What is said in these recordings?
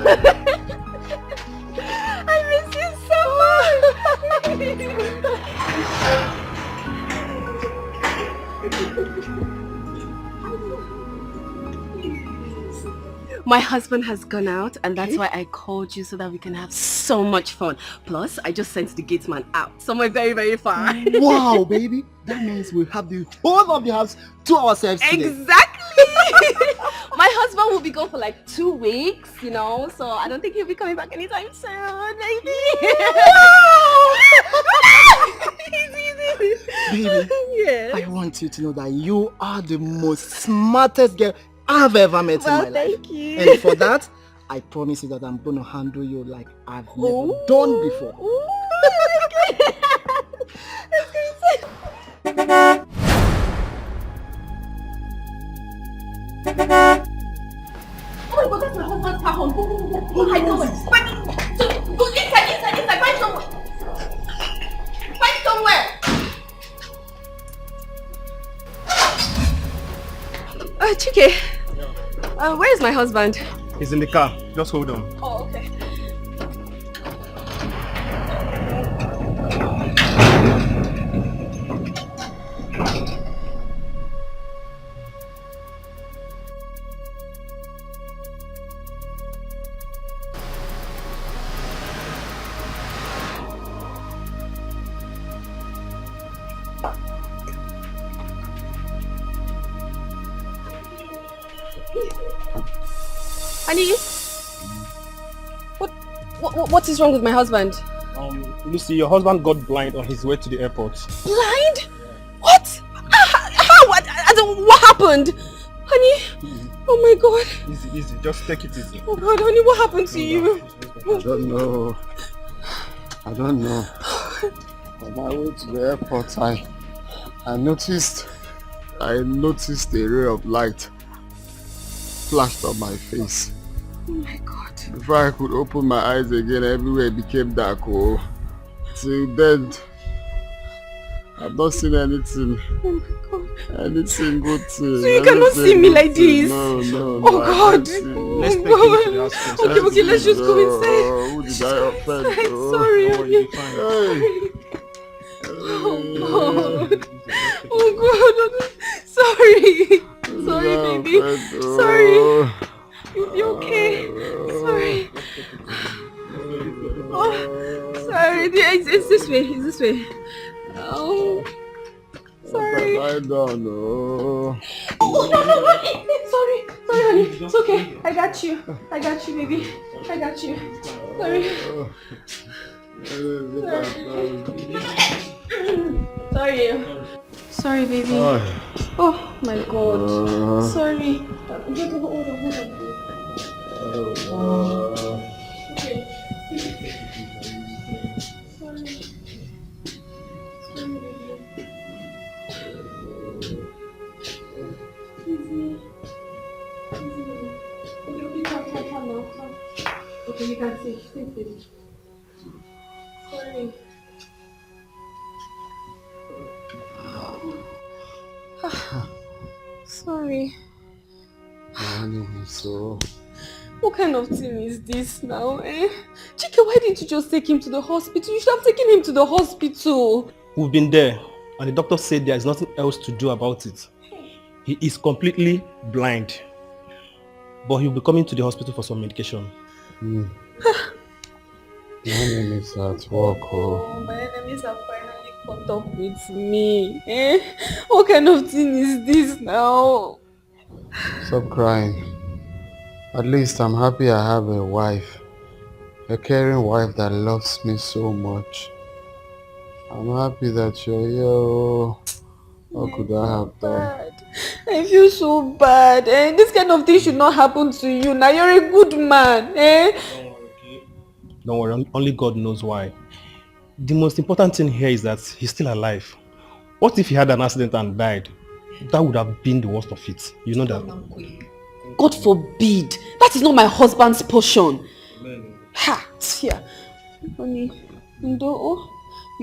I miss you so much. My husband has gone out and that's why I called you so that we can have so much fun. Plus, I just sent the gate man out somewhere very, very far. Wow, baby. That means we have the whole of the house to ourselves today. Exactly. My husband will be gone for like 2 weeks, you know, so I don't think he'll be coming back anytime soon, baby. Baby, yes. I want you to know that you are the most smartest girl I've ever met in my life. Thank you. And for that, I promise you that I'm going to handle you like I've never done before. Oh my God, that's my husband's car home. Go, hide somewhere. Go inside, find somewhere. Find somewhere. Chike, where is my husband? He's in the car. Just hold on. Oh, okay. Honey, what is wrong with my husband? Lucy, your husband got blind on his way to the airport. Blind? What? How? What happened? Honey? Oh my God. Easy. Just take it easy. Oh God, honey, what happened to you? I don't know. On my way to the airport, I noticed a ray of light flashed on my face. Oh my God. Before I could open my eyes again, everywhere became dark. Oh, till then, I've not seen anything. Oh my God. Anything good thing. So you cannot see me like this? No. Oh God. Let's take him to the house. Okay, let's just go inside. Who did I offend? Sorry, you'll be fine. Oh God. Oh God. Sorry, baby. Sorry. You'll be okay. Sorry. Oh, sorry. It's this way. Oh. Sorry. I don't know. Oh, no. Sorry, honey. It's okay. I got you, baby. I got you. Sorry. Sorry, baby. Oh my God. Sorry. Hold on. Okay. Sorry. Easy. Okay, come now. Okay, you can see. Sit, baby. Sorry. Sorry. So, what kind of thing is this now, eh? Chike, why didn't you just take him to the hospital? You should have taken him to the hospital. We've been there, and the doctor said there is nothing else to do about it. He is completely blind, but he'll be coming to the hospital for some medication. My enemies at work. Oh, my enemies have finally caught up with me. Eh? What kind of thing is this now? Stop crying. At least I'm happy I have a wife. A caring wife that loves me so much. I'm happy that you're here. What could I have done? I feel so bad. Eh? This kind of thing should not happen to you. Now you're a good man. Eh? Don't worry, only God knows why. The most important thing here is that he's still alive. What if he had an accident and died? That would have been the worst of it. You know that? God forbid. That is not my husband's portion. Ha! Here. Honey, you'll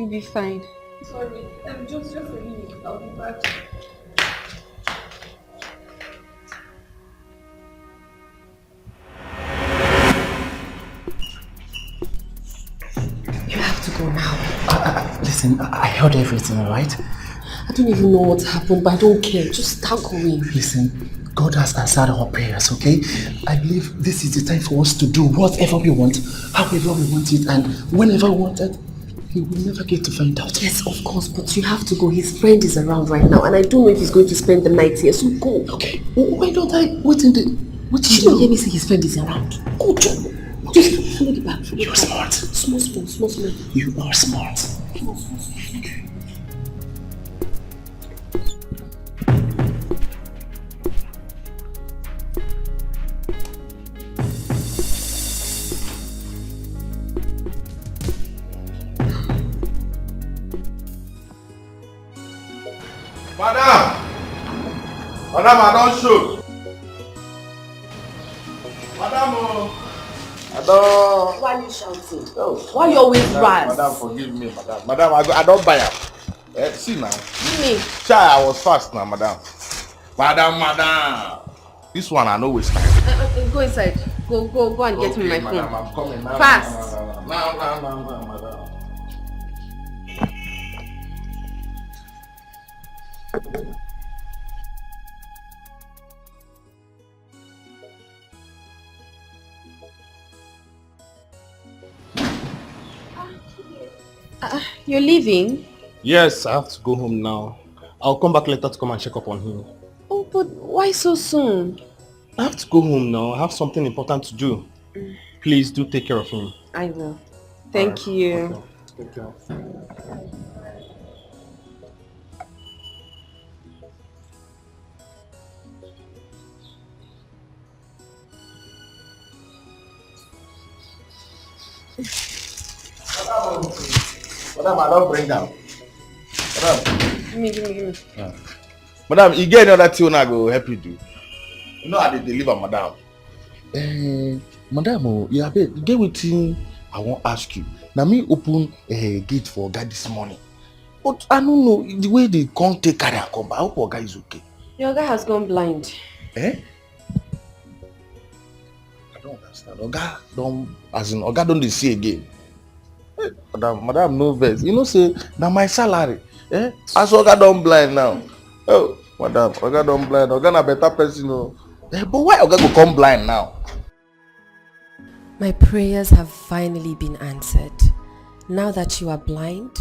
be fine. Sorry. Just a minute. I'll be back. Listen, I heard everything, alright? I don't even know what happened, but I don't care. Just start going. Listen, God has answered our prayers, okay? I believe this is the time for us to do whatever we want, however we want it, and whenever we want it. He will never get to find out. Yes, of course, but you have to go. His friend is around right now, and I don't know if he's going to spend the night here, so go. Okay. Why don't I wait in the... What did you hear me say his friend is around? Go, John. Just follow the back. You're smart. Small. You are smart. Okay. Madam, I don't shoot. Madam, I don't... Why are you shouting? Oh. Why you always ras? Madam, forgive me, madam. Madam, I don't buy her. See now. Me? Chai, I was fast now, madam. Madam. This one I know waste time. Go inside. Go and get me my phone. Madam, I'm coming now. Fast. Now, madam. You're leaving? Yes, I have to go home now. I'll come back later to come and check up on him. Oh, but why so soon? I have to go home now. I have something important to do. Please do take care of him. I will. Thank you. Okay. Take care. Madam, I don't bring down. Madam. Give me. Yeah. Madam, you get another thing I go help you do. You know how they deliver, madam. Madam, you get with him. I won't ask you. Now me open a gate for God this morning. But I don't know the way they can't take carry and come back. I hope our guy is okay. Your guy has gone blind. Eh? I don't understand. Oga don't they see again. Madam, no vex. You know, say now my salary. Eh? As Oga don't blind now. Oh, madam, Oga don't blind. Oga na better person, no. Eh, but why Oga go come blind now? My prayers have finally been answered. Now that you are blind,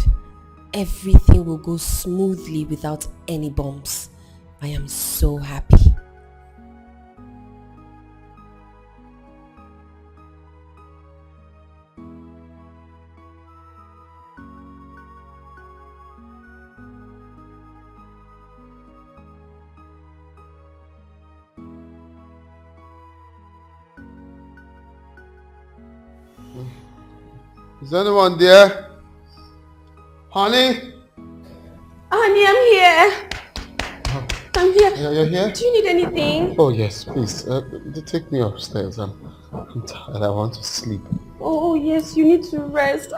everything will go smoothly without any bumps. I am so happy. Is anyone there? Honey? Honey, I'm here. I'm here. You're here? Do you need anything? Oh yes, please. Take me upstairs. I'm tired. I want to sleep. Oh yes, you need to rest.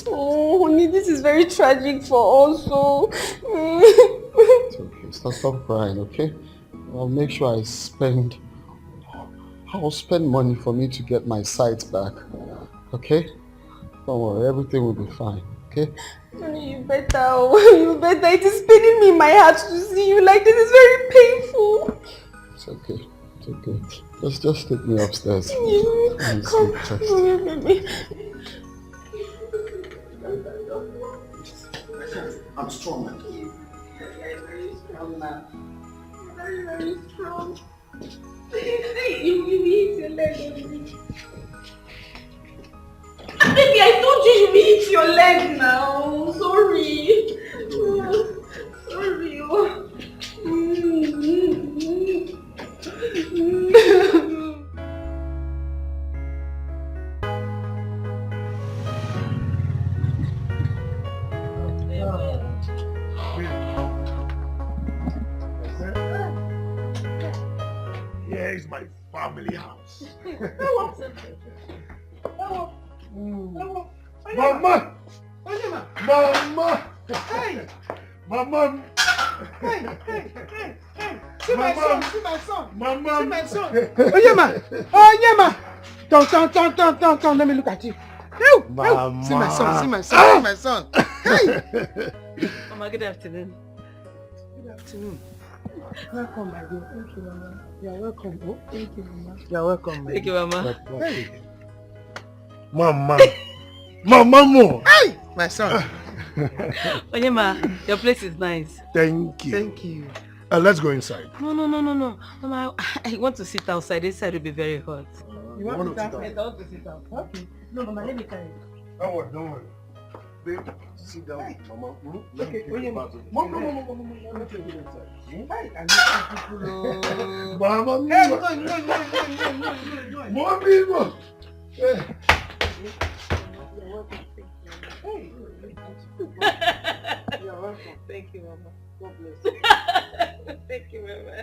Oh honey, this is very tragic for us. So. It's okay. Stop crying, okay? I'll make sure I'll spend money for me to get my sight back. Okay? Don't worry, everything will be fine. Okay? Honey, you better. It is paining me in my heart to see you like this. It's very painful. It's okay. Just take me upstairs. Come here, baby. I'm strong. Very strong now. Very strong. You hit your leg. Baby, I told you you hit your leg now. Sorry. Sorry. Here is my family house. Mama! Hey! Mama! Hey! See my son! Mama! See my son! Onyema! Don't, let me look at you. Mama! See my son! Mama, good afternoon. Good afternoon. Welcome, my dear. Thank you, Mama. You are welcome. Oh, thank you, Mama. You are welcome, my Thank you, Mama. Hey. Mama. Mama. Hey, my son. Onyema, your place is nice. Thank you. Thank you. Let's go inside. No. Mama, I want to sit outside. Inside will be very hot. You want to sit Yes, I want to sit out. Okay. No, Mama, let me carry it. Don't worry. Babe, sit down, Mama. Okay, Mama. Mama. Let me go inside. Hey, I need Mama, Hey, no. more people. You're welcome. Thank you, Mama. God bless. Thank you, Mama.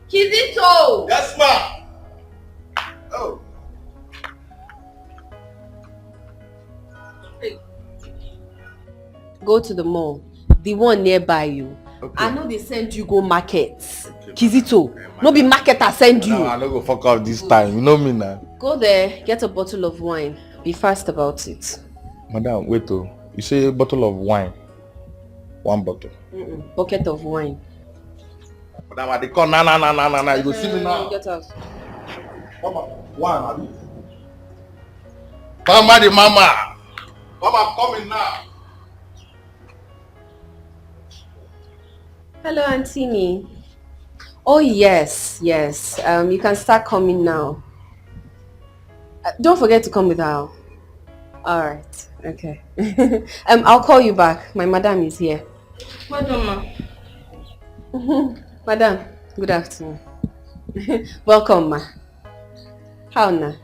Kizito! Yes, ma. Oh. Go to the mall. The one nearby you. Okay. I know they send you go markets. Kizito, no be market I send you. No, I don't go fuck off this time. You know me now. Go there, get a bottle of wine. Be fast about it. Madam, wait oh. You say a bottle of wine. One bottle. Bucket of wine. Madam, I dey call na. You go see me now. Get out. Mama, wine, abi? Mama, the mama. Mama, I'm coming now. Hello, Antini. Oh yes. You can start coming now. Don't forget to come with her. All right. Okay. I'll call you back. My madam is here. Madam, Madam, good afternoon. Welcome, ma. How now?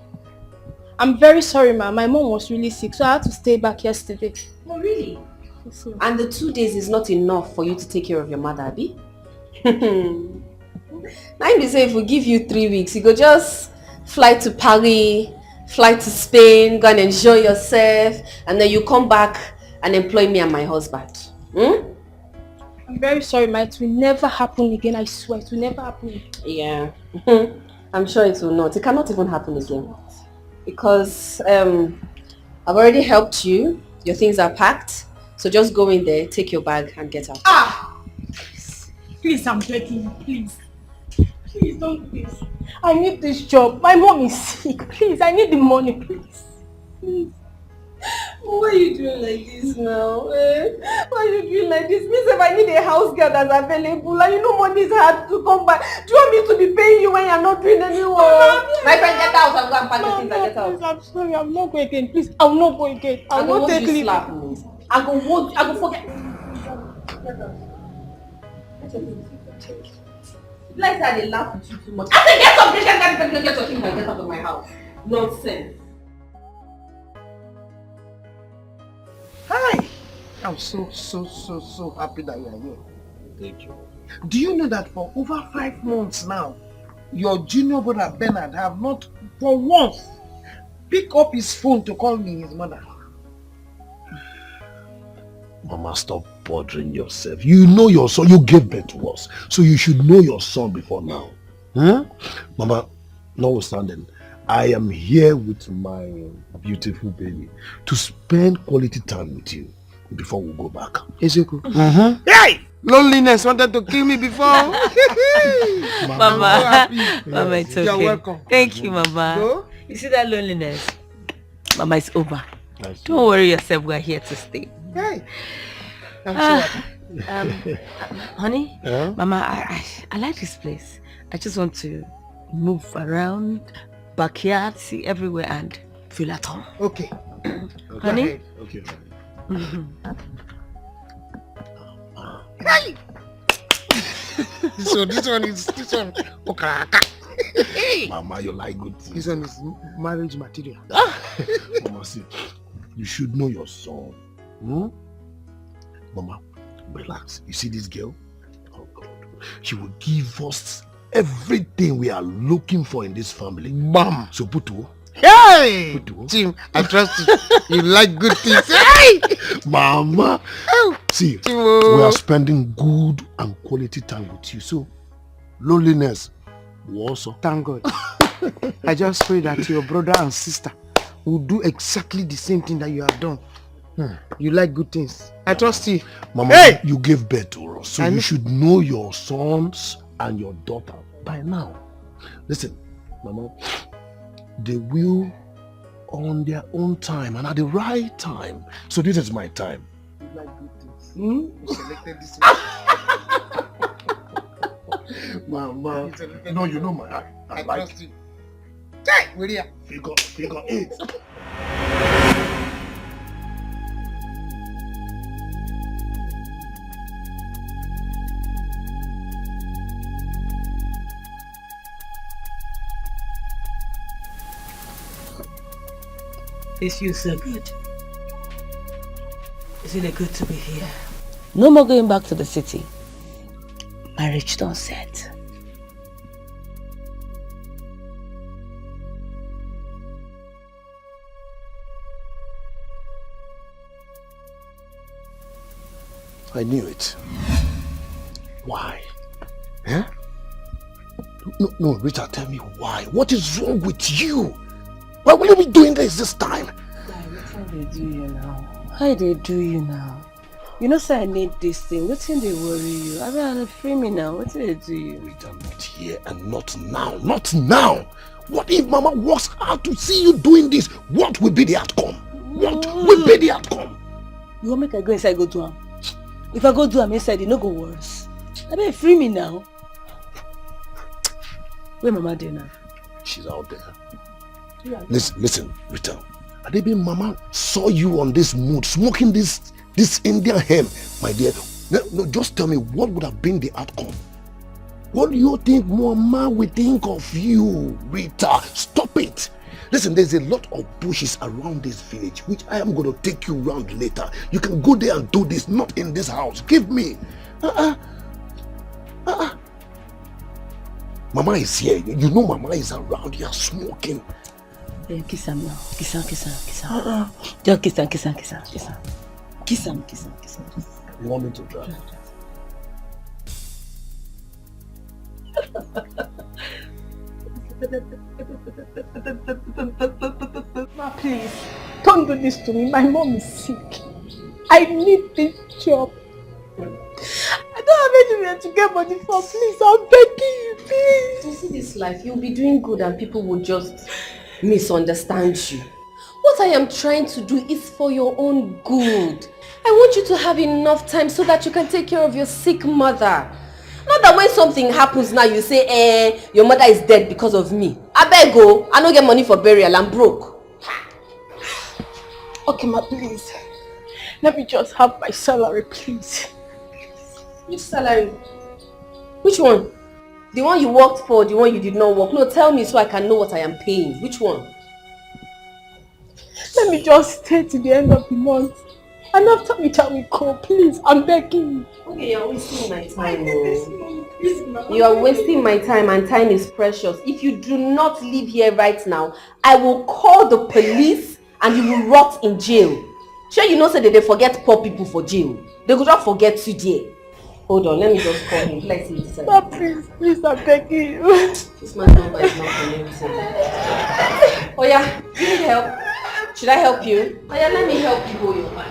I'm very sorry, ma. My mom was really sick, so I had to stay back yesterday. Oh, really? And the 2 days is not enough for you to take care of your mother, Abi? Now you say if we give you 3 weeks, you go just fly to Paris, fly to Spain, go and enjoy yourself, and then you come back and employ me and my husband. I'm very sorry, ma. It will never happen again, I swear. It will never happen again. Yeah. I'm sure it will not. It cannot even happen again. Because I've already helped you. Your things are packed. So just go in there, take your bag and get out. Please, I'm begging you, please. Please don't do this. I need this job. My mom is sick. Please, I need the money, please. Please. Why are you doing like this now? Why are you doing like this? Means if I need a house girl that's available and you know money is hard to come by. Do you want me to be paying you when you're not doing any work? My friend, get out and go and pack the things and get out. Please, I'm sorry. I'm not going again. Please, I'll not go again. I'll not take leave. Slap me. I go forget. Like that they laugh at you too much. I said get up, get your things and get out of my house. Nonsense. Hi! I'm so happy that you are here. Thank you. Do you know that for over 5 months now, your junior brother Bernard have not for once picked up his phone to call me his mother? Mama, stop bothering yourself. You know your son. You gave birth to us. So you should know your son before now. Mama, notwithstanding, I am here with my beautiful baby to spend quality time with you before we go back. Ezeku. Hey! Loneliness wanted to kill me before. Mama, it's okay. You're welcome. Thank you, Mama. Go. You see that loneliness? Mama, it's over. Don't worry yourself. We're here to stay. Hey! I'm so happy. Honey, Mama, I like this place. I just want to move around, backyard, see everywhere and feel at home. Okay. Honey? Okay. Hey! So this one. Mama, you like good things. This one is marriage material. Mama, see, you should know your son. Mama, relax. You see this girl? Oh God. She will give us everything we are looking for in this family. Bam! So Putu. Hey! Putu. Tim, I trust you. You like good things. Hey! Mama! See, Timo. we are spending good and quality time with you. So, loneliness will also. Thank God. I just pray that your brother and sister will do exactly the same thing that you have done. You like good things. I trust you. Mama, hey! You gave birth to us, so you should know your sons and your daughter by now. Listen, Mama, they will on their own time and at the right time. So this is my time. You like good things. You selected this one. Mama, no, you know my I like trust you. Hey, where are you? Figure 8. This feels so good. Isn't it good to be here? No more going back to the city. Marriage done set. I knew it. Why? Eh? No, Richard, tell me why. What is wrong with you? Why will you be doing this time? How they do you now? How they do you now? You know, say I need this thing. What's in they worry you? I mean, free me now. What do they do you? Rita, not here and not now. Not now. What if Mama works hard to see you doing this? What will be the outcome? What will be the outcome? You want make I go inside go do am? If I go do am inside, it no go worse. I mean, free me now. Where Mama dey now? She's out there. Listen, Rita. Adebi Mama saw you on this mood, smoking this Indian hemp, my dear. No, just tell me what would have been the outcome. What do you think Mama will think of you, Rita? Stop it. Listen, there's a lot of bushes around this village, which I am going to take you around later. You can go there and do this, not in this house. Give me. Mama is here. You know Mama is around here smoking. Kiss him now. Kiss him. Just kiss him. Kiss him. You want me to try? Ma, please, don't do this to me. My mom is sick. I need this job. I don't have anywhere to get money for. Please, I'm begging you, please. You see this life, you'll be doing good and people will just misunderstand you. What I am trying to do is for your own good. I want you to have enough time so that you can take care of your sick mother. Not that when something happens now, you say, your mother is dead because of me. I beg go, I don't get money for burial, I'm broke. Okay, ma, please. Let me just have my salary, please. Which salary? Which one? The one you worked for, the one you did not work? No, tell me so I can know what I am paying. Which one? Let me just stay to the end of the month. And after which I will go, please. I'm begging you. Okay, you're wasting my time. You are wasting my time and time is precious. If you do not leave here right now, I will call the police and you will rot in jail. Sure, you know say that they forget poor people for jail. They could not forget you there. Hold on, let me just call him. Let's see this. Oh, please, I'm begging you. This man's number is not connected. Oh yeah, you need help? Should I help you? Oh yeah, let me help you go your back.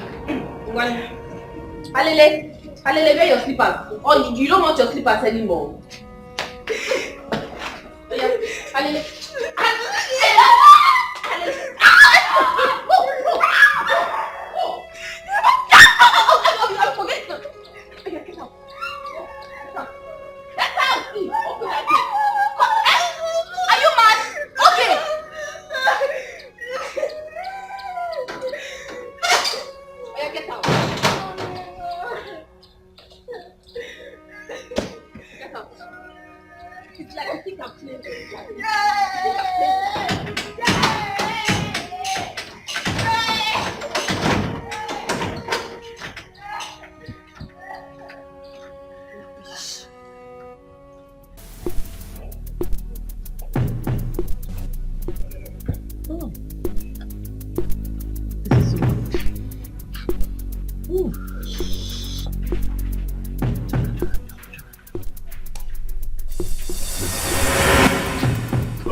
Alele, wear your slippers. Oh, you don't want your slippers anymore. Oh yeah, Alele. Are you mad? Okay. Get out. Get out. It's like I think I'm playing.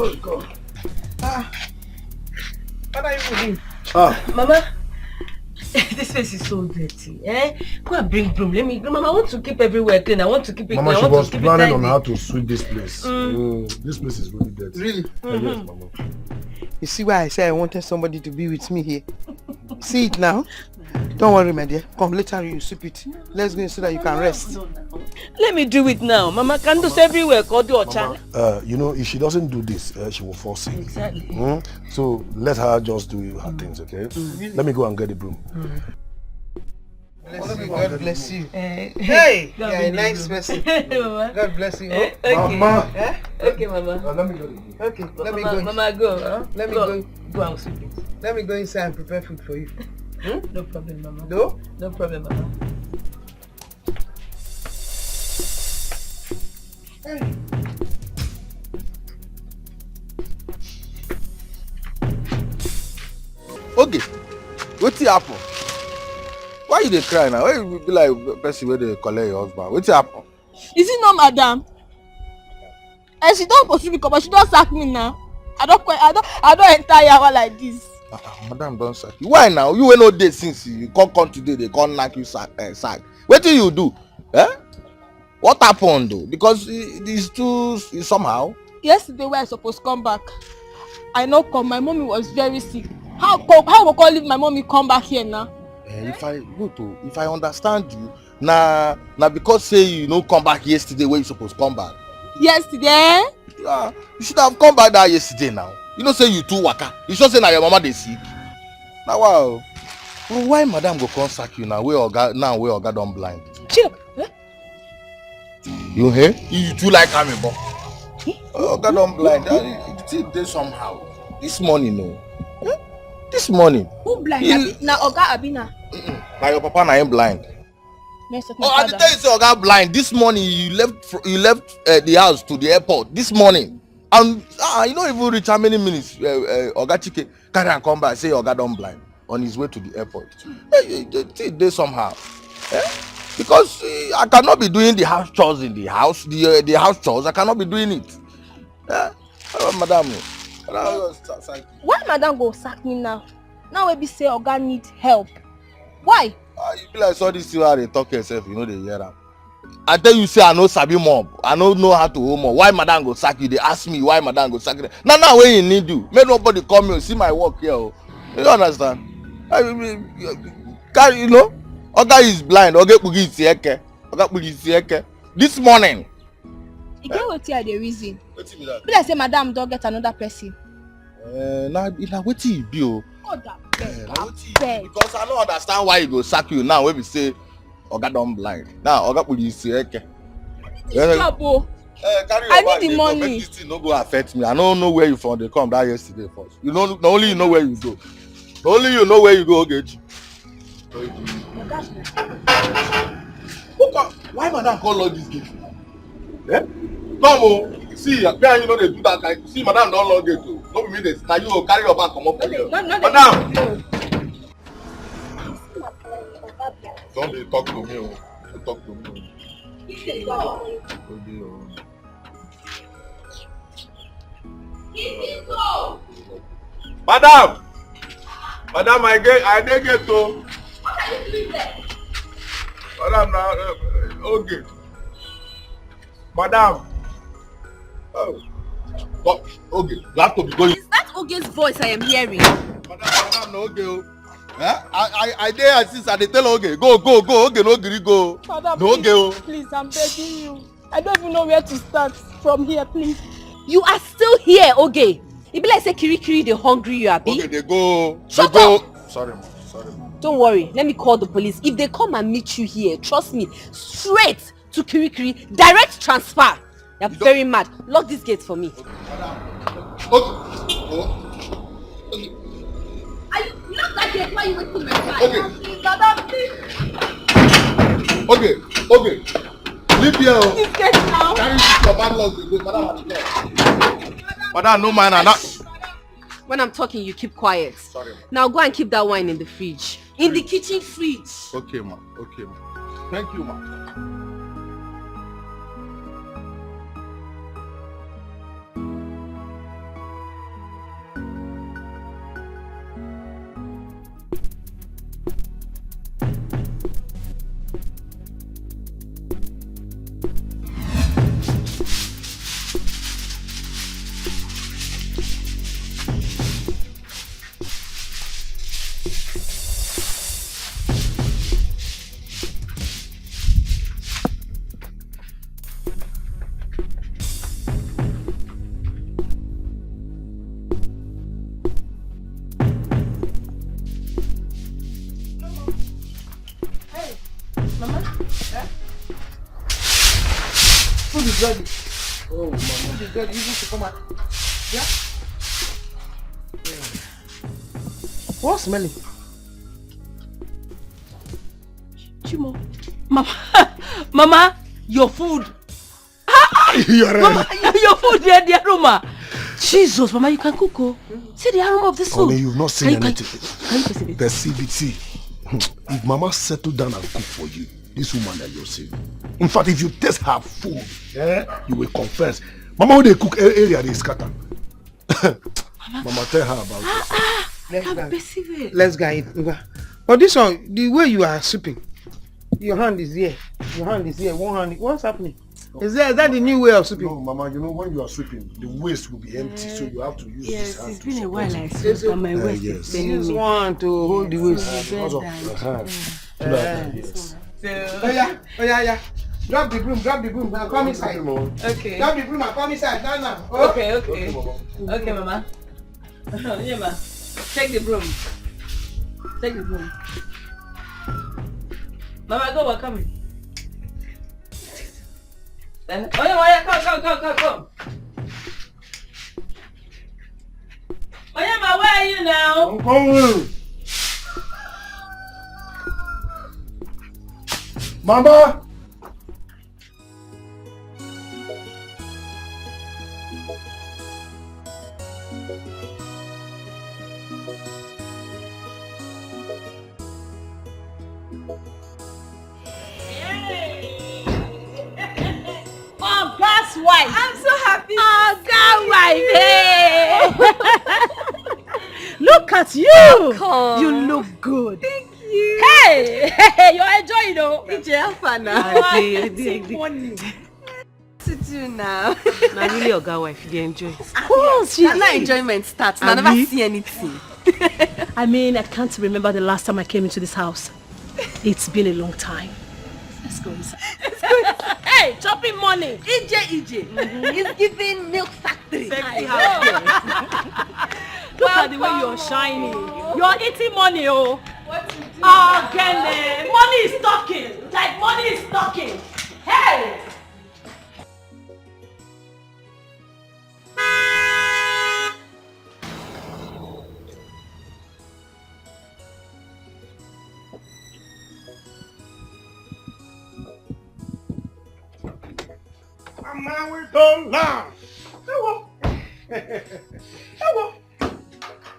Oh God. Mama, this place is so dirty. Go and bring broom. Mama, I want to keep everywhere clean. I want to keep it Mama, clean. she I want was to keep planning it on tidy. how to sweep this place. This place is really dirty. Really? Yes, Mama. You see why I say I wanted somebody to be with me here? See it now? Don't worry, my dear. Come, later you sweep it. Let's go so that you can rest. Let me do it now. Mama can do everywhere. Go do You know, if she doesn't do this, she will fall sick. Exactly. So let her just do her things, okay? Let me go and get the broom. Bless you. God bless you. Hey, you're a nice person. God bless you. Okay. Mama. Okay, Mama. Let me go. Okay, let me go. Mama, go. Huh? Let me go. Go and sweep it. Let me go inside and prepare food for you. No problem, Mama. No? No problem, Mama. Okay, wetin happen? Why you dey cry now? Why you be like person wey dey collect your husband? Wetin happen? Is it not, madam? And she don't pursue me, but she don't sack me now. I don't enter yawa like this. Madam don sack you. Why now? You wey no dey since you come today, they come knack you sack. Wetin you do? What happened though? Because these two somehow. Yesterday when I supposed come back, I no come. My mommy was very sick. How we call leave my mommy come back here now? If I understand you, na because say you no come back yesterday when you suppose come back. Yesterday? Yeah, you should have come back that yesterday now. You know say you too waka. You sure say na your mama dey sick. Now wow. Well, why madam go come sack you now? Where oga don blind? Chill. You hear? You too like am ebo. Oga don blind. It still dey somehow. This morning no. This morning. Who blind? Na oga Abina. Na your papa na him blind. I dey tell you say oga blind. This morning you left the house to the airport. This morning. And you don't even reach how many minutes oga Chike carry am come back say oga don blind on his way to the airport. It dey somehow. Because I cannot be doing the house chores in the house. The house chores I cannot be doing it. Madam. Why madam go sack me now? Now we be say oga need help. Why? You be like so this thing how they talk yourself, you know they hear am. I tell you say I no sabi mop. I no know how to hold mop. Why madam go sack you? They ask me why madam go sack you. Now when you need you, make nobody come here see my work here. You don't understand? You know, oga is blind. Oga pugi isieke. Oga pugi isieke. This morning. You get wetin I dey reason. Be like say madam don get another person. Na wetin e be o. Beg. Because I don't understand why he go sack you now when we say oga don blind. Now oga police eke. Job o. I need the money. Make this thing no go affect me. I don't know where you from dey come that yesterday first. You know, only you know where you go. Only you know where you go, Ogechi. Why madam call all this gate? Come o. See, me and you know they do that kind. See, madam don log gate o. No be me dey. Na you go carry your bag comot for here. Madam. Don't dey talk to me o. Don't talk to me o. Madam, I dey get o. What are you doing there? Madam, na okay. Madam. Oh. But okay, you have to be going. Is that Oge's voice I am hearing? Madam, no okay o. I dey since I dey tell Oge go Oge no gree go. Madam, no please, Oge o. Please, I'm begging you. I don't even know where to start from here, please. You are still here, Oge. E be like say Kirikiri dey hungry you, abi? Okay, they go. Shut they up! Go. Sorry, ma. Don't worry, let me call the police. If they come and meet you here, trust me, straight to Kirikiri, direct transfer. You're very mad. Lock this gate for me. Okay. You lock that gate while you wait for my flight. Okay. Madam, please. Okay. Leave here. Please get now. Carry your bad luck. Madam, no man. When I'm talking, you keep quiet. Sorry, ma. Now go and keep that wine in the fridge. In the kitchen fridge. Okay, ma. Thank you, ma. Mama? Food is ready. Oh, Mama. Food is ready. You need to come out. Yeah? What's smelling? Chimo. Mama. Mama, your food. You're right. Mama, your food, the aroma. Jesus, Mama, you can cook. Oh. See the aroma of this food. Honey, you've not seen anything. Can you perceive it? Perceive it, see. If Mama settle down and cook for you, this woman that you're seeing. In fact, if you taste her food, you will confess. Mama, when they cook area, they scatter. Mama, tell her about it. Can perceive it. Let's go eat. But this one, the way you are sipping, your hand is here. Your hand is here. One hand. What's happening? Is that the new way of sipping? No, Mama, you know when you are sweeping, the waist will be empty, so you have to use this hand. Yes, it's been a while I sweep on my waist. Yes. Use one to hold the waist. Because of your hand. Yes. Oh yeah. Drop the broom. Now come inside. Okay. Drop the broom and come inside. Now. Okay. Okay, Mama. Yeah, ma. Take the broom. Mama, go, we're coming. Then, come. Oh yeah, ma, where are you now? I'm coming. Mama! Oh, God's wife. I'm so happy. Oh, God's wife. Hey. Look at you. Welcome. You look good. Thank you. Hey, you're enjoying, though. DJ Alpha now. I did. To do now. Now really your girl wife, you enjoy. Of course, Now enjoyment starts. I never see anything. I mean, I can't remember the last time I came into this house. It's been a long time. Let's go inside. Hey, chopping money. EJ. He's giving milk factory. Look at the way you're shining. You're eating money, oh. Oh, Gene. Money is talking. Like money is talking. Hey! Mama, we come now.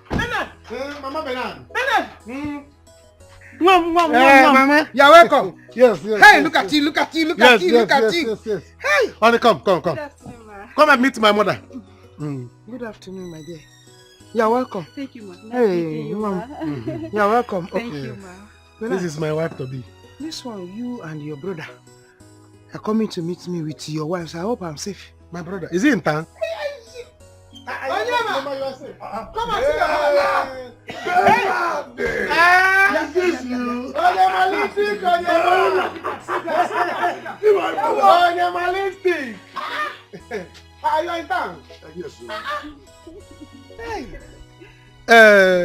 Denard. Mama Benan. Denard. Mama, you're welcome. Yes. Hey, look at you. Yes. Hey. Honey, come. Come and meet my mother. Good afternoon, my dear. You're welcome. Thank you, ma. Hey, Mama. You're welcome. Thank you, ma. This is my wife to be. This one, you and your brother are coming to meet me with your wife. So I hope I'm safe. My brother. Is he in town? Onyema! You are safe. Come and see your mother. This is you. Onyema lipstick. Onyema lipstick. Are you in town? Yes,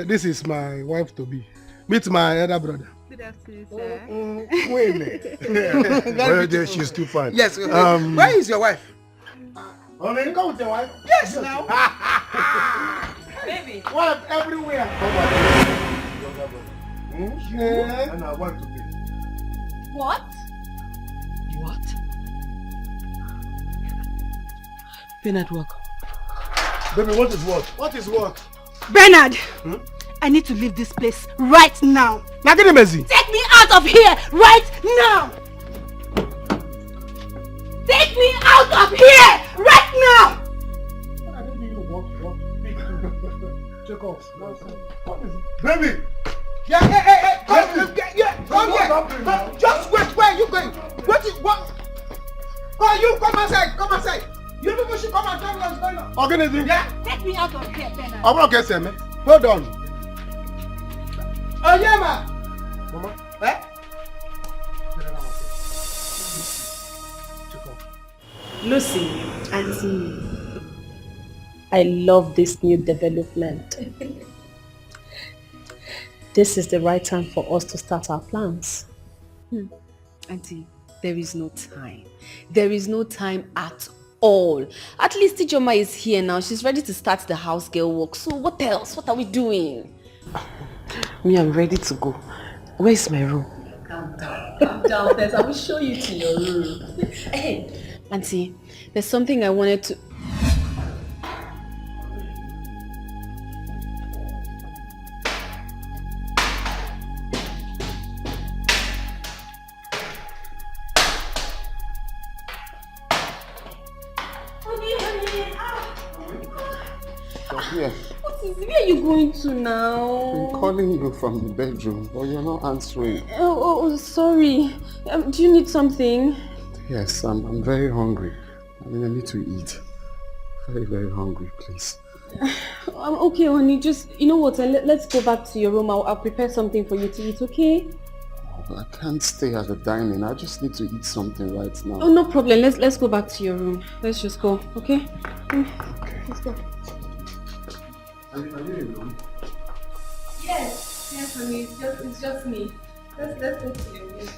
this is my wife to be. Meet my other brother. Good afternoon, sir. Well, she's too fine. Yes. Where is your wife? Honey, come with your wife. Yes, now. Baby. Wife everywhere. And I want to be. What? Bernard, welcome. Baby, what is what? What is what? Bernard, I need to leave this place right now. Now get him busy. Take me out of here right now. Take me out of here right now. What are they doing? What? Check off. What is it? Baby! Yeah, hey, come here. Just wait, where are you going? What? Oh, you come outside. You people should come and tell me what's going on. Organism. Yeah? Take me out of here, Bernard. I'm not getting me. Hold on. Oh, yeah, ma. Mama. Eh? Check off. Lucy, Auntie, I love this new development. This is the right time for us to start our plans. Auntie, there is no time. There is no time at all. At least Ijoma is here now. She's ready to start the house girl work. So what else? What are we doing? Me, I'm ready to go. Where's my room? Calm down. Calm down, Tess. I will show you to your room. Hey, Auntie, there's something I wanted to... Yeah. What is it? Where are you going to now? I'm calling you from the bedroom, but you're not answering. Oh, sorry. Do you need something? Yes, I'm very hungry. I need to eat. Very, very hungry, please. I'm okay, honey. Just, you know what? Let's go back to your room. I'll prepare something for you to eat, okay? Oh, I can't stay at the dining. I just need to eat something right now. Oh, no problem. Let's go back to your room. Let's just go, okay? Okay. Let's go. Are you alone? Yes, honey. It's just me. Let's go to your room.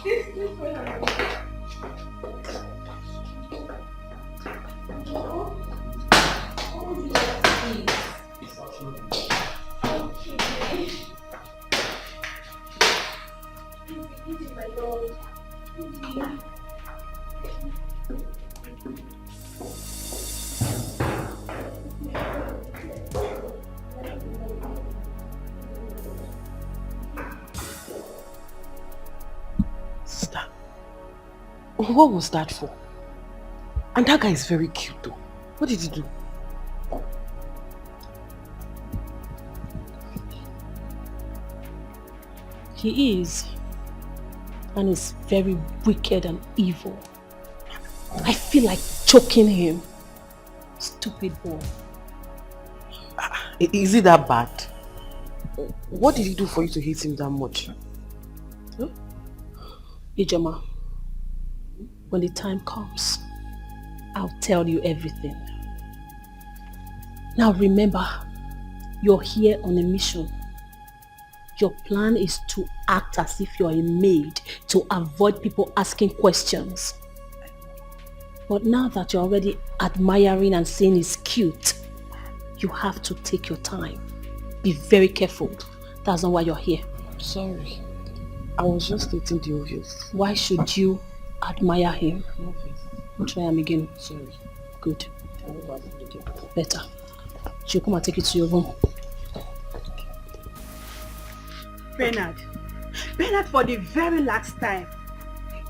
This way, honey. Sister, what was that for? And that guy is very cute though. What did he do? He is. And he's very wicked and evil. I feel like choking him. Stupid boy. Is it that bad? What did he do for you to hate him that much? Huh? Ijoma, when the time comes, I'll tell you everything. Now remember, you're here on a mission. Your plan is to act as if you're a maid to avoid people asking questions. But now that you're already admiring and saying he's cute, you have to take your time. Be very careful. That's not why you're here. I'm sorry. I was just stating the obvious. Why should you admire him? I'll try him again. Sorry. Good. Better. She'll come and take you to your room. Bernard, for the very last time,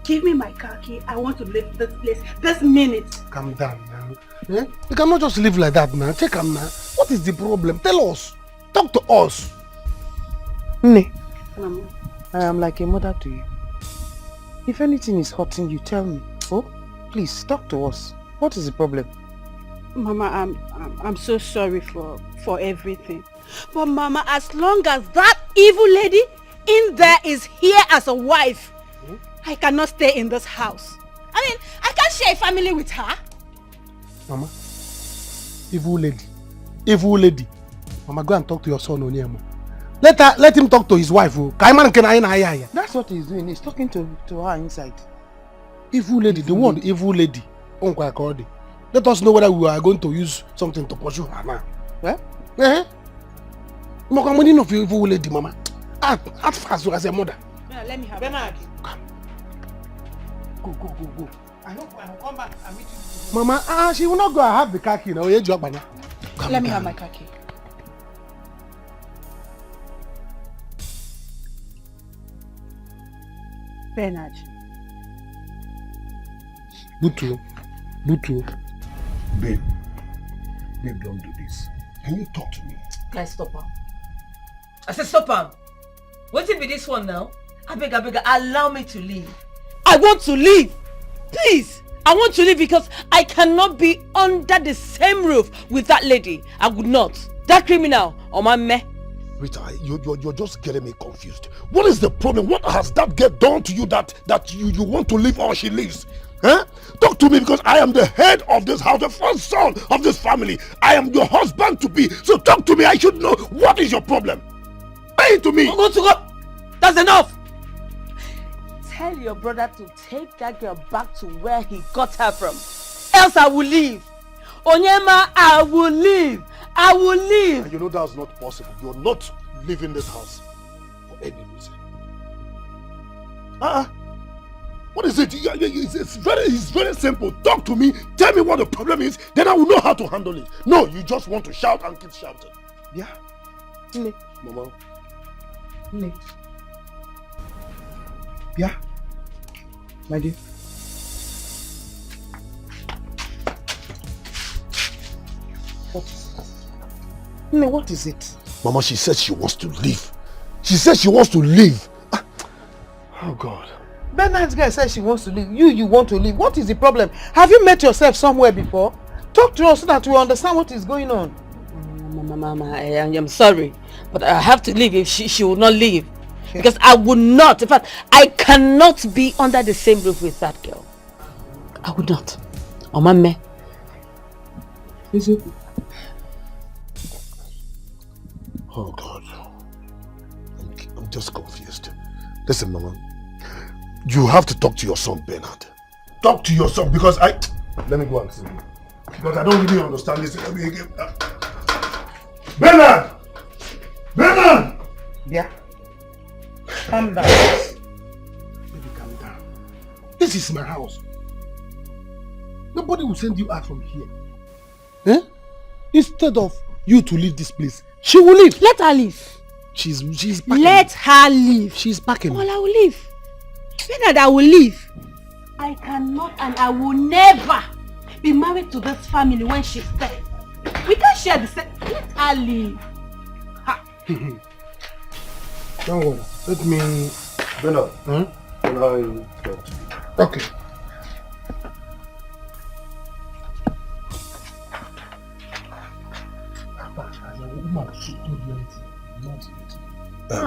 give me my car key. I want to leave this place this minute. Calm down now. Eh? You cannot just live like that now. Check him now. What is the problem? Tell us. Talk to us. Ne, I am like a mother to you. If anything is hurting you, tell me. Oh, please talk to us. What is the problem? Mama, I'm so sorry for everything. But Mama, as long as that evil lady in there is here as a wife, I cannot stay in this house. I mean, I can't share a family with her. Mama, evil lady. Mama, go and talk to your son Onyema. Let him talk to his wife. That's what he's doing. He's talking to her inside. Evil lady, the one evil lady. Let us know whether we are going to use something to pursue her now. Eh? Eh? Mokamoni of evil lady, Mama. Act fast as a mother. Let me have Bernard. Go. I will come back and meet you. Mama, she will not go and have the car key now. Let me have my car key. Bernard. Butu. Babe, don't do this. Can you talk to me? Guys, stop her. I said stop her. What's it be this one now? I beg, allow me to leave. I want to leave. Please. I want to leave because I cannot be under the same roof with that lady. I would not. That criminal, or my meh. Rita, you're just getting me confused. What is the problem? What has that girl done to you that you want to leave or she leaves? Huh? Talk to me because I am the head of this house, the first son of this family. I am your husband to be. So talk to me. I should know what is your problem. Why lying to me. Go to go. That's enough. Tell your brother to take that girl back to where he got her from. Else I will leave. Onyema, I will leave. I will leave. And you know that's not possible. You're not leaving this house for any reason. What is it? It's very simple. Talk to me. Tell me what the problem is. Then I will know how to handle it. No, you just want to shout and keep shouting. Yeah. Mama. Yeah. My dear. What is it? Mama, she said she wants to leave. She said she wants to leave. Oh God. Bernard's girl says she wants to leave. You want to leave. What is the problem? Have you met yourself somewhere before? Talk to us so that we understand what is going on. Mama, I am sorry, but I have to leave if she will not leave. Yeah. Because I would not. In fact, I cannot be under the same roof with that girl. I would not. Oh, mama. Is it? Oh God. I'm just confused. Listen, Mama. You have to talk to your son, Bernard. Talk to your son because let me go and see him. Because I don't really understand this. Bernard! Bernard! Yeah? Calm down. Baby, calm down. This is my house. Nobody will send you out from here. Eh? Instead of you to leave this place, she will leave. Let her leave. She's packing. Let her leave. She's packing. Well, I will leave. Bernard, I will leave. I cannot and I will never be married to this family when she's there. We can't share the same. Let her leave. Don't worry. Let me... Bernard. And I'll talk to you. Okay.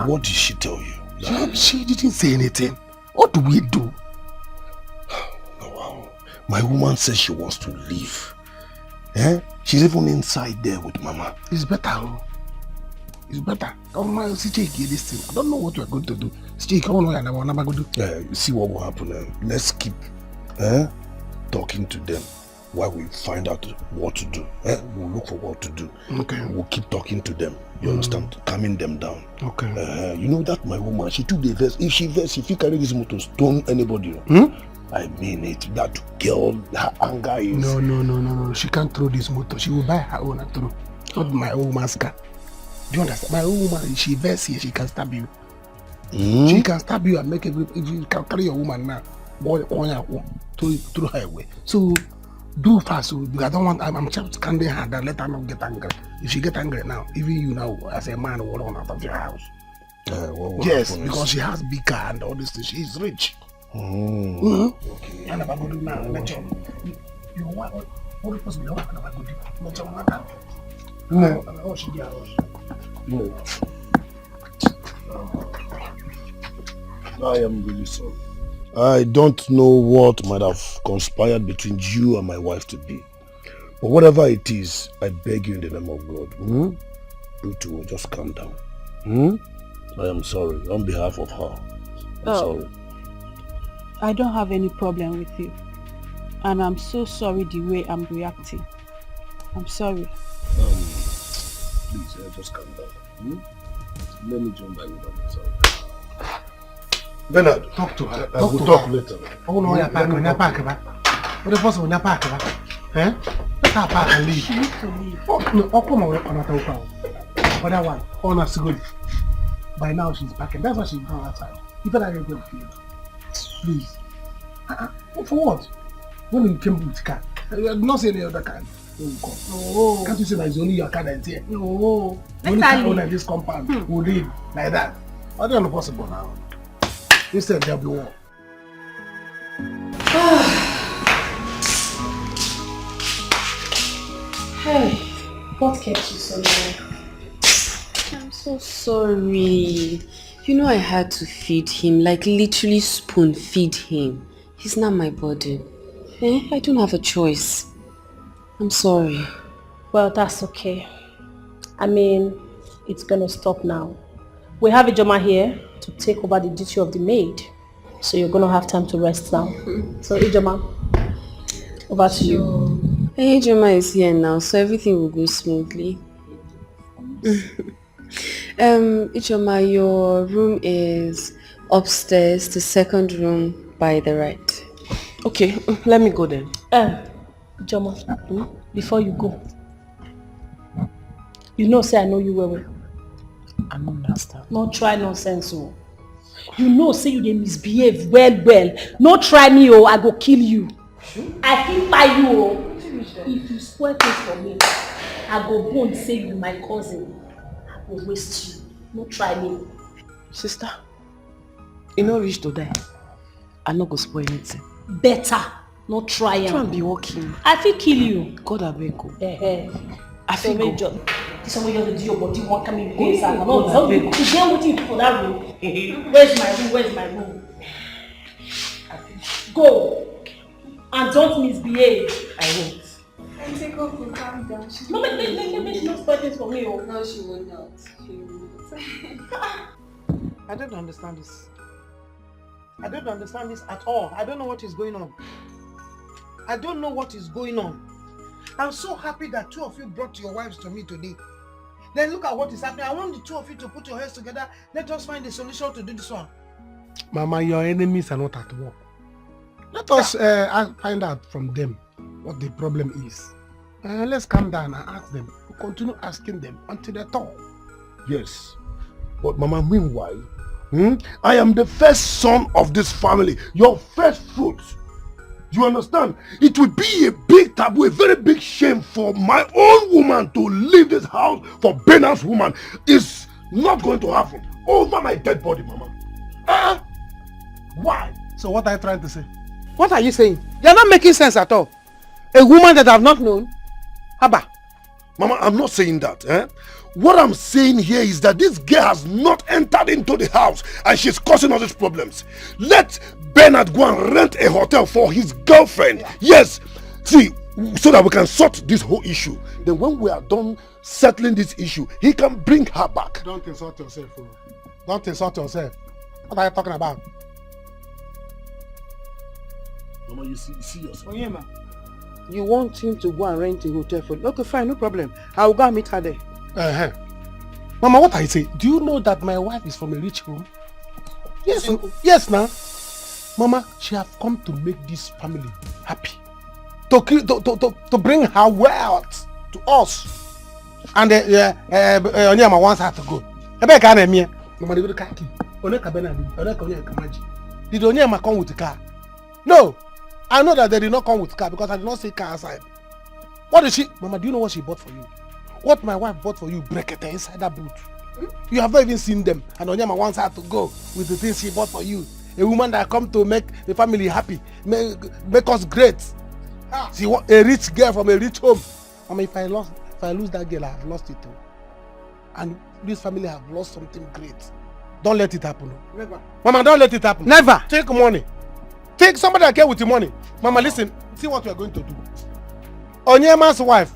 What did she tell you? She didn't say anything. What do we do? Oh, wow. My woman says she wants to leave. Eh? She's even inside there with Mama. It's better. It's better. Come on, see, this thing. I don't know what we're going to do. See, come on, I'm going to do. You see what will happen. Let's keep talking to them while we find out what to do. We'll look for what to do. Okay. We'll keep talking to them. You understand? Calming them down. Okay. You know that my woman, she took the verse. If you carry this motor, stone anybody. I mean it. That girl, her anger is... No. She can't throw this motor. She will buy her own and throw. Not my own masker. Do you understand? My own woman, she verse here, she can stab you. She can stab you and make it. If you can carry your woman now, throw her away. So do fast, because I don't want. I'm just standing her and let her not get angry. If she get angry now, even you now as a man will run out of your house. Yes, because she has big car and all this thing. She is rich. Okay. And I'm going to do now. Let you want what supposed to be what I'm going to do. Let your mother. No. I am really sorry. I don't know what might have conspired between you and my wife to be. But whatever it is, I beg you in the name of God. You two just calm down. I am sorry on behalf of her. I'm sorry. I don't have any problem with you. And I'm so sorry the way I'm reacting. I'm sorry. Please, just calm down. Let me join my woman. Sorry. Bernard, talk to her. We'll talk later. Oh no, you're back. What the person when you're back? Let her back and leave. She needs to leave. Oh no, come on, other one. On us good. By now she's packing. That's why she's gone outside. You better get good for you. Please. For what? When you came with the car, you have not seen any other car. No. Can't you see that it's only your car that's here? No. Only car owner this compound will leave like that. I don't know possible now. Instead there'll be war. Hey, what kept you so long? I'm so sorry. You know I had to feed him, like literally spoon feed him. He's not my body. I don't have a choice. I'm sorry. Well, that's okay. I mean, it's gonna stop now. We have Ijoma here to take over the duty of the maid. So you're going to have time to rest now. So Ijoma, over to you. Hey, Ijoma is here now, so everything will go smoothly. Ijoma, your room is upstairs, the second room by the right. Okay, let me go then. Ijoma, before you go, you know say I know you well. I don't understand. No try nonsense, oh. You know say you dey misbehave well. No try me, oh, I go kill you. I fit buy you, oh. If you spoil things for me, I go go and say you my cousin. I go waste you. No try me. Sister, you no reach to die. I no go spoil anything. Better, no try am. Try and be working. I fit kill you. God abeg go. I fit go. This one wey you do your body wan come in go inside. God abeg go. You get wetin for that room? Where's my room? Go and don't misbehave. I won't. Auntie Coco, calm down. No, make no spoil things for me, oh. No, she will not. She will not. I don't understand this. I don't understand this at all. I don't know what is going on. I don't know what is going on. I'm so happy that two of you brought your wives to me today. Then look at what is happening. I want the two of you to put your heads together. Let us find a solution to do this one. Mama, your enemies are not at work. Let us find out from them what the problem is. Let's calm down and ask them. We'll continue asking them until they talk. Yes. But Mama, meanwhile, I am the first son of this family. Your first fruit. You understand? It would be a big taboo, a very big shame for my own woman to leave this house for Benard's woman. It's not going to happen. Over my dead body, Mama. Why? So what are you trying to say? What are you saying? You're not making sense at all. A woman that I've not known? Haba. Mama, I'm not saying that. What I'm saying here is that this girl has not entered into the house and she's causing all these problems. Let Bernard go and rent a hotel for his girlfriend. Yeah. Yes. See, so that we can sort this whole issue. Then when we are done settling this issue, he can bring her back. Don't insult yourself. Don't insult yourself. What are you talking about? Mama, you see yourself. Oh, yeah, ma. You want him to go and rent a hotel for you? Okay, fine, no problem. I will go and meet her there. Mama, what I say? Do you know that my wife is from a rich home? Yes, yes, now. Mama, she have come to make this family happy. To bring her wealth to us. And Onyema wants her to go. Mama, they go to Kaki. Did Onyema come with the car? No. I know that they did not come with car because I did not see car outside. What did she? Mama, do you know what she bought for you? What my wife bought for you, brekete inside that boot. You have not even seen them. And Onyema wants her to go with the things she bought for you. A woman that come to make the family happy, make us great. She want a rich girl from a rich home. Mama, if I lose that girl, I have lost it too. And this family have lost something great. Don't let it happen. Never. Mama, don't let it happen. Never. Take money. Take somebody that care with the money. Mama, listen. See what we are going to do. Onyema's wife,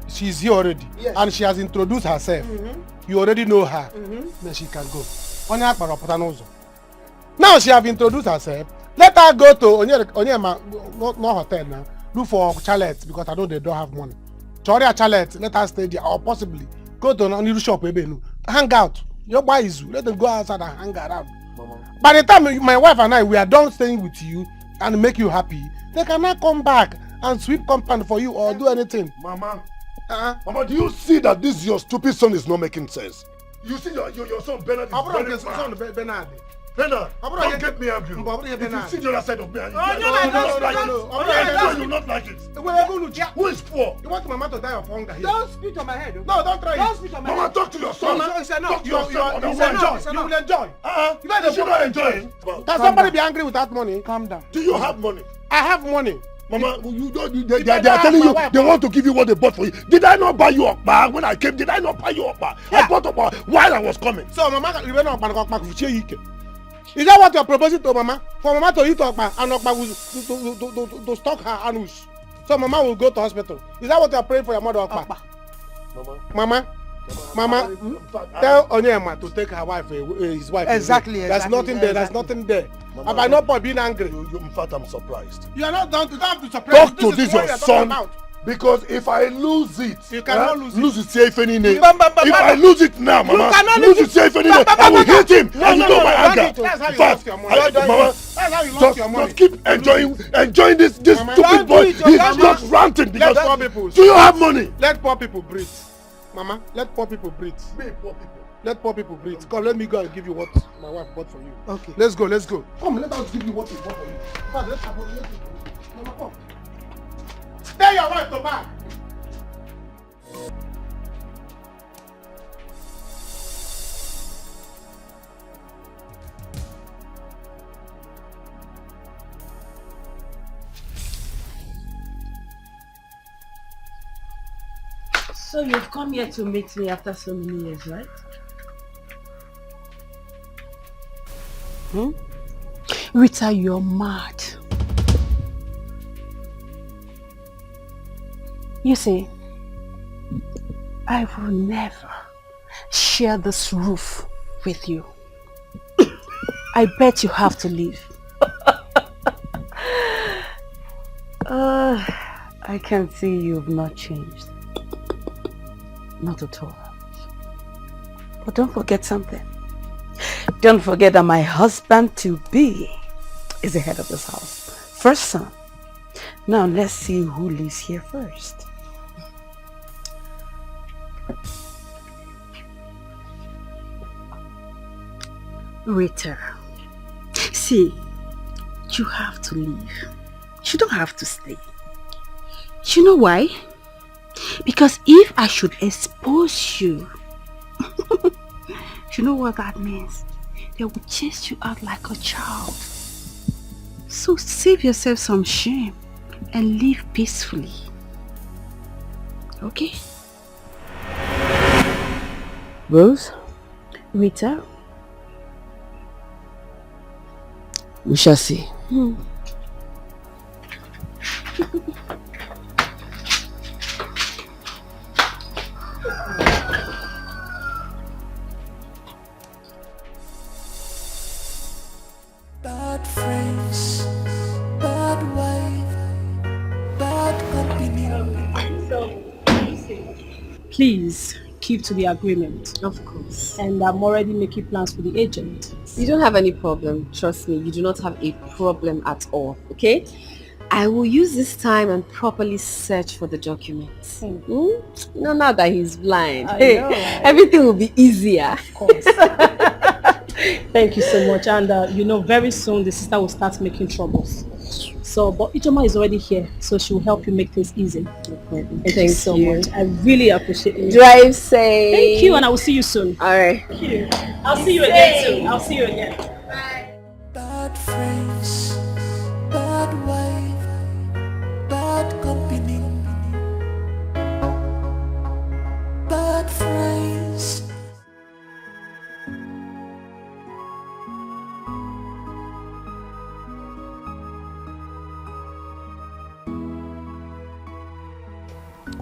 she's here already. Yes. And she has introduced herself. You already know her. Then she can go. Now she have introduced herself. Let her go to Onyema, no hotel now. Look for chalet because I know they don't have money. Choria chalet, let her stay there or possibly go to a new shop. Hang out. Your boy is let them go outside and hang around. Mama. By the time my wife and I we are done staying with you and make you happy, they cannot come back and sweep compound for you or do anything. Mama, Mama, do you see that this your stupid son is not making sense? You see your son Bernard is very bad. Bernard, don't get me angry. If you see the other side of me, you will not like it. Who is poor? You want Mama to die of hunger here? Don't spit on my head. No, don't try Don't it. spit on my head. Mama, talk to your son. Talk to your son. You will enjoy. You should not enjoy it. Can somebody be angry without money? Calm down. Do you have money? I have money. Mama, they are telling you they want to give you what they bought for you. Did I not buy you a bag when I came? Did I not buy you a bag? I bought a bag while I was coming. So Mama, you not is that what you're proposing to Mama? For Mama to eat Okpa and Okpa to stock her anus. So Mama will go to hospital. Is that what you're praying for your mother Okpa? Mama, Mama, tell Onyema to take her wife, his wife. Exactly. There's nothing there. There's nothing there. Have I not being angry? In fact, I'm surprised. You are not done to have to surprise. Talk to this your son. Because if I lose it, you cannot lose it. If I lose it now, Mama, you cannot lose it. I will hit him. I will know my anger. That's how you lost your money. Mama, That's how you lost your money. just keep enjoying this stupid boy. He's just ranting because. Let poor people. Do you have money? Let poor people breathe, Mama. Let poor people breathe. Let poor people breathe. Come, let me go and give you what my wife bought for you. Okay. Let's go. Come, let us give you what we bought for you. Come, let's have Mama, come. Tell your wife to back. So you've come here to meet me after so many years, right? Rita, you're mad. You see, I will never share this roof with you. I bet you have to leave. I can see you've not changed. Not at all. But don't forget something. Don't forget that my husband-to-be is the head of this house. First son. Now let's see who lives here first. Rita, see, you have to leave. You don't have to stay. You know why? Because if I should expose you, you know what that means? They will chase you out like a child. So save yourself some shame and live peacefully. Okay? Rose? Rita? We shall see. Bad friends, bad wife, bad company. Please keep to the agreement. Of course. And I'm already making plans for the agent. You don't have any problem. Trust me, you do not have a problem at all. Okay? I will use this time and properly search for the documents. You know, now that he's blind, everything will be easier. Of course. Thank you so much. And you know, very soon the sister will start making troubles. So, but Ichoma is already here, so she will help you make things easy. Thank you so much. I really appreciate it. Drive safe. Thank you, and I will see you soon. All right. Thank you. I'll see you again soon. I'll see you again. Bye. Bad friends, bad wife, bad company, bad friends.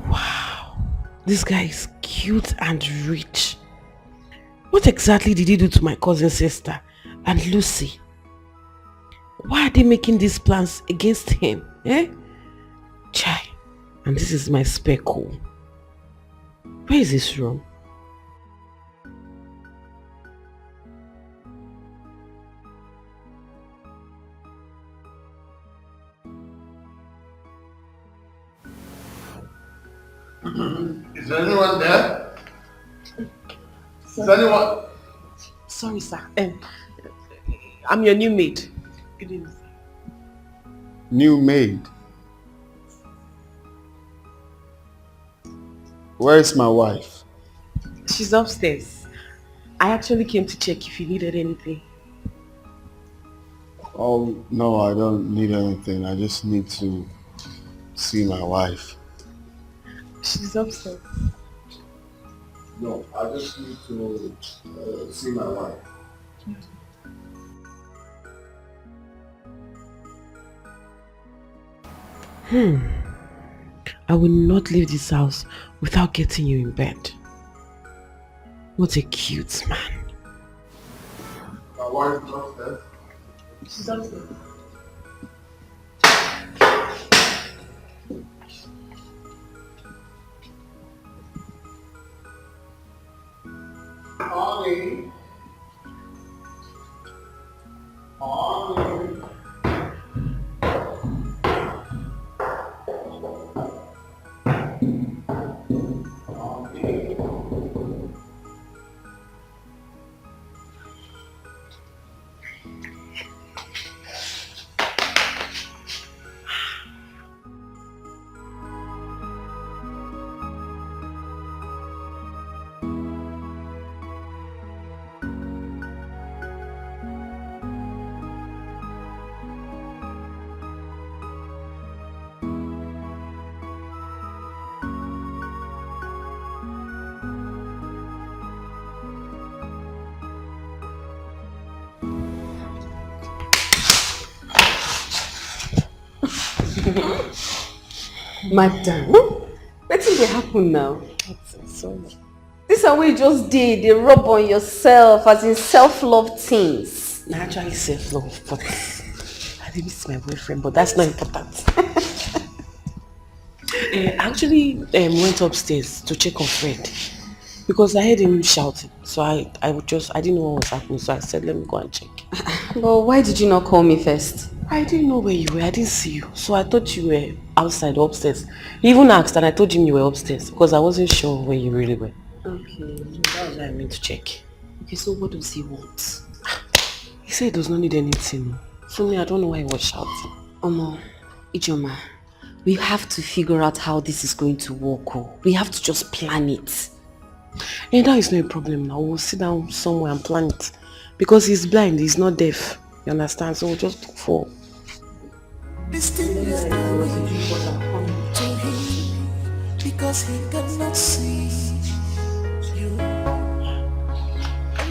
Wow, this guy is cute and rich. What exactly did he do to my cousin sister and Lucy? Why are they making these plans against him? Chai, and this is my speckle. Where is this room? Is there anyone there? Is there anyone? Sorry, sir. I'm your new maid. Good evening. New maid? Where is my wife? She's upstairs. I actually came to check if you needed anything. Oh, no, I don't need anything. I just need to see my wife. She's upstairs. No, I just need to see my wife. I will not leave this house without getting you in bed. What a cute man. My wife loves that. She's upstairs. Honey. Honey. Madam, what did happen now? This is what you just did. They rub on yourself as in self-love things. Naturally self-love, but I didn't miss my boyfriend, but that's not important. I actually went upstairs to check on Fred because I heard him shouting. So I didn't know what was happening, so I said, let me go and check. But why did you not call me first? I didn't know where you were. I didn't see you. So I thought you were outside or upstairs. He even asked and I told him you were upstairs because I wasn't sure where you really were. Okay. That was why I meant to check. Okay, so what does he want? He said he does not need anything. For me, I don't know why he was shouting. Omo, Ijoma, we have to figure out how this is going to work. We have to just plan it. And that is not a problem now. We'll sit down somewhere and plan it. Because he's blind, he's not deaf. You understand? So we'll just look for... This thing is doing to him because he cannot see you.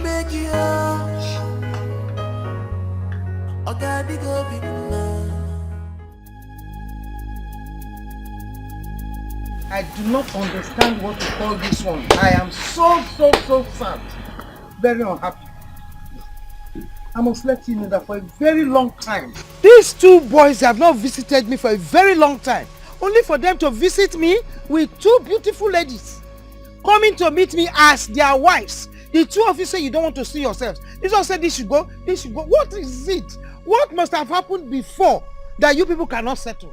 Make you I do not understand what to call this one. I am so sad. Very unhappy. I must let you know that for a very long time, these two boys have not visited me for a very long time. Only for them to visit me with two beautiful ladies coming to meet me as their wives. The two of you say you don't want to see yourselves. This one said this should go, this should go. What is it? What must have happened before that you people cannot settle?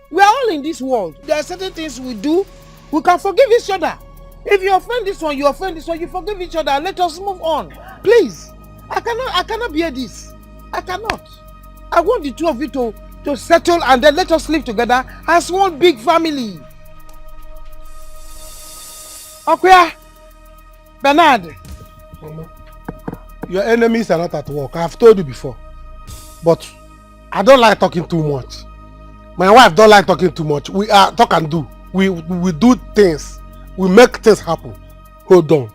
We are all in this world. There are certain things we do. We can forgive each other. If you offend this one, you offend this one, you forgive each other. Let us move on. Please. I cannot bear this. I cannot. I want the two of you to settle and then let us live together as one big family. Okay, Bernard. Mama, your enemies are not at work. I have told you before. But I don't like talking too much. My wife don't like talking too much. We talk and do. We do things. We make things happen. Hold on.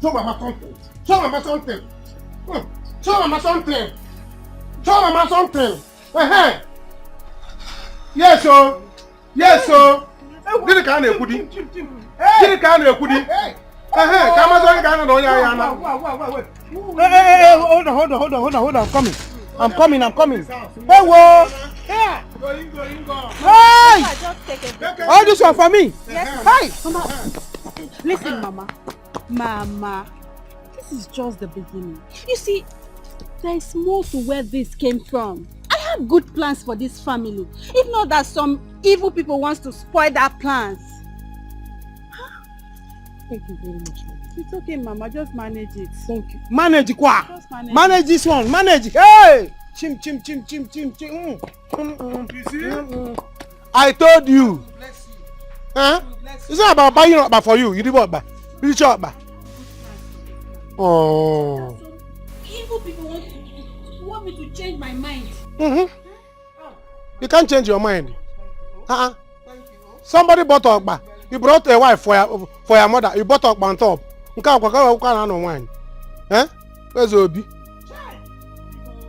Show Mama something. Show Mama something. Show Mama something. Show Mama something. Yes, sir. Yes, sir. Did can you put it? Did can you put it? Come on, hold on. I'm coming. Hey, whoa. Here. Hey! All this one for me. Yes. Hey! Mama. Listen, Mama. This is just the beginning. You see, there is more to where this came from. I have good plans for this family. If not that some evil people wants to spoil that plans. Thank you very much, Mama. It's okay, Mama. Just manage it. Thank you. Manage quoi? Just manage this one. Manage. Hey! Chim. You see? I told you. Huh? It's not about buying up for you. You did what? You shot back. Oh. Evil people want me to change my mind. You can't change your mind. Somebody bought up back. You brought a wife for your mother. You bought up on top. You can't no wine. Huh? Where's Obi?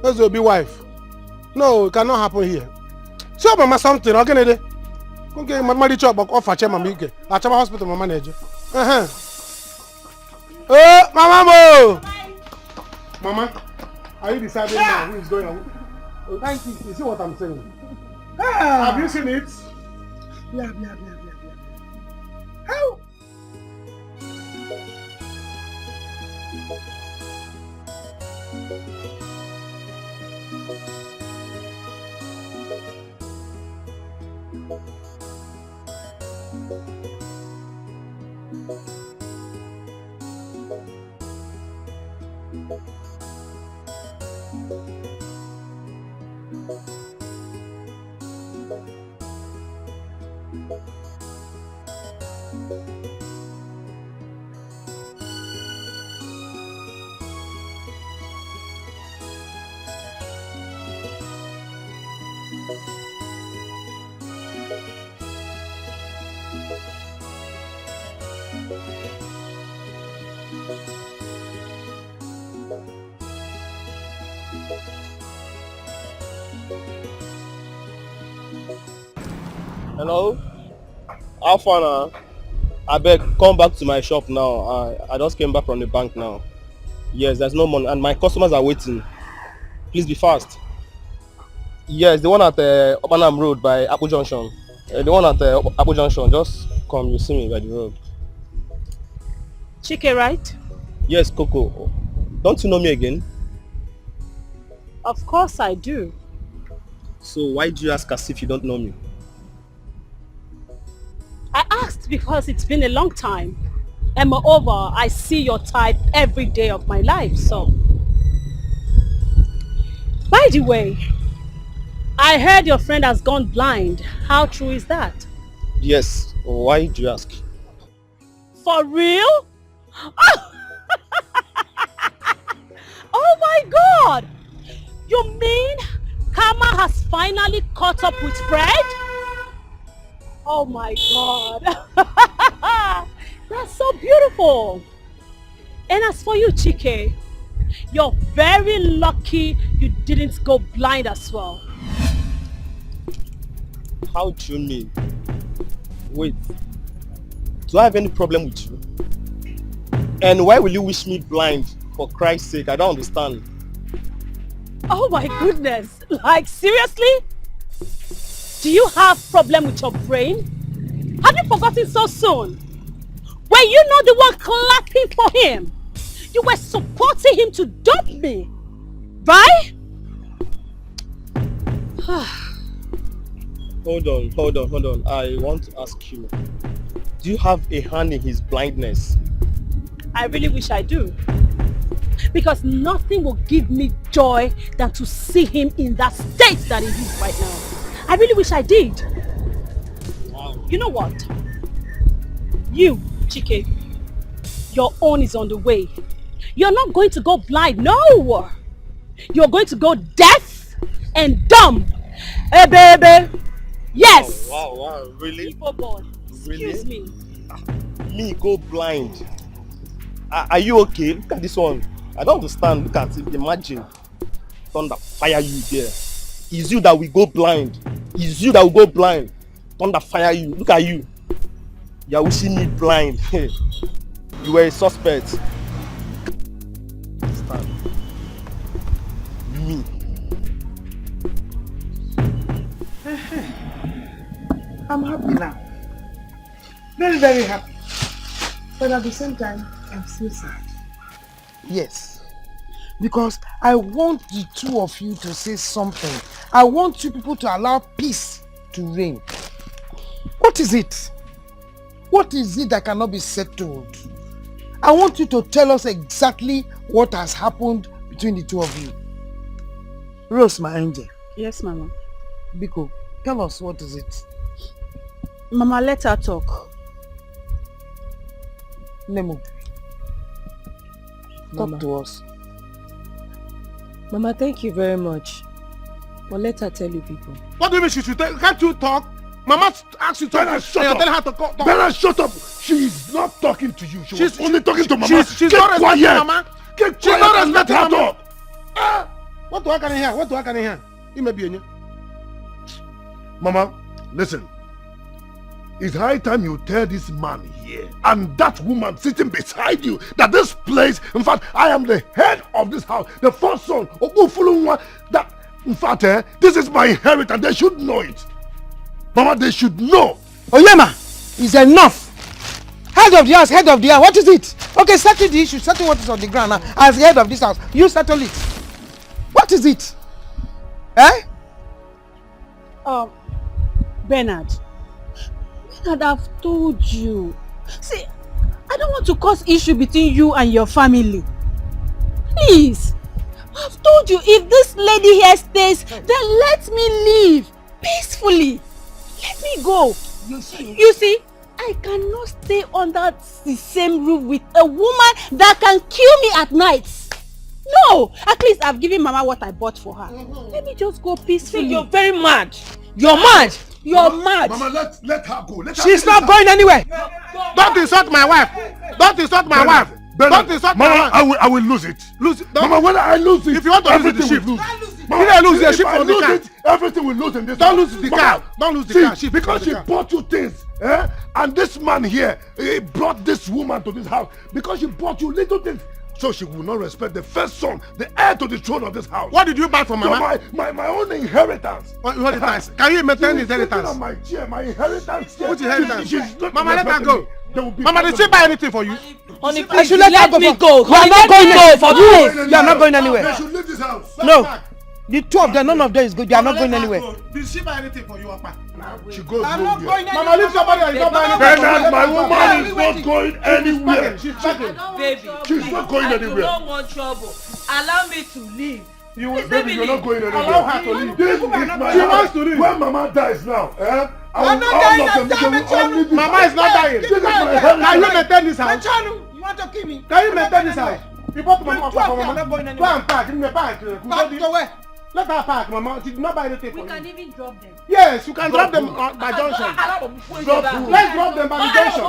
Where's Obi wife? No, it cannot happen here. Show mama something, okay? Okay, mama reach up offer chair mama ike. Achaba hospital mama neje. Oh, mama mo. Mama, are you deciding now who is going on? Oh, thank you. You see what I'm saying? Have you seen it? Blah. How? Hello? How far now? I beg, come back to my shop now. I just came back from the bank now. Yes, there's no money and my customers are waiting. Please be fast. Yes, the one at Obanam Road by Apple Junction. The one at Apple Junction, just come, you see me by the road. Chike, right? Yes, Coco. Don't you know me again? Of course I do. So why do you ask as if you don't know me? I asked because it's been a long time. And moreover, I see your type every day of my life, so. By the way, I heard your friend has gone blind. How true is that? Yes. Why do you ask? For real? Oh, oh my God! You mean Karma has finally caught up with Fred? Oh my God. That's so beautiful. And as for you, Chike, you're very lucky you didn't go blind as well. How do you mean? Wait. Do I have any problem with you? And why will you wish me blind? For Christ's sake, I don't understand. Oh my goodness. Like, seriously? Do you have problem with your brain? Have you forgotten so soon? Were you not the one clapping for him? You were supporting him to dump me, right? Hold on. I want to ask you. Do you have a hand in his blindness? I really wish I do. Because nothing will give me joy than to see him in that state that he is right now. I really wish I did. Wow. You know what? You, Chike, your own is on the way. You're not going to go blind, no! You're going to go deaf and dumb. Hey, baby! Yes! Wow, really? People boy, excuse me. Me go blind? Are you okay? Look at this one. I don't understand. Look at it. Imagine. Thunder fire you there. It's you that will go blind. It's you that will go blind. Thunder fire you. Look at you. You're wishing me blind. You were a suspect. Stand. Me. I'm happy now. Very, very happy. But at the same time, I'm still sad. Yes. Because I want the two of you to say something. I want you people to allow peace to reign. What is it? What is it that cannot be settled? I want you to tell us exactly what has happened between the two of you. Rose, my angel. Yes, Mama. Biko, tell us what is it? Mama, let her talk. Nemo, talk to us. Mama, thank you very much. But let her tell you people. What do you mean she should tell? Can't you talk? Mama asked you to talk. Bella, shut up. Tell her to talk. Bella, shut up. She is not talking to you. She was only talking to Mama. She's not quiet. respecting Mama. keep quiet and let her talk. What do I can hear? What do I can hear? You may be in here. Mama, listen. It's high time you tell this man here and that woman sitting beside you that this place, in fact, I am the head of this house, the first son, Ogufulunwa, that, in fact, this is my inheritance. They should know it. Mama, they should know. Oyema, it's enough. Head of the house, head of the house. What is it? Okay, settle the issue. Settle what is on the ground now. As the head of this house, you settle it. What is it? Eh? Bernard, I've told you. See, I don't want to cause issue between you and your family. Please, I've told you, if this lady here stays, then let me leave peacefully. Let me go. You see, I cannot stay under the same roof with a woman that can kill me at night. No, at least I've given Mama what I bought for her. Let me just go peacefully. See, you're very mad. You're mad. You're mad. Mama, let her go. She's not going anywhere. Don't insult my wife. Don't insult my wife. Don't insult my wife. I will lose it. Lose it. Mama, when I lose it, if you want to lose the ship, lose. Mama, you lose the ship for the car. Everything will lose in this. Don't lose the car. Don't lose the car. See, because she bought you things, and this man here, he brought this woman to this house because she bought you little things. So she will not respect the first son, the heir to the throne of this house. What did you buy for Mama? So my own inheritance. What inheritance? Can you maintain the inheritance? On my chair, my inheritance. Which inheritance? Mama, let her go. Mama, did she buy anything for you? Honey, I should let her me go. You are not going anywhere. For this. You are not going anywhere. They should leave this house. No. The two of them, none of them is good. You are not going anywhere. Did she buy anything for you, Papa? She goes I'm not going anywhere. Mama, leave somebody and not buying anything. Bernard, my woman is not going anywhere. She's packing. Baby, she's not going anywhere. I do not want trouble. Allow me to leave. Baby, you're not going anywhere. Allow her to leave. This is my She wants to leave. When Mama dies now, I'm not dying. Mama is not dying. This is my inheritance. Can you maintain this house? You want to kill me? Can you maintain this house? You bought Mama for Mama. Go and pack. Give me a bag. Back to where? Let her pack, Mama. She did not buy anything for you. We can even drop them. Yes, you can drop them by junction. Let's drop them by the junction.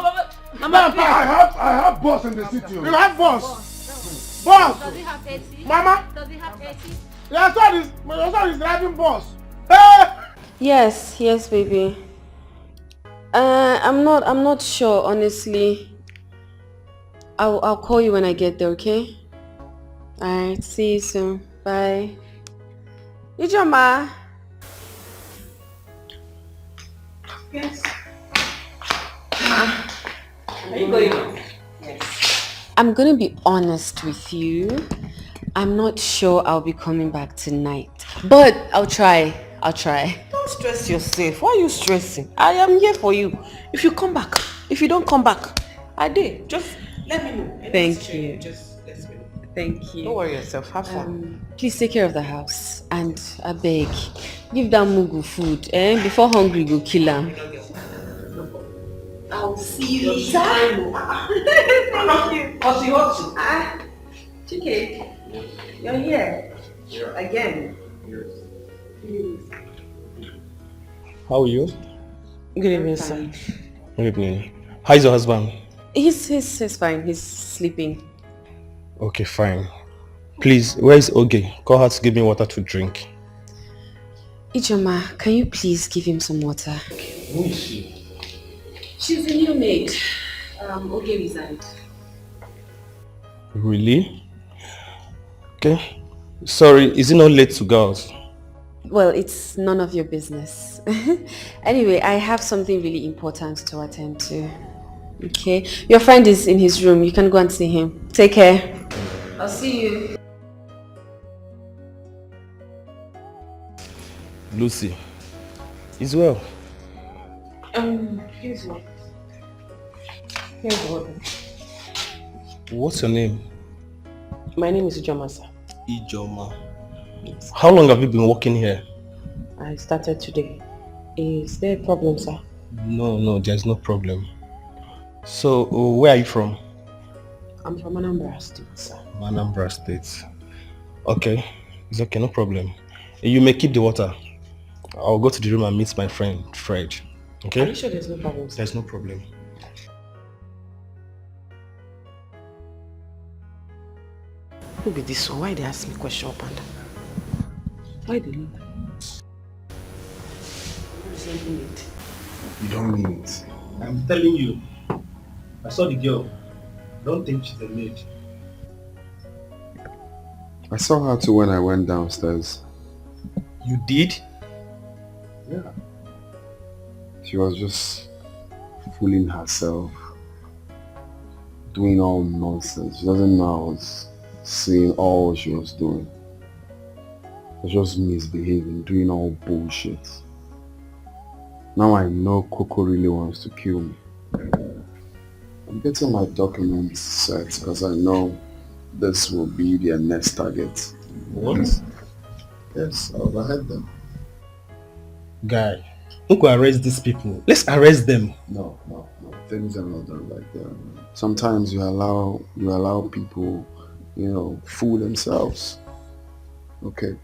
I have boss in the city. You have boss. Boss. Does it have AC? Mama. Does it have AC? Your son is driving boss. Yes, baby. I'm not sure, honestly. I'll call you when I get there, okay? Alright, see you soon. Bye. Ijoma. Yes. Are you going? Yes. I'm gonna be honest with you. I'm not sure I'll be coming back tonight. But I'll try. Don't stress yourself. Why are you stressing? I am here for you. If you come back, if you don't come back, I did. Just let me know. Thank you. Just let me know. Thank you. Don't worry yourself. Have fun. Please take care of the house. And I beg, give that mugu food. Before hungry go kill him. I'll see you later. Thank you. What's the hot? Chike, you're here. Again. How are you? Good evening, sir. Good evening. How's your husband? He's fine. He's sleeping. Okay, fine. Please, where is Oge? Call her to give me water to drink. Ijoma, can you please give him some water? Who is she? She's a new maid. Oge resigned. Really? Okay. Sorry, is it not late to girls? Well, it's none of your business. Anyway, I have something really important to attend to. Okay? Your friend is in his room. You can go and see him. Take care. I'll see you. Lucy. Is well. Here's what. Here's what. What's your name? My name is Ijoma, sir. Ijoma. How long have you been working here? I started today. Is there a problem, sir? No, there's no problem. So, where are you from? I'm from Anambra State, sir. Anambra State. Okay, it's okay, no problem. You may keep the water. I'll go to the room and meet my friend, Fred. Okay? Are you sure there's no problem, sir? There's no problem. Who be this one? Why they ask me question up and down? Why they look? You don't mean it. I'm telling you. I saw the girl. Don't think she's a maid. I saw her too when I went downstairs. You did? Yeah. She was just fooling herself, doing all nonsense. She doesn't know I was seeing all she was doing. She was just misbehaving, doing all bullshit. Now I know Coco really wants to kill me. I'm getting my documents set because I know this will be their next target. What? Yes, I'll overhead them. Guy, who could arrest these people? Let's arrest them. No. Things are not done like that. Sometimes you allow people, fool themselves. Okay.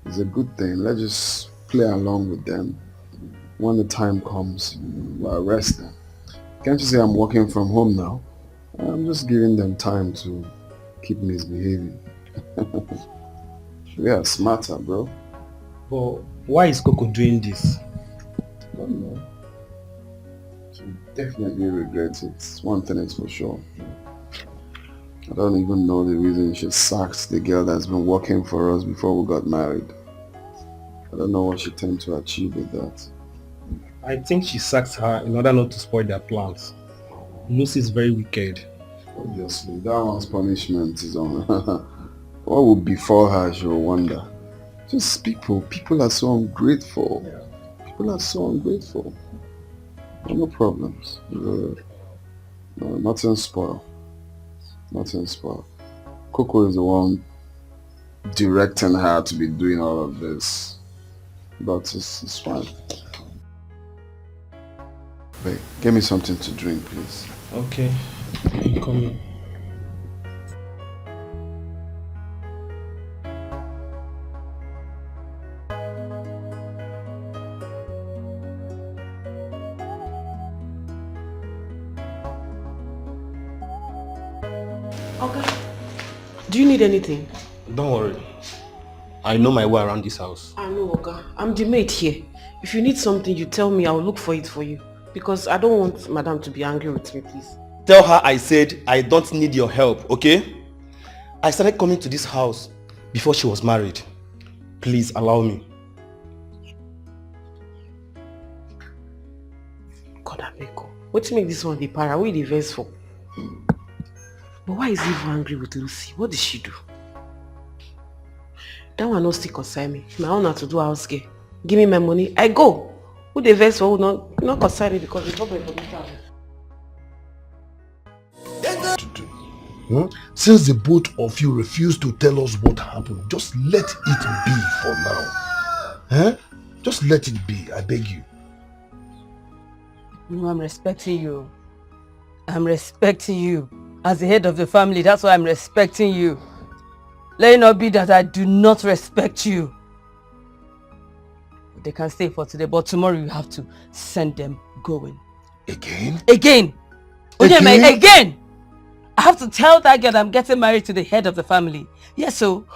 It's a good thing. Let's just play along with them. When the time comes, we'll arrest them. Can't you see I'm working from home now? I'm just giving them time to keep misbehaving. We are smarter, bro. But why is Coco doing this? I don't know. She definitely regrets it. One thing is for sure. I don't even know the reason she sacked the girl that's been working for us before we got married. I don't know what she tend to achieve with that. I think she sacked her in order not to spoil their plans. Lucy is very wicked. Obviously, that one's punishment is on. What would befall her, she'll wonder. Just people are so ungrateful. Yeah. People are so ungrateful. No problems. No, nothing spoiled. Nothing spoiled. Coco is the one directing her to be doing all of this. But it's fine. Wait, get me something to drink, please. Okay. I'm coming. Okay. Do you need anything? Don't worry. I know my way around this house. I know, Oga. I'm the maid here. If you need something, you tell me. I'll look for it for you. Because I don't want Madam to be angry with me, please. Tell her I said I don't need your help, okay? I started coming to this house before she was married. Please allow me. God, Ameko. What make this one the para? What the verse for? But why is he even angry with Lucy? What did she do? That one no still concern me. My own to do house care. Give me my money. I go. Who the verse for who not concern me because the problem for me. Since the both of you refuse to tell us what happened, just let it be for now. Just let it be, I beg you. No, I'm respecting you. I'm respecting you. As the head of the family, that's why I'm respecting you. Let it not be that I do not respect you. They can stay for today, but tomorrow you have to send them going. Again? Again! Again! I have to tell that girl that I'm getting married to the head of the family. Yes, so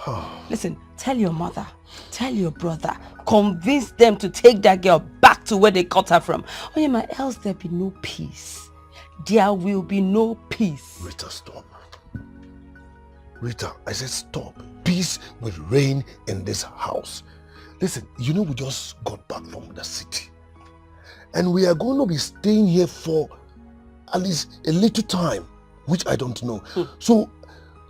listen, tell your mother, tell your brother, convince them to take that girl back to where they got her from. Else there'll be no peace. There will be no peace. Rita, stop. Rita, I said stop. Peace will reign in this house. Listen, we just got back from the city. And we are going to be staying here for at least a little time, which I don't know. So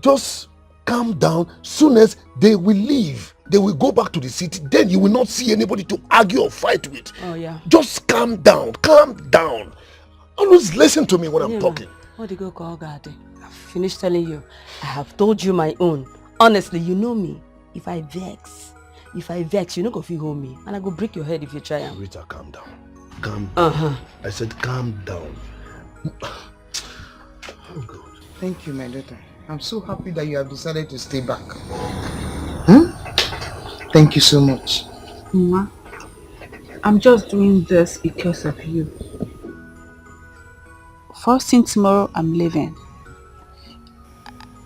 just calm down. Soon as they will leave, they will go back to the city. Then you will not see anybody to argue or fight with. Oh, yeah. Just calm down. Calm down. Always listen to me when I'm talking. What do you go call God? I've finished telling you. I have told you my own. Honestly, you know me. If I vex, you no go feel hold me. And I go break your head if you try. Rita, calm down. Calm down. I said calm down. Oh God. Thank you, my daughter. I'm so happy that you have decided to stay back. Thank you so much. Mama, I'm just doing this because of you. First thing tomorrow, I'm leaving.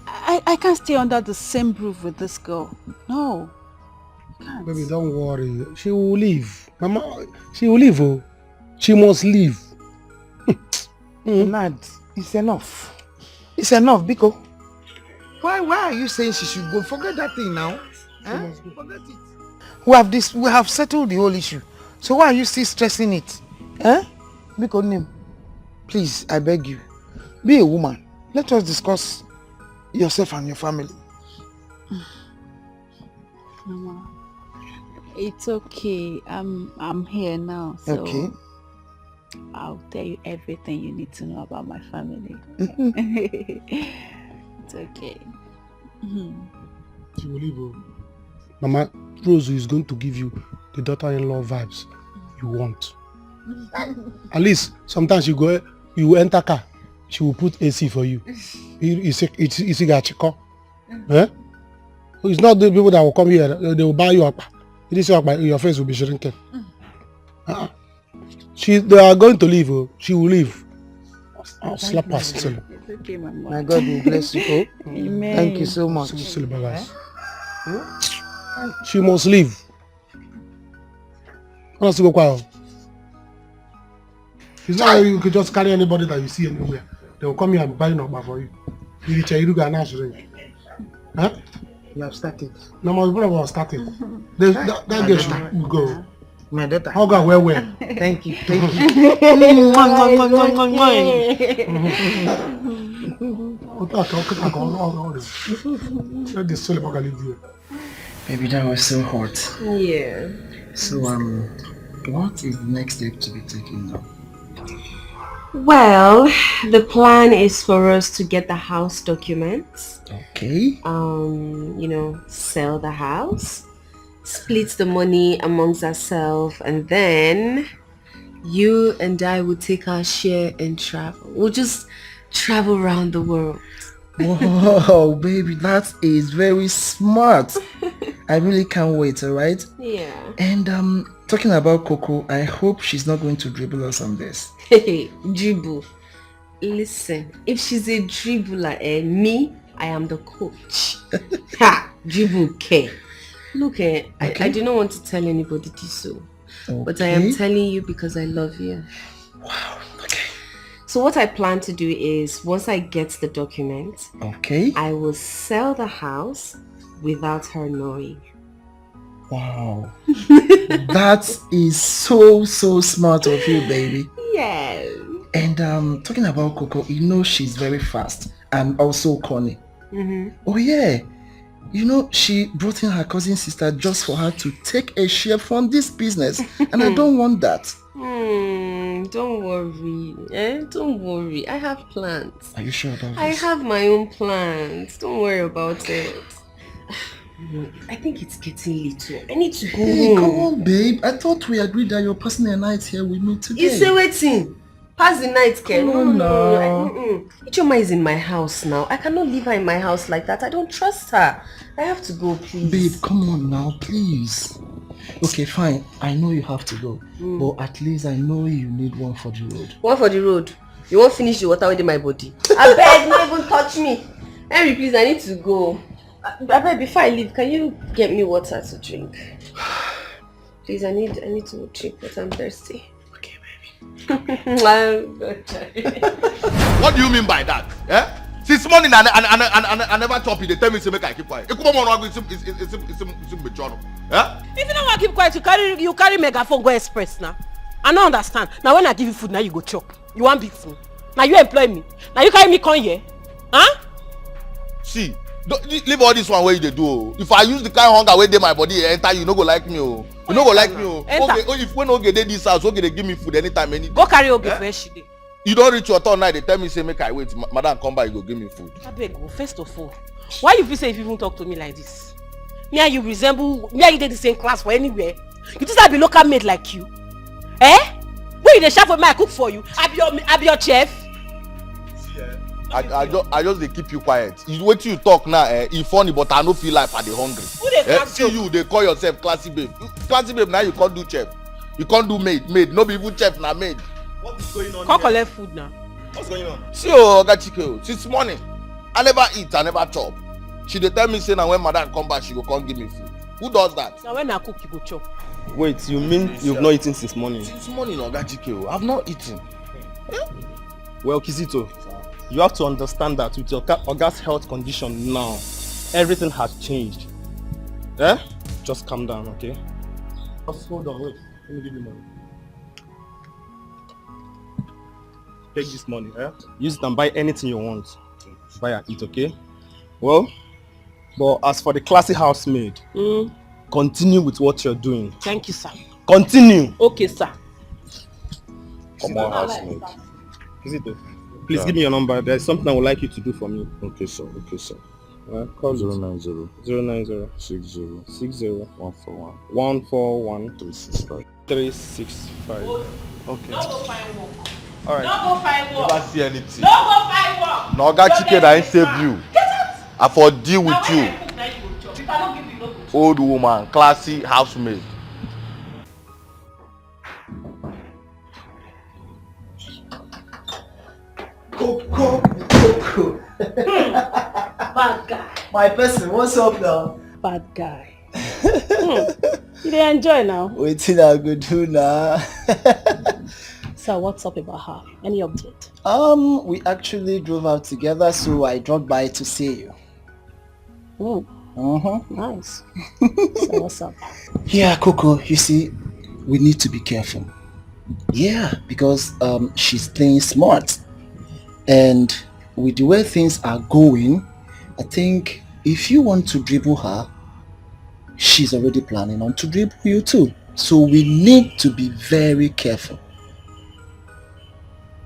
I I can't stay under the same roof with this girl. No. Can't. Baby, don't worry. She will leave. Mama, she will leave. Oh. She must leave. Nad, it's enough. It's enough, Biko. Why are you saying she should go? Forget that thing now. Forget it. We have settled the whole issue. So why are you still stressing it? Biko name. Please, I beg you. Be a woman. Let us discuss yourself and your family. Mama, it's okay. I'm here now. So Okay. I'll tell you everything you need to know about my family. It's okay. She will leave. Oh. Mama, Rose is going to give you the daughter-in-law vibes you want. At least sometimes you enter car, she will put AC for you. It's not the people that will come here, they will buy you up. Your face will be shrinking. They are going to leave. Oh. She will leave. I'll slap her still. It's okay, Mama. My God will bless you. Oh. Amen. Thank you so much. She must leave. It's not like you can just carry anybody that you see anywhere. They will come here and buy number for you. Huh? You have started. No, my brother was started. That girl should go. My daughter. How go well. Thank you. Thank you. Baby, that was so hot. Yeah. So, what is the next step to be taken now? Well, the plan is for us to get the house documents. Okay. Sell the house, split the money amongst ourselves, and then you and I will take our share and travel. We'll just travel around the world. Wow, baby, that is very smart. I really can't wait, alright? Yeah. And talking about Coco, I hope she's not going to dribble us on this. Hey, dribble. Listen, if she's a dribbler, me, I am the coach. Ha! Dribble care. Look, I do not want to tell anybody this, so. Okay. But I am telling you because I love you. Wow, okay. So what I plan to do is, once I get the documents, okay, I will sell the house without her knowing. Wow. That is so smart of you, baby. Yes. And talking about Coco, she's very fast and also corny. Oh yeah. She brought in her cousin sister just for her to take a share from this business. And I don't want that. Don't worry. Don't worry. I have plans. Are you sure about this? I have my own plans. Don't worry about it. I think it's getting late. I need to go home. Come on, babe. I thought we agreed that your partner and I is here with me today. You say waiting. Pass the night, Ken. No. Ichoma is in my house now. I cannot leave her in my house like that. I don't trust her. I have to go, please. Babe, come on now, please. Okay, fine. I know you have to go. But at least I know you need one for the road. One for the road? You won't finish the water within my body. I beg, not even touch me. Henry, please, I need to go. I beg, before I leave, can you get me water to drink? Please, I need to drink water. I'm thirsty. Okay, baby. What do you mean by that? Since morning I never chop you. They tell me to make I keep quiet. It's betrothed. If you don't want to keep quiet, you carry megaphone go express now. I don't understand. Now when I give you food, now you go chop. You want big food. Now you employ me. Now you carry me come here. Huh? See, leave all this one where you do. If I use the kind of hunger where they my body enter, you no go like me. You no go like me. Okay, if when okay they this house, okay they give me food anytime, anytime. Go carry oge for she. You don't reach your turn now. They tell me say make I wait. Madam come back, you go give me food. I beg you. First of all, why you feel say if you even talk to me like this? Me and you resemble. Me and you did the same class for anywhere. You just have a local maid like you. Where you the chef for me? I cook for you. I be your chef. I just they keep you quiet. You wait till you talk now. You funny, but I no feel like I dey hungry. See you, they call yourself classy babe. Classy babe now you can't do chef. You can't do maid. No be even chef na maid. What is going on? Come collect food now. What's going on? See Oga Chike, since morning I never eat, I never chop. She dey tell me say na when madam come back she go come give me food. Who does that? So when I cook, you go chop. Wait, you mean you've not eaten since morning? Since morning, Oga Dikeh, I've not eaten. Well, Kizito, you have to understand that with your Oga's health condition now, everything has changed. Eh? Just calm down, okay? Just hold on, wait. Let me give you money. Take this money, eh? Use it and buy anything you want. Buy and eat, okay? Well, but as for the classy housemaid, continue with what you're doing. Thank you, sir. Continue. Okay, sir. Come on, housemaid. Kizito, please give me your number. There's something I would like you to do for me. Okay, sir. Okay, sir. Call 090 090 60 60 141 141 365. 365. Okay. Don't go find work. All right. Don't go find work. Never see anything. Don't go find work. No, Oga Dikeh, I ain't save you. Get out. I for deal with Now you. when I cook, now you go chop. If I don't give you, no go chop. Old woman, classy housemaid. Coco. Bad guy. My person, what's up now? Bad guy. You dey enjoy now? Waiting I go do now. So what's up about her? Any update? We actually drove out together, so I dropped by to see you. Nice. So what's up? Yeah, Coco, you see, we need to be careful. Yeah, because she's playing smart. And with the way things are going, I think if you want to dribble her, she's already planning on to dribble you too. So we need to be very careful.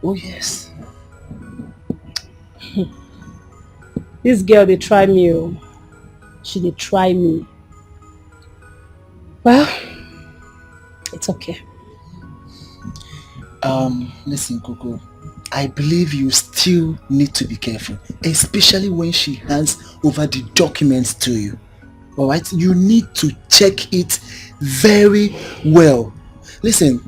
Oh yes. This girl, they try me. Oh. She dey try me. Well, it's okay. Listen, Coco. I believe you still need to be careful, especially when she hands over the documents to you. Alright? You need to check it very well. Listen,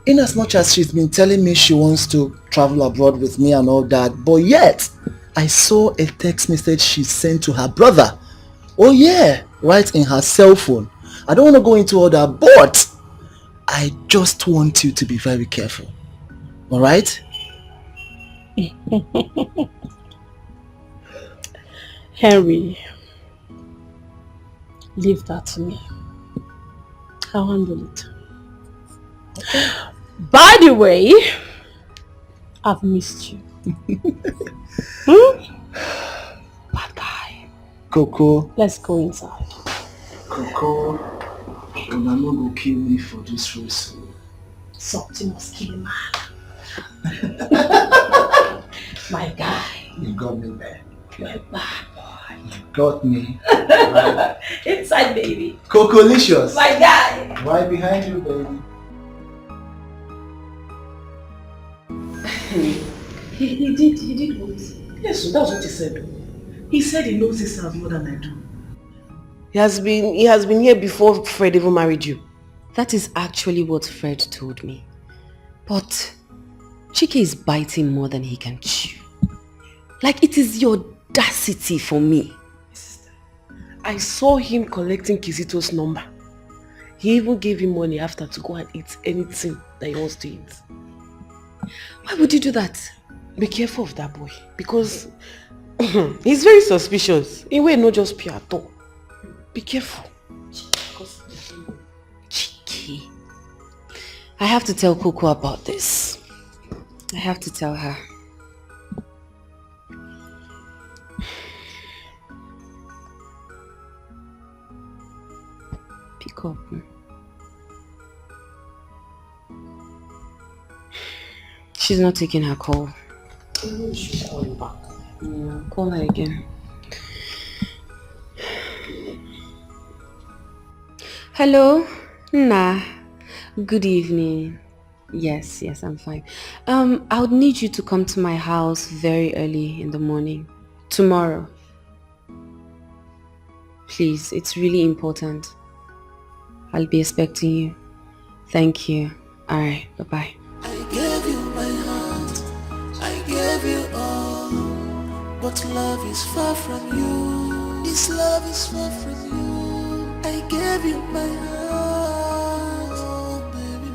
in as much as she's been telling me she wants to travel abroad with me and all that, but yet, I saw a text message she sent to her brother. Oh yeah, right in her cell phone. I don't want to go into all that, but I just want you to be very careful. Alright? Henry, leave that to me. I'll handle it. By the way, I've missed you. Bad guy. Coco. Let's go inside. Coco, you're not going to kill me for this race. Something must kill a man. My guy. You got me there. You're a bad boy. You got me. Right. Inside, baby. Cocolicious. My guy. Right behind you, baby. He did what? Yes, so that's what he said. He said he knows his house more than I do. He has been here before Fred even married you. That is actually what Fred told me. But Chike is biting more than he can chew. Like, it is the audacity for me. I saw him collecting Kizito's number. He even gave him money after to go and eat anything that he wants to eat. Why would you do that? Be careful of that boy, because he's very suspicious. In a way, not just pure at all. Be careful. Chike. I have to tell Coco about this. I have to tell her. Pick up. She's not taking her call. You should call him back. Yeah, call her again. Hello? Nah. Good evening. Yes, I'm fine. I would need you to come to my house very early in the morning. Tomorrow. Please, it's really important. I'll be expecting you. Thank you. Alright, bye-bye. I gave you my heart, I gave you all, but love is far from you. This love is far from you. I gave you my heart, oh baby.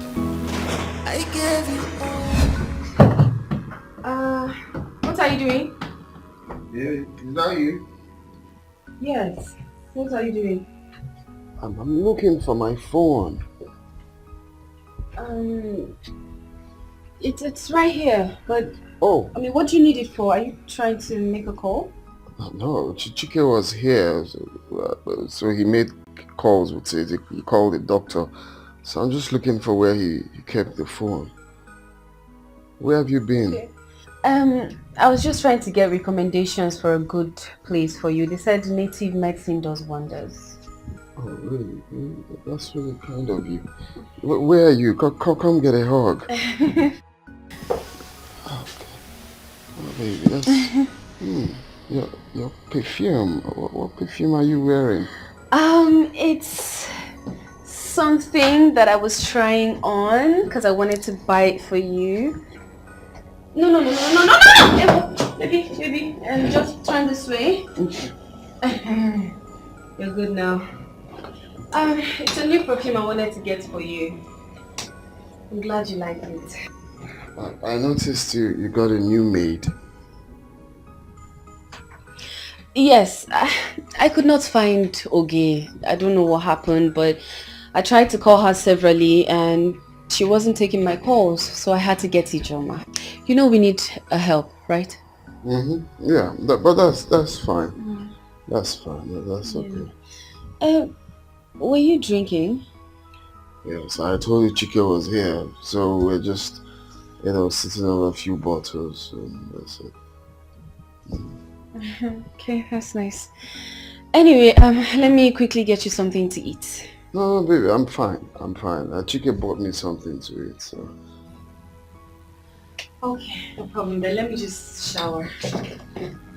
I gave you all. What are you doing? Yeah, is that you? Yes. What are you doing? I'm looking for my phone. It's right here, but Oh. I mean, what do you need it for? Are you trying to make a call? No, Chike was here, so he made calls with it. He called the doctor. So I'm just looking for where he kept the phone. Where have you been? Okay. I was just trying to get recommendations for a good place for you. They said native medicine does wonders. Oh, really? That's really kind of you. Where are you? Come get a hug. Okay. Oh, baby, that's... Your perfume. What perfume are you wearing? It's something that I was trying on because I wanted to buy it for you. No. Baby, just turn this way. You're good now. It's a new perfume I wanted to get for you. I'm glad you like it. I noticed you got a new maid. Yes, I could not find Oge. I don't know what happened, but I tried to call her severally and she wasn't taking my calls, so I had to get Ijoma. You know we need a help, right? Yeah, but that's fine. That's fine. That's okay. Were you drinking? Yes, I told you Chike was here, so we're just, sitting on a few bottles, and that's it. Okay, that's nice. Anyway, let me quickly get you something to eat. No, baby, I'm fine. Chike bought me something to eat, so... Okay, no problem. Then let me just shower.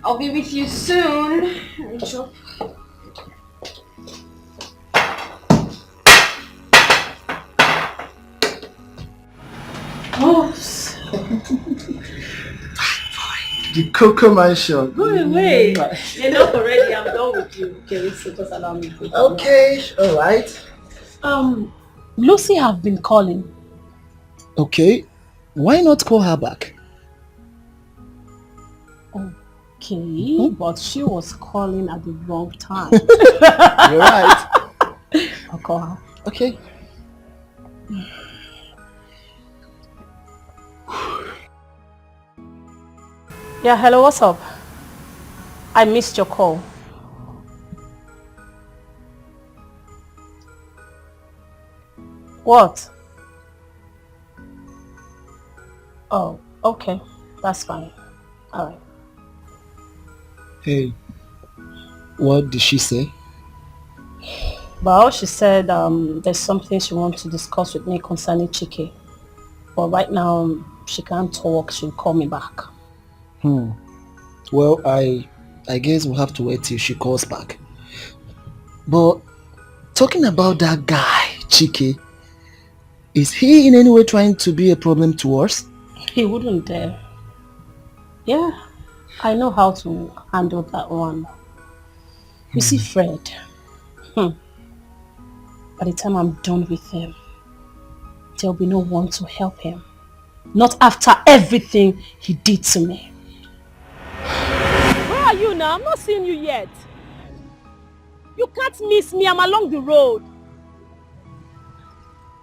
I'll be with you soon. Let me chop. Oh, the Coco Mansion. Go away. Enough already. I'm done with you. Okay, so just allow me to. Okay, all right. Lucy have been calling. Okay, why not call her back? Okay, but she was calling at the wrong time. You're right. I'll call her. Okay. Yeah, hello, what's up? I missed your call. What? Oh, okay. That's fine. Alright. Hey, what did she say? Well, she said there's something she wants to discuss with me concerning Chike. But right now, she can't talk. She'll call me back. Well, I guess we'll have to wait till she calls back. But talking about that guy, Chike, is he in any way trying to be a problem to us? He wouldn't dare. Yeah, I know how to handle that one. You see, Fred, by the time I'm done with him, there'll be no one to help him. Not after everything he did to me. Where are you now? I'm not seeing you yet. You can't miss me. I'm along the road.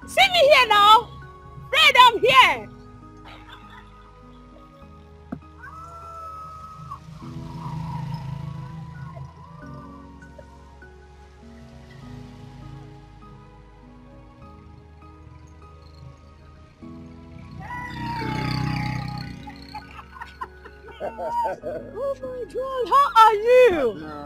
See me here now. Fred, I'm here. Oh my God, how are you?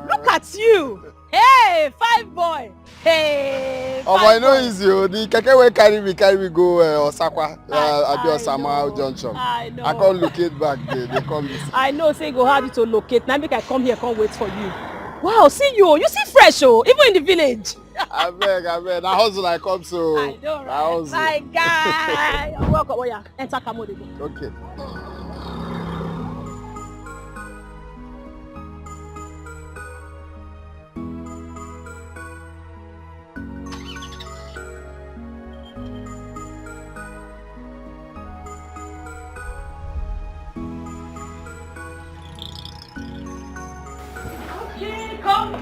Look at you. Hey, fine boy. Hey, Oh, I know it's you. The keke will carry me go Osakwa, Abiosama Junction. I know. I can't locate back there. They call me. I know, say go hard to locate. Now make I come here, can't wait for you. Wow, see you. You see fresh, oh, even in the village. I beg. That hustle I come so. I know, right? My guy. Welcome. Oh yeah, enter Kamode. Okay.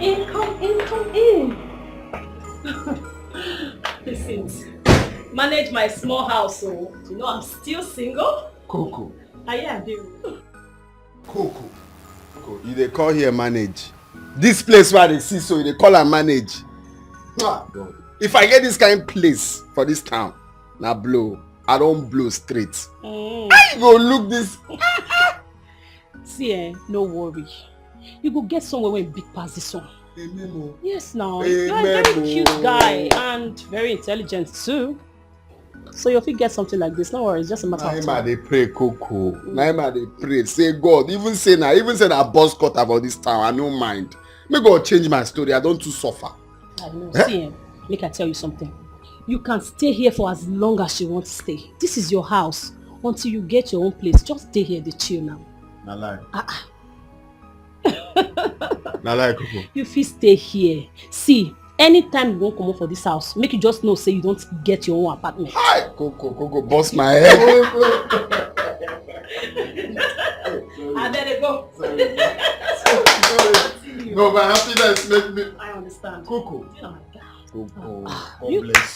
Come in. Listen, manage my small house, so you know I'm still single. Coco. I do. Coco. You dey call here manage. This place where they see so they call her manage. If I get this kind of place for this town, now blow. I don't blow straight. I go look this. See, no worry. You go get somewhere with big pass this one. Amen. Yes, now. You're a very cute guy and very intelligent too. So if you get something like this, no worries, just a matter of time. They pray, Coco. Naima they pray. Say God. Even say a boss cut about this town. I don't mind. Maybe I'll change my story. I don't too suffer. I know. See, make I tell you something. You can stay here for as long as you want to stay. This is your house. Until you get your own place, just stay here, they chill now. Na lie. Na lie, Coco. You fit stay here. See, anytime you won't come up for this house, make you just know, say you don't get your own apartment. Hi, Coco, bust my head. I better go. No, my happiness make me. I understand. Coco. You know my guy. Coco,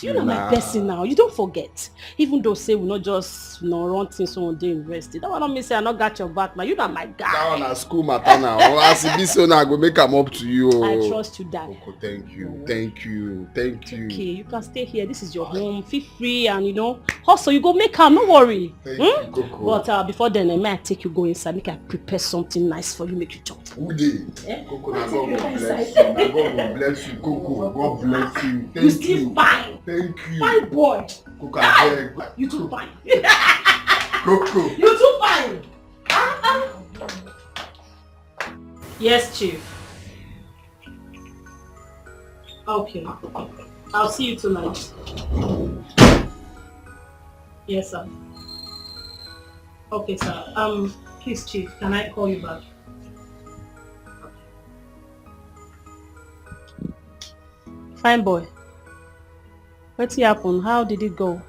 you know my person now. You don't forget. Even though say we not just run things so one day university. That one don't mean say I not got your back now. You know my guy. That one at school matter now. As it be so now, I go make them up to you. I trust you, Dad. Coco, thank you. Okay, you can stay here. This is your home. Feel free and hustle. You go make her. No worry. Thank you, Coco. But before then, I might take you go inside. Make I prepare something nice for you. Make you chop. Who did? Coco, now God will bless you. Now God will bless you, Coco. God bless you. Thank you still fine. Thank you. Fine boy. Coco, you too fine. Coco. You too fine. Yes, Chief. Okay. I'll see you tonight. Yes, sir. Okay, sir. Please, Chief, can I call you back? Fine boy. What's happened? How did it go?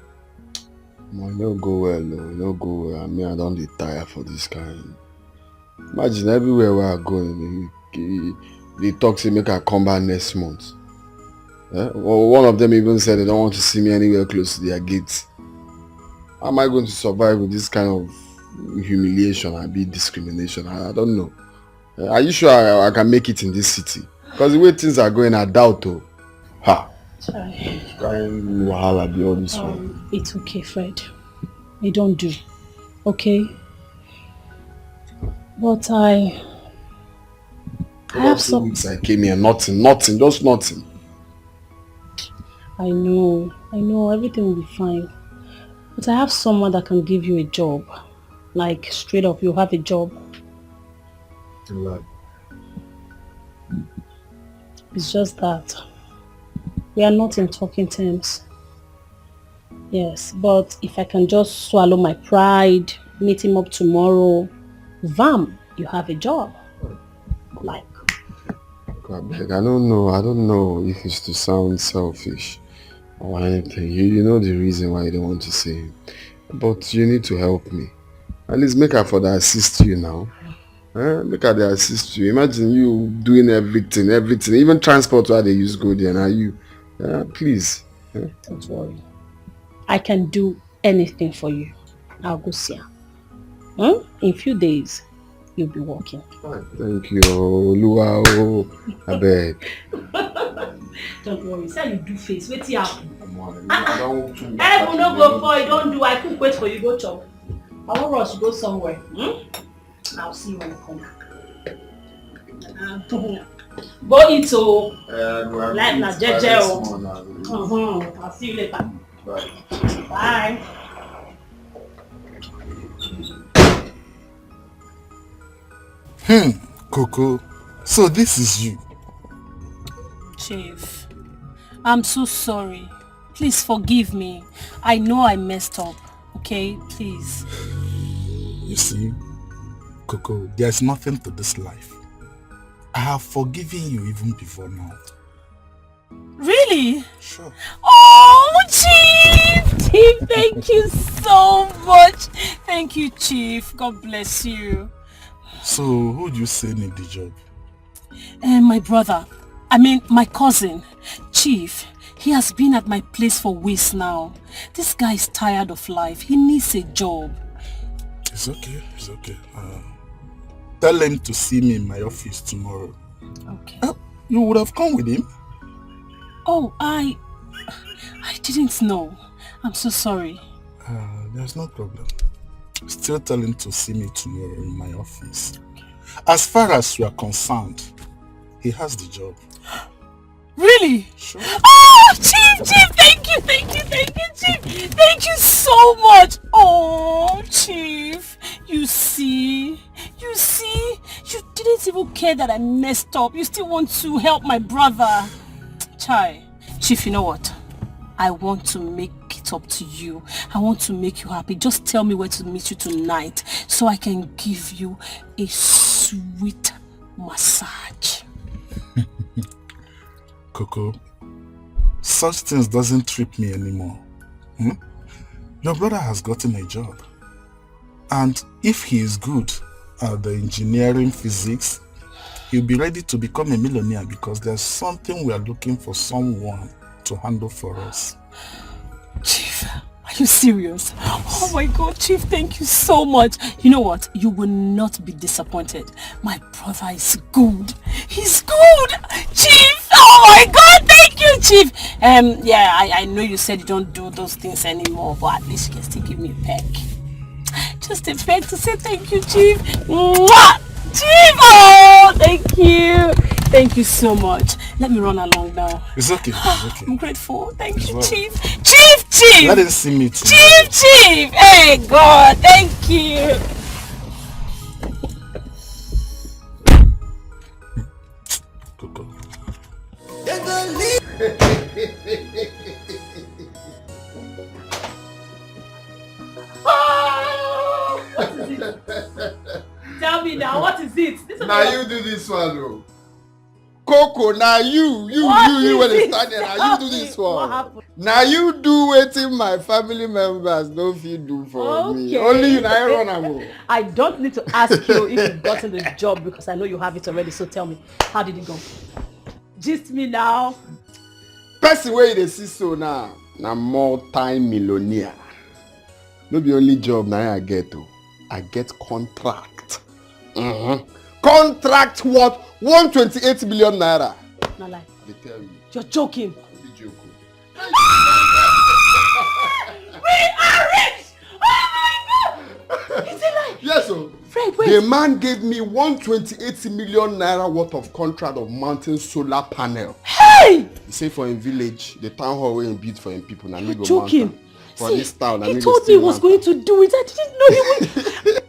No, no go well, no go well. I mean, I don't dey tire for this kind. Imagine everywhere where I go, they talk say make I come back next month. Well, one of them even said they don't want to see me anywhere close to their gates. How am I going to survive with this kind of humiliation and be discrimination? I don't know. Are you sure I can make it in this city? Because the way things are going, I doubt though. Ha! Wahala be all this one. It's okay, Fred. You don't do. Okay? But I have some... weeks I came here, nothing, just nothing. I know, everything will be fine. But I have someone that can give you a job. Like, straight up, you have a job. It's just that we are not in talking terms. Yes, but if I can just swallow my pride, meet him up tomorrow, Vam, you have a job. Like. I don't know if it's to sound selfish or anything. You know the reason why you don't want to say it. But you need to help me. At least make her for the assist you now. Make her the assist you. Imagine you doing everything. Even transport where they use go there. Now you. Please. Don't worry. I can do anything for you. I'll go see her. In a few days, you'll be working. Thank you. Luau. I beg. Don't worry. Say you do face. Wait here. I don't will not go for it. Don't do. I could wait for you. Go chop. I won't rush. Go somewhere. I'll see you when I come back. Go eat so. Life na jeje o. I'll see you later. Bye. Coco, so this is you. Chief, I'm so sorry. Please forgive me. I know I messed up. Okay, please. You see, Coco, there's nothing to this life. I have forgiven you even before now. Really? Sure. Oh, Chief! Chief, thank you so much. Thank you, Chief. God bless you. So, who do you say need the job? My brother. I mean, my cousin, Chief, he has been at my place for weeks now. This guy is tired of life. He needs a job. It's okay, it's okay. Tell him to see me in my office tomorrow. Okay. You would have come with him? Oh, I didn't know. I'm so sorry. There's no problem. Still tell him to see me tomorrow in my office. As far as you are concerned, he has the job. Really? Sure. Oh, Chief, thank you, Chief. Thank you so much. Oh, Chief, you see, you didn't even care that I messed up. You still want to help my brother. Chai, Chief, you know what? I want to make it up to you. I want to make you happy. Just tell me where to meet you tonight so I can give you a sweet massage. Coco, such things doesn't trip me anymore. Your brother has gotten a job. And if he is good at the engineering physics, he'll be ready to become a millionaire because there's something we are looking for someone to handle for us. Chief, are you serious? Oh my God, Chief, thank you so much. You know what? You will not be disappointed. My brother is good. He's good! Chief! Oh my God, thank you, Chief! Yeah, I know you said you don't do those things anymore, but at least you can still give me a peck. Just a peck to say thank you, Chief. Mwah! Chief! Oh, thank you. Thank you so much. Let me run along now. It's okay, it's okay. I'm grateful. Thank you, well. Chief. Chief! Let him see me too. Chief! Hey, God, thank you. Coco. Tell me now, what is it? Now you do this one, though. Coco, now you when they stand there, now you do this one. Now you do waiting my family members don't feel do for me. Only you now run am. I don't need to ask you if you've gotten the job because I know you have it already. So tell me, how did it go? Gist me now. Person where they see so now, na multi-millionaire. No be only job now I get to. I get contract. Contract what? 128 million naira. No lie. They tell me. You're joking. Be joking. We are rich! Oh my God! Is it like? Yes, sir. Fred, wait. The man gave me 128 million naira worth of contract of mountain solar panel. Hey! He say for him village, the town hall where he built for him people. You're joking. For this town, he told me he was going to do it. I didn't know he would.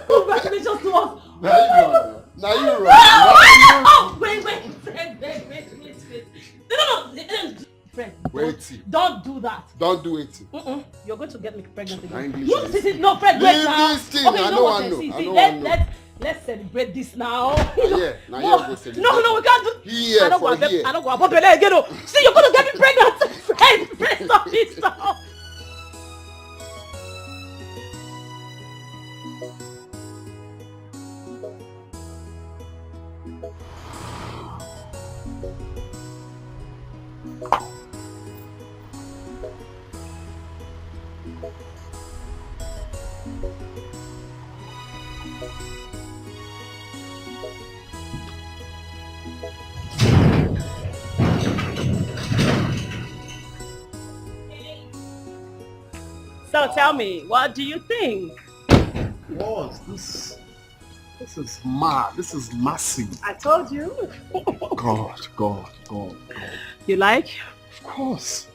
Congratulations to us. Now you run. Oh, wait. No. Fred, wait. Don't do that. Don't do it. You're going to get me pregnant again. English. No, Fred, wait now. This thing, okay, you know what? Let's celebrate this now. Yeah, now you go celebrate. No, we can't do. Here I don't for go here. I don't go above Bele again. See, you're gonna get me pregnant. Fred, stop it, stop. So tell me, what do you think? What? This is mad. This is massive. I told you. God. You like? Of course.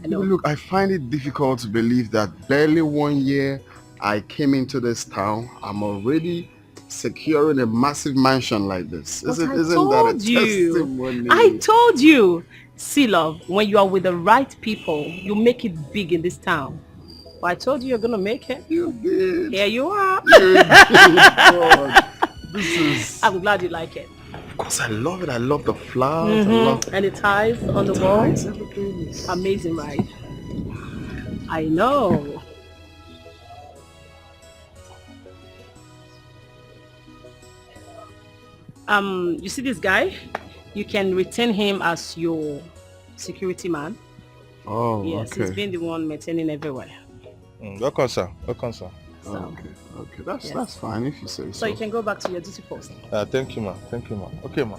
I know. Look, I find it difficult to believe that barely 1 year I came into this town, I'm already securing a massive mansion like this. Isn't that a testimony? I told you. See, love, when you are with the right people, you make it big in this town. Well, I told you you're gonna make it. You did. Here you are. God. This is... I'm glad you like it. Of course, I love it. I love the flowers. And the ties on the wall. Everything is... Amazing, right? I know. You see this guy? You can retain him as your security man. Oh, yes, okay. he's been the one maintaining everywhere. Welcome, sir. Welcome, sir. So, Okay. That's fine if you say so. So you can go back to your duty post. Thank you, ma. Thank you, ma. Okay, ma.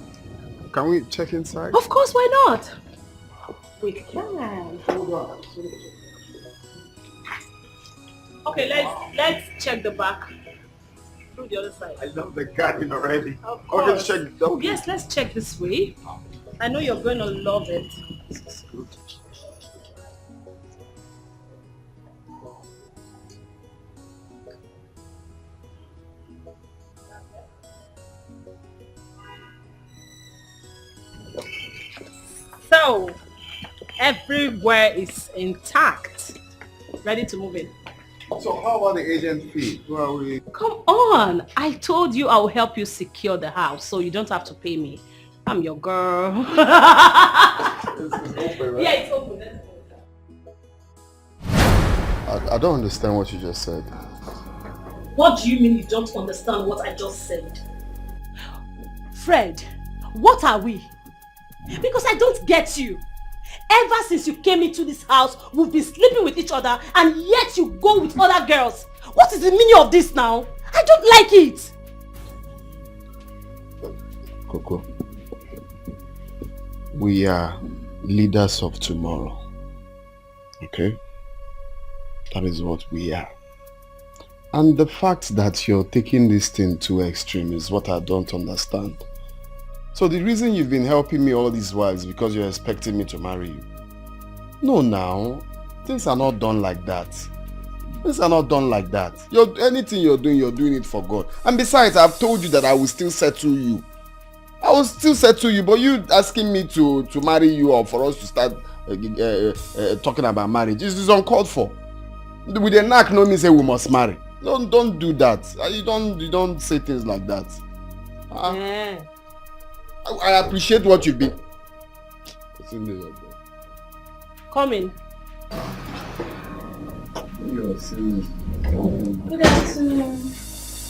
Can we check inside? Of course, why not? We can. Hold on. Okay, let's check the back through the other side. I love the garden already. Of course. Okay, check the donkey. Yes, let's check this way. I know you're going to love it. This is good. So, everywhere is intact. Ready to move in. So how about the agent fee? Who are we? Come on. I told you I will help you secure the house, so you don't have to pay me. I'm your girl. It's open, right? Yeah, it's open. I don't understand what you just said. What do you mean you don't understand what I just said? Fred, what are we? Because I don't get you. Ever since you came into this house, we've been sleeping with each other, and yet you go with other girls. What is the meaning of this now? I don't like it. Coco, we are leaders of tomorrow. Okay? That is what we are. And the fact that you're taking this thing too extreme is what I don't understand. So the reason you've been helping me all these while is because you're expecting me to marry you. No, now. Things are not done like that. Things are not done like that. Anything you're doing it for God. And besides, I've told you that I will still settle you. I will still settle you, but you asking me to marry you or for us to start talking about marriage, this is uncalled for. With a knack, no means say we must marry. Don't do that. You don't say things like that. Yeah. I appreciate what you've been. Come in. You're serious. Good afternoon.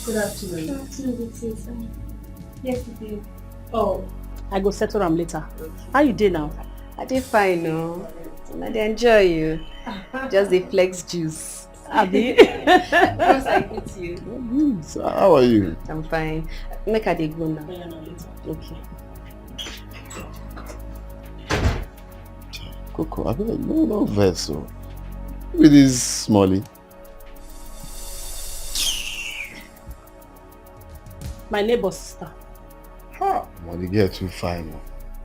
Good afternoon. Good afternoon, yes, it is. Oh, I go settle them later. How you doing now? I did fine, no. I dey enjoy you. Just the flex juice. Abi? Once I meet you. So how are you? I'm fine. Make I dey go now. Okay. Coco, I mean, no vessel. With this Smalley. My neighbor's sister. Money girl too fine.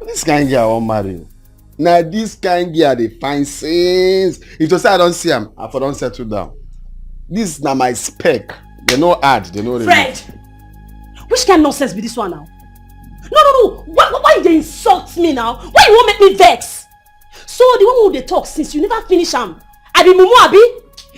This kind girl I won't marry. Now this kind girl they find since. If you say I don't see him, I for don't settle down. This na my spec. They no add, they no Fred! Which kind of nonsense be this one now? No. Why you dey insult me now? Why you won't make me vex? So the one who they talk since you never finish am. I be mumu abi?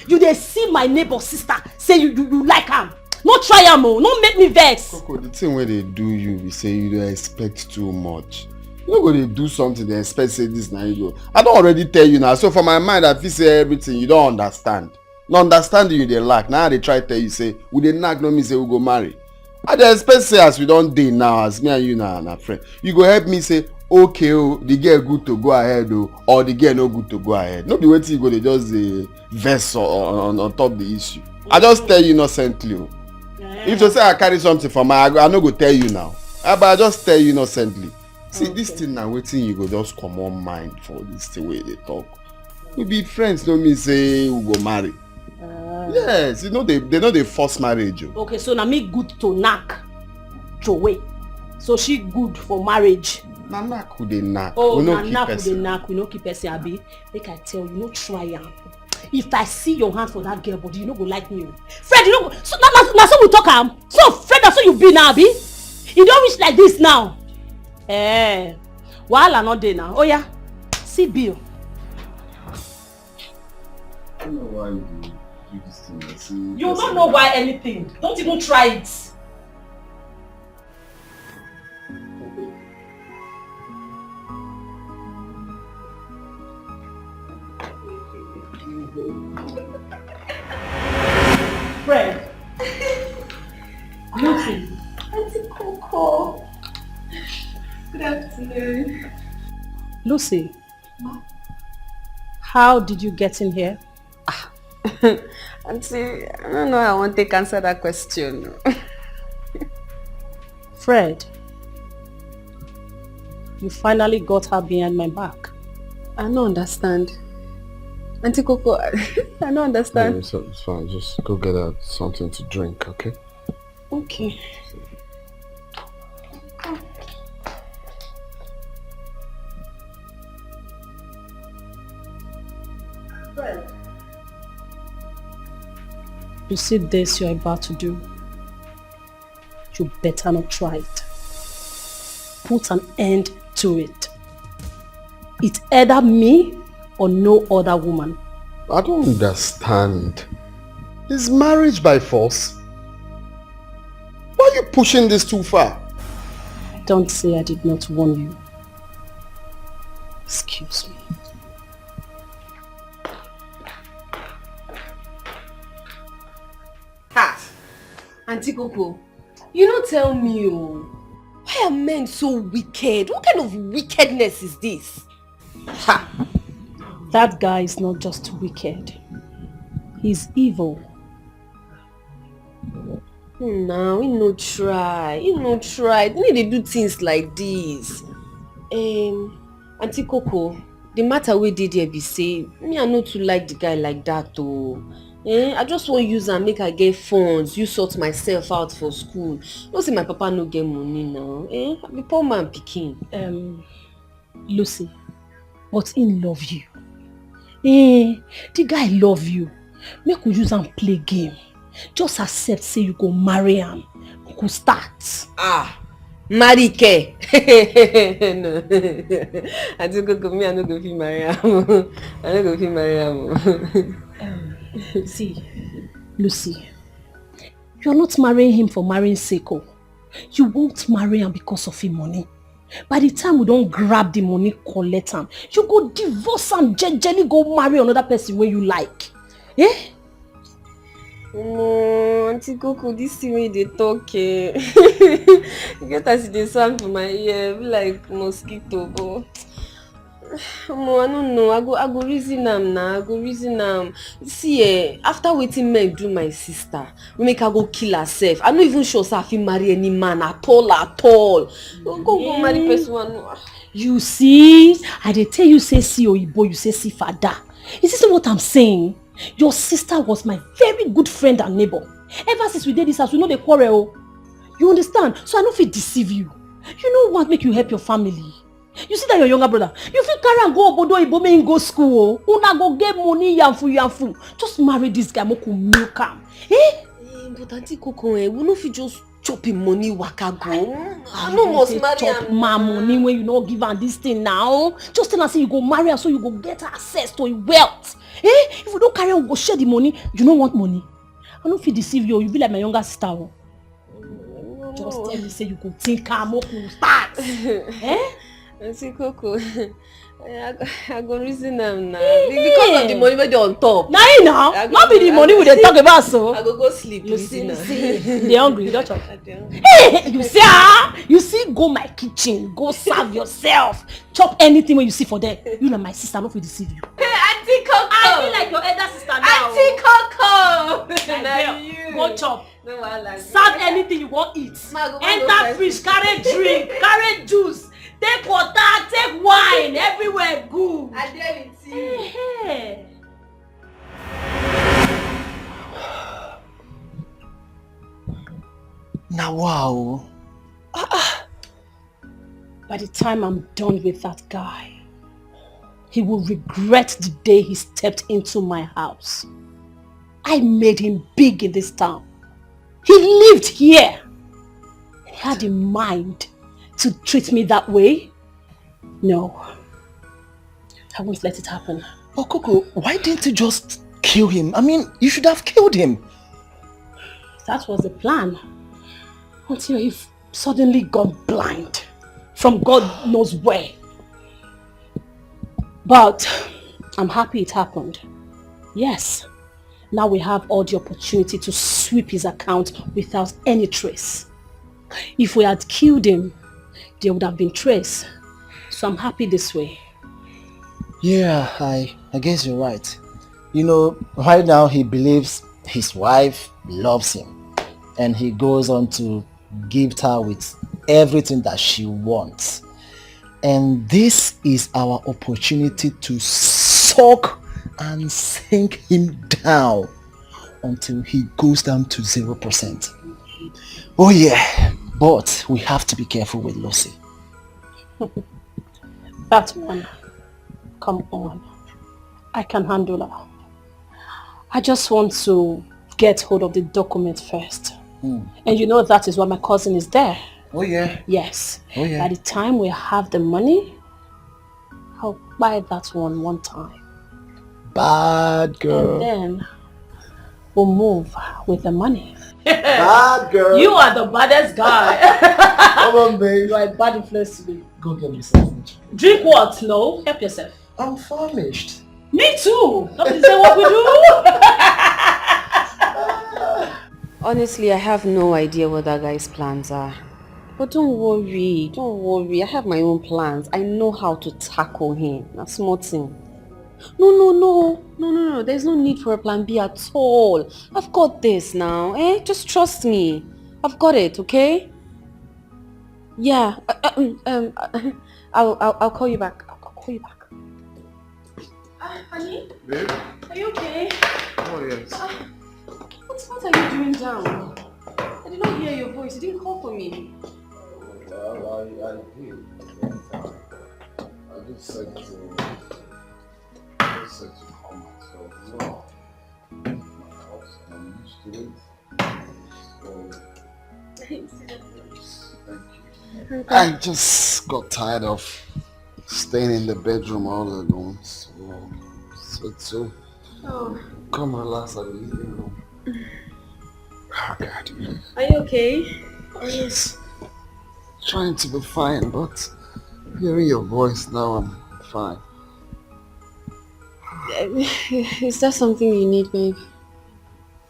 You dey see my neighbor sister say you like am. No try am o, no make me vex. Coco, the thing where they do you, we say you don't expect too much. You no go dey do something, they expect say this now you go. I don't already tell you now, so for my mind I feel say everything you don't understand. No understanding you dey lack. Now they try tell you say we dey knack no mean say we go marry. I dey expect say as we don't dey now, as me and you now na friend, you go help me say okay the girl good to go ahead or the girl no good to go ahead. No be wetin you go dey just dey vex on top the issue. I just tell you innocently. If you say I carry something for my, I no go tell you now. But I just tell you innocently. See, this thing now wetin you go just come on mind for this thing wey they talk. We be friends, no mean say we go marry. Yes, you know they know they force marriage. Okay, so na me good to knack Joey. So she good for marriage. Na knack who dey knack. Oh, we na no knack keep who dey person. knack, we no keep person abi. Make I tell you, no try am. If I see your hand for that girl body, you no go like me. Fred, you no go. So na so we talk am. So Fred, na so you be now, abi? You don reach like this now. Wahala no dey now. Oh yeah, see bill. I don't know why you do this thing. See, You don't know why anything. Don't even try it. Fred. Beauty. Auntie Coco. Good afternoon. Lucy, how did you get in here? Auntie, I don't know how I want to answer that question. Fred, you finally got her behind my back. I don't understand. Auntie Coco, I don't understand. Yeah, it's fine. Just go get her something to drink, okay? Okay. Fred, you see this you're about to do? You better not try it. Put an end to it. It's either me or no other woman. I don't understand. Is marriage by force? Why are you pushing this too far? Don't say I did not warn you. Excuse me. Ha! Auntie Coco, you don't tell me, oh. Why are men so wicked? What kind of wickedness is this? Ha! That guy is not just wicked. He's evil. No, he no try. He no try. They need to do things like this. Auntie Coco, the matter we did here be say, me I no too like the guy like that though. I just want use and make I get funds, you sort myself out for school. No say my papa no get money now. I be poor man pikin. Lucy, but he love you. The guy love you. Make we use and play game. Just accept say you go marry him. We go start. Marry ke? No. Auntie Coco, me I no go fit marry him. I no go fit marry him. See, Lucy, you're not marrying him for marrying sake. You won't marry him because of his money. By the time we don't grab the money, collect him, you go divorce him, gently go marry another person where you like. No, Auntie Coco, this thing wey dey talk you get as they sound for my ear, be like mosquito, but I don't know. I go reason am now. I go reason am. See, after waiting men do my sister, we make her go kill herself. I no even sure say I fit marry any man at all. Go marry person. You see, I dey tell you say see oyibo, you say see father. Is this what I'm saying? Your sister was my very good friend and neighbor. Ever since we did this house, we know the quarrel. You understand? So I don't feel deceive you. You know what make you help your family? You see that your younger brother, you feel carry and go obodo ibo me go school. Una go get money yamfu. Just marry this guy, moku milk am. But Auntie Coco, we no fit just chop him money waka go. I no must marry chop my money when you no give am this thing now. Just tell her say you go marry her so you go get access to his wealth. If we don't carry on, go share the money. You don't want money. I don't feel deceive you. You be like my younger sister. Just tell me say you go think I'm okay, start. Auntie Coco, I go reason am now. Because of the money wey dey on top. Now, not be the money we dey talk about so. I go sleep. You see, they hungry, you don't chop. You see, go my kitchen, go serve yourself. Chop anything when you see for there. You know my sister, not will deceive you. Hey, Auntie Coco. I feel like your elder sister now. Auntie Coco. Now you. Go chop. No, serve anything you want eat. Enter fridge, carry drink, carry juice. Take water, take wine, everywhere good. I dare with you. Now wow. By the time I'm done with that guy, he will regret the day he stepped into my house. I made him big in this town. He lived here. He had a mind to treat me that way. No, I won't let it happen. Oh, Coco, why didn't you just kill him? I mean, you should have killed him. That was the plan. Until he suddenly gone blind from God knows where. But I'm happy it happened. Yes, now we have all the opportunity to sweep his account without any trace. If we had killed him, there would have been trace. So I'm happy this way. Yeah, I guess you're right. You know, right now he believes his wife loves him and he goes on to gift her with everything that she wants. And this is our opportunity to suck and sink him down until he goes down to 0%. Oh yeah, but we have to be careful with Lucy. That one, come on. I can handle her. I just want to get hold of the document first. And you know that is why my cousin is there. Oh yeah? Yes. Oh yeah? By the time we have the money, I'll buy that one time. Bad girl. And then we'll move with the money. Bad girl. You are the baddest guy. Come on, babe. You are a bad influence to me. Go get me something. Drink what? No? Help yourself. I'm famished. Me too. That is what we do. Honestly, I have no idea what that guy's plans are. But don't worry. I have my own plans. I know how to tackle him. That's small thing. No. There's no need for a plan B at all. I've got this now. Just trust me. I've got it, okay? Yeah. I'll call you back. I'll call you back. Honey? Babe? Are you okay? Oh, yes. What are you doing down? I did not hear your voice. You didn't call for me. Well, I did. I just said to calm myself. No. My house, I'm used to it. So, thank you. I just got tired of staying in the bedroom all alone. So come relax at the living room. Oh God. Are you okay? Oh yes. Trying to be fine, but hearing your voice now, I'm fine. Is that something you need, babe?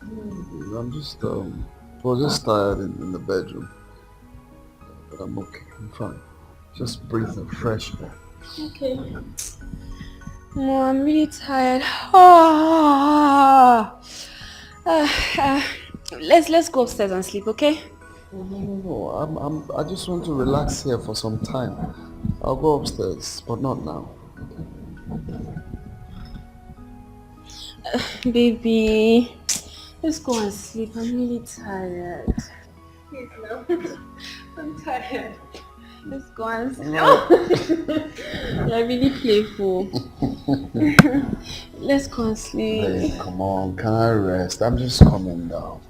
I'm just was just tired in the bedroom, but I'm okay. I'm fine. Just breathing fresh air. Okay. No, I'm really tired. Let's go upstairs and sleep, okay? No. I just want to relax here for some time. I'll go upstairs, but not now. Baby, let's go and sleep. I'm really tired. Please, no. I'm tired. Let's go and sleep. You're really playful. Let's go and sleep. Hey, come on, can I rest? I'm just coming down.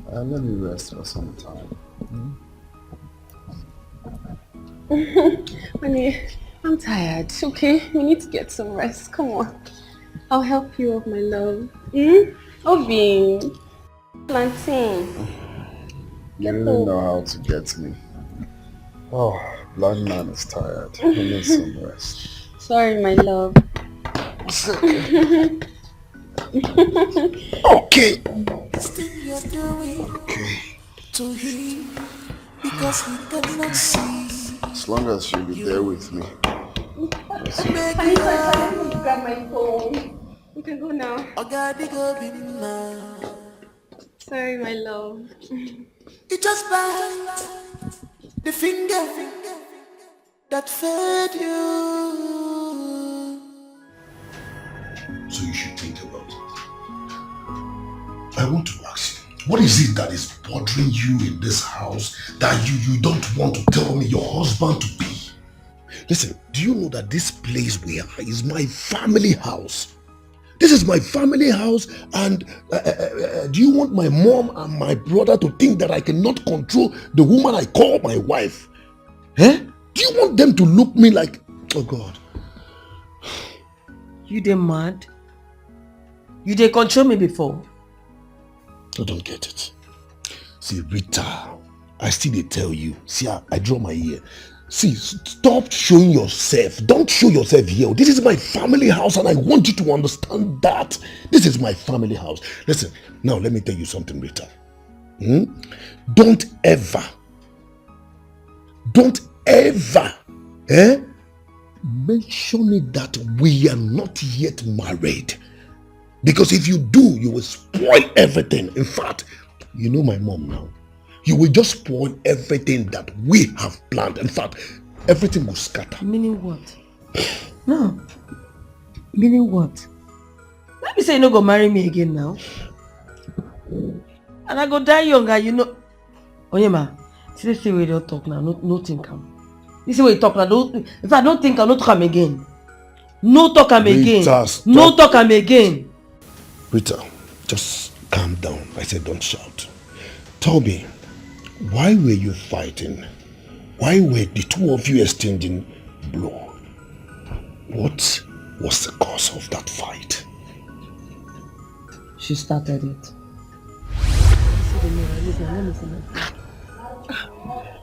Let me rest for some time. Honey, I'm tired, okay? We need to get some rest. Come on. I'll help you up, my love. Obi. Plantain. You really know how to get me. Oh, blind man is tired. He needs some rest. Sorry, my love. Okay. You're doing to him because he cannot see. As long as you'll be there with me. Honey, grab my phone. We can go now. Sorry, my love. It just bite the finger that fed you. So you should think about it. I want to ask you, what is it that is bothering you in this house that you don't want to tell me your husband to be? Listen, do you know that this place we are is my family house? This is my family house, and do you want my mom and my brother to think that I cannot control the woman I call my wife? Eh? Do you want them to look me like, oh God. You dey mad? You dey control me before? I don't get it. See, Rita, I still dey tell you. See, I draw my ear. See, stop showing yourself. Don't show yourself here. This is my family house and I want you to understand that. This is my family house. Listen, now let me tell you something, Rita. Don't ever ever mention it that we are not yet married. Because if you do, you will spoil everything. In fact, you know my mom now. You will just spoil everything that we have planned. In fact, everything will scatter. Meaning what? No. Meaning what? Let me say you no go marry me again now. And I go die younger, you know. Onyema, see the way you don't talk now, no think am. This way you talk now, if I don't think I'm not talk am again. No talk am again. No talk am again. Rita, just calm down. I said don't shout. Tell me, why were you fighting? Why were the two of you exchanging blow? What was the cause of that fight? She started it.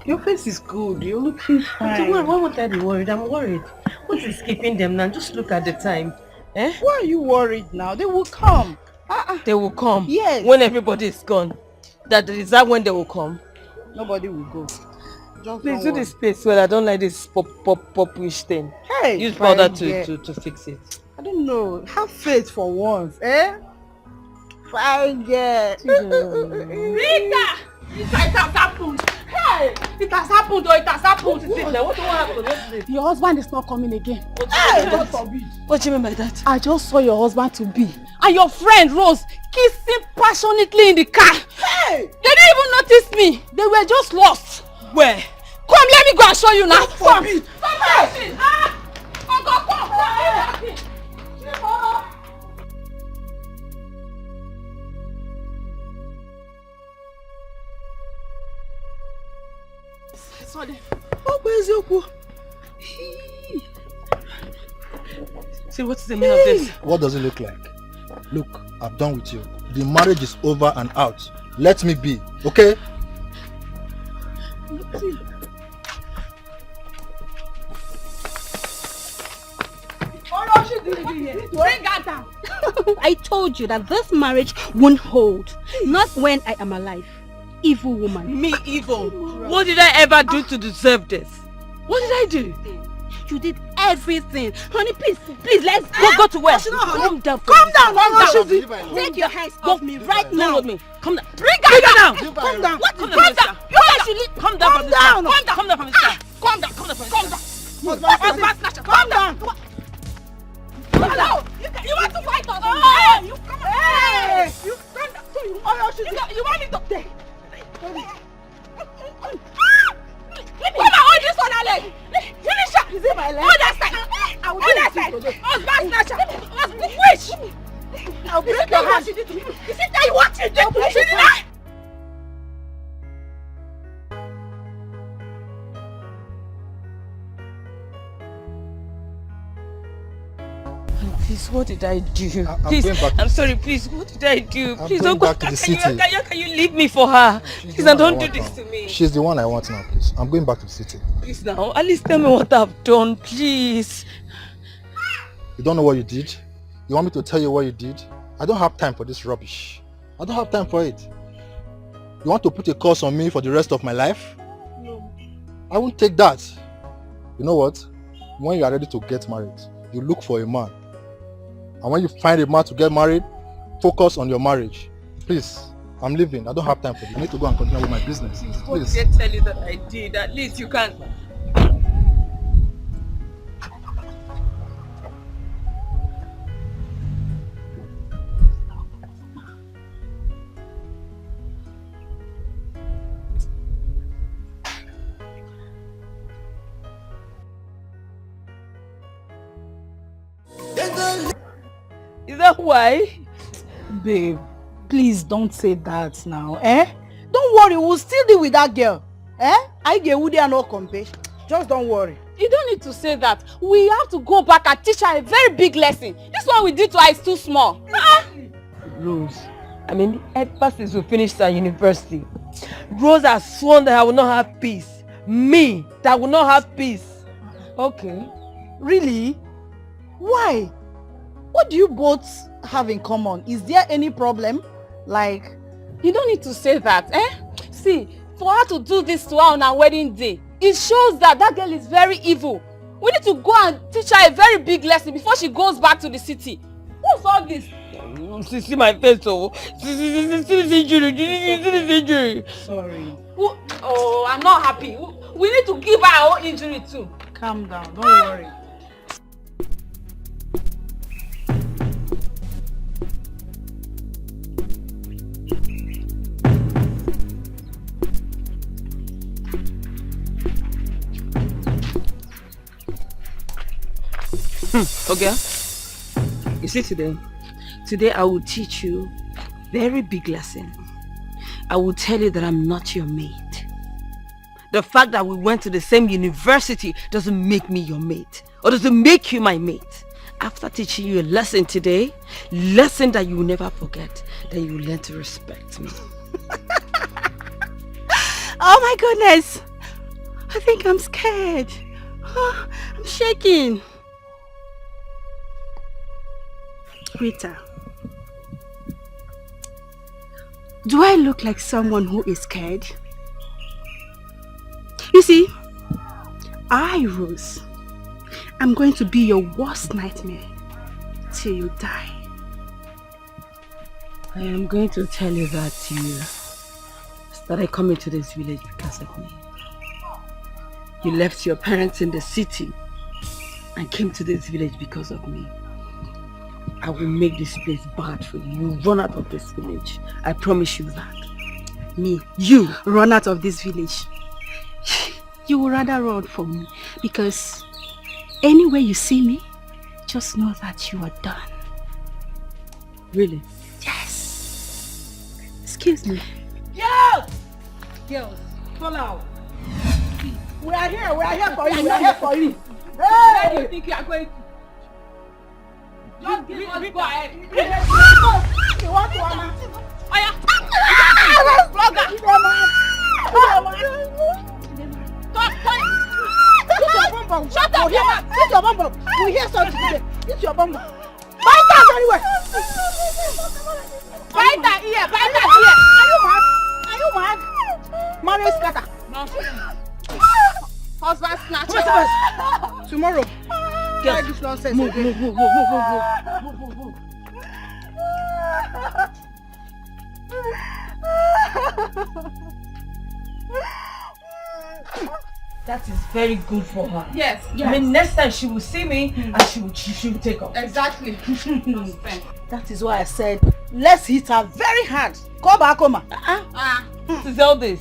Your face is good. You're looking fine. Why would I be worried? I'm worried. What is keeping them now? Just look at the time. Eh? Why are you worried now? They will come. They will come? Yes. When everybody is gone. Is that when they will come? Nobody will go. Just Please do this space well. I don't like this pop-wish thing. Hey, use powder to fix it. I don't know. Have faith for once, eh? Fine, yeah. Rita! It has happened. Hey! It has happened or it has happened. What happened? Your husband is not coming again. What do you mean by that? I just saw your husband to be and your friend Rose kissing passionately in the car. Hey! They didn't even notice me. They were just lost. Where? Come, let me go and show you now. Come. Sorry. See, what's the meaning of this? What does it look like? Look, I'm done with you. The marriage is over and out. Let me be, okay? Bring her down. I told you that this marriage won't hold. Not when I am alive. Evil woman. Me evil? What did I ever do to deserve this? What did I do? You did everything. Honey, please, let's go to where? Calm down. Calm down. Take your hands off me right now. With me. Come down. Bring her down. Calm down. Calm down. You guys should leave. Calm down. Calm down. Calm down from this car. Calm down. Calm down. Calm down. Hello. You want to fight us? Hey, you come on. Hey, you calm down. You want me to take? Come on, hold this one, Alex. Finish her. Is it my leg? Hold that side. I will do that side. Husband snatcher. Husband witch. I'll break your hand. You see that you want to do? You see that? Please, what did I do? Please, I'm sorry, please, what did I do? Please don't going go back to the city. Can you leave me for her? Please, and don't do this to me. She's the one I want now, please. I'm going back to the city. Please now, at least tell me what I've done, please. You don't know what you did? You want me to tell you what you did? I don't have time for this rubbish. I don't have time for it. You want to put a curse on me for the rest of my life? No. I won't take that. You know what? When you are ready to get married, you look for a man. And when you find a man to get married, focus on your marriage. Please, I'm leaving. I don't have time for this. I need to go and continue with my business. What Please. did I tell you that I did? At least you can. Is that why? Babe, please don't say that now, eh? Don't worry, we'll still deal with that girl. Eh? I get Woody and no compare. Just don't worry. You don't need to say that. We have to go back and teach her a very big lesson. This one we did to her is too small. Rose, I mean, ever since we finished our university, Rose has sworn that I will not have peace. Me, that will not have peace. Okay. Really? Why? What do you both have in common? Is there any problem? Like... You don't need to say that, eh? See, for her to do this to her on our wedding day, It shows that that girl is very evil. We need to go and teach her a very big lesson before she goes back to the city. What's all this? See my face, oh. See this injury. See this injury. Sorry. Oh, I'm not happy. We need to give her our own injury too. Calm down, don't worry. Okay. You see today I will teach you very big lesson. I will tell you that I'm not your mate. The fact that we went to the same university doesn't make me your mate, or doesn't make you my mate. After teaching you a lesson today, lesson that you will never forget, then you will learn to respect me. Oh my goodness! I think I'm scared. Oh, I'm shaking. Rita, do I look like someone who is scared? You see, I, Rose, I'm going to be your worst nightmare till you die. I am going to tell you that you started coming to this village because of me. You left your parents in the city and came to this village because of me. I will make this place bad for you. You run out of this village. I promise you that. Me, you run out of this village. You will rather run from me, because anywhere you see me, just know that you are done. Really? Yes. Excuse me. Girls, fall out. We are here for you, we are here for you. Where do you think you are going to? Just give us go ahead. You want to Anna? Shut up, your mouth. It's your bum. We hear something today. It's your bum. Fight that anyway. Fight that here. Fight that here. Are you mad? Marriage scatter. Husband snatcher. Tomorrow. Get this nonsense. Move. That is very good for her. Yes. I mean, next time she will see me and she will take off. Exactly. That is why I said, let's hit her very hard. Come back, come on. What is all this?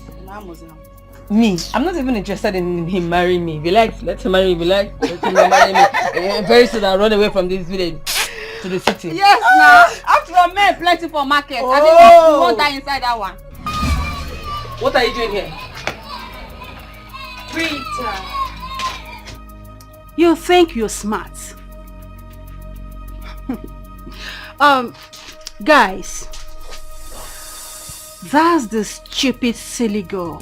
Me, I'm not even interested in him marrying me. If he likes, let him marry me. If he likes, let him marry me. And very soon I'll run away from this village to the city. Yes, now. After all, men plenty for market. I think we won't die inside that one. What are you doing here? Rita. You think you're smart. Guys. That's the stupid silly girl.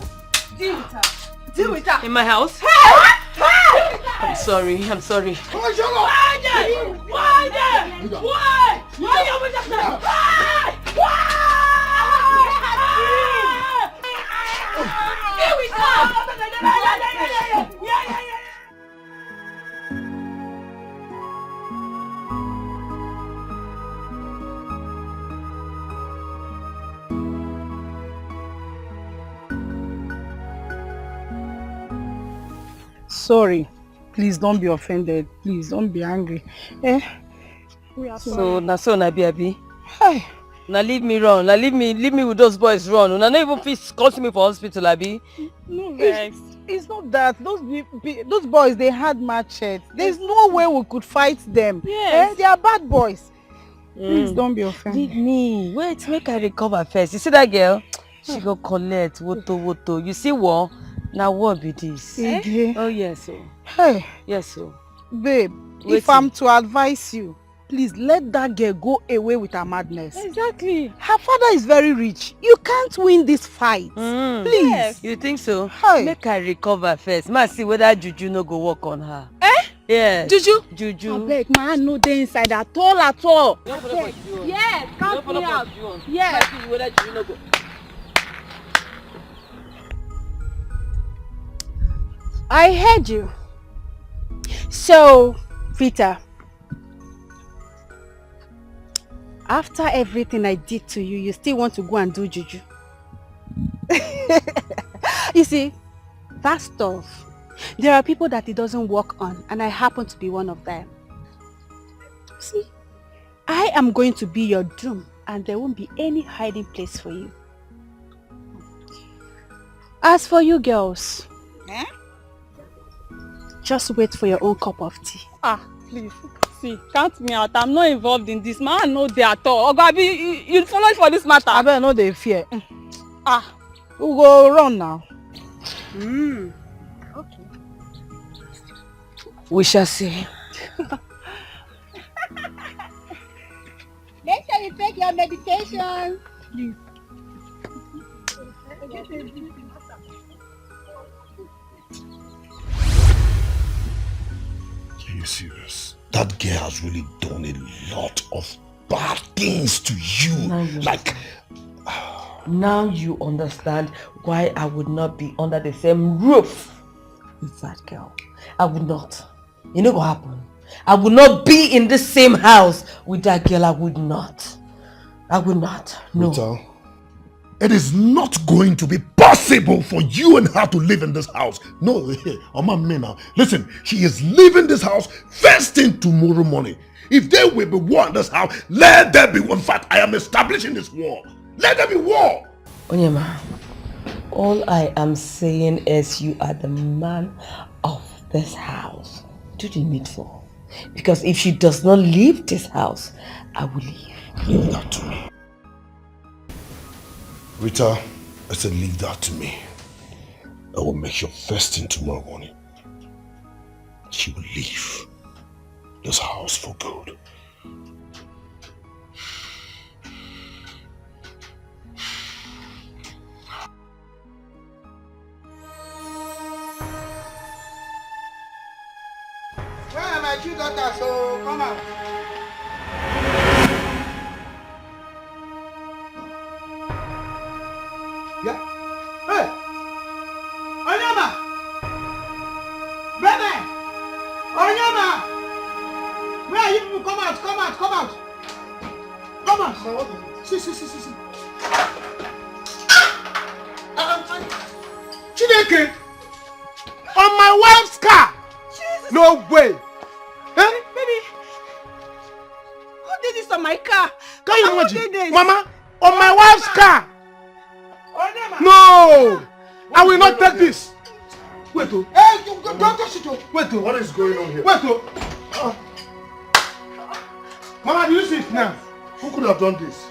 Deal with her. In my house? I'm sorry. Why? Sorry. Please don't be offended. Please don't be angry. We are sorry. So na be abi. Hey. Now leave me run. Now leave me with those boys run. Now not even please call me for hospital, abi. No, it's not that. Those boys, they had machetes. There's no way we could fight them. Yes. They are bad boys. Please don't be offended. Leave me. Wait, make I recover first. You see that girl? She go collect woto. You see what? Now what be this? Oh yes, so. Hey. Yes, so. Babe, if I'm to advise you, please let that girl go away with her madness. Exactly. Her father is very rich. You can't win this fight. Please. Yes. You think so? Hey. Make her recover first. Ma see whether juju no go work on her. Yes. Juju. I beg, man, no dey inside at all. Yes, count me out. Yes. Ma see whether juju no go. I heard you. So, Rita, after everything I did to you, you still want to go and do juju? You see, that stuff, there are people that it doesn't work on, and I happen to be one of them. See, I am going to be your doom, and there won't be any hiding place for you. As for you girls, just wait for your own cup of tea. Please, see, count me out. I'm not involved in this. Man, no day at all. Ogabi, you follow for this matter. I better know they fear. We'll go run now. Okay. We shall see. Make sure you take your medication. Please. Are you serious? That girl has really done a lot of bad things to you. Now you understand why I would not be under the same roof with that girl. I would not. You know what happened? I would not be in the same house with that girl. I would not. I would not. No. Rita, it is not going to be possible for you and her to live in this house. No, now. Listen, she is leaving this house first thing tomorrow morning. If there will be war in this house, let there be war. In fact, I am establishing this war. Let there be war. Onyema, all I am saying is you are the man of this house. Do the needful. Because if she does not leave this house, I will leave. Leave that to me. Rita, I said leave that to me. I will make sure first thing tomorrow morning she will leave this house for good. Where are my two daughters? So come out. Yeah. Hey! Onyema! Baby! Onyema! Where are you people? Come out, come out, come out! Come out! See. Chineke! On my wife's car! Jesus. No way! Baby! Who did this on my car? Can you Who imagine? did this? Mama, on my wife's car! No! I will not take this! Wait, oh. Hey, don't touch it, oh. Wait, oh. What is going on here? Wait, oh. Mama, do you see it now? Who could have done this?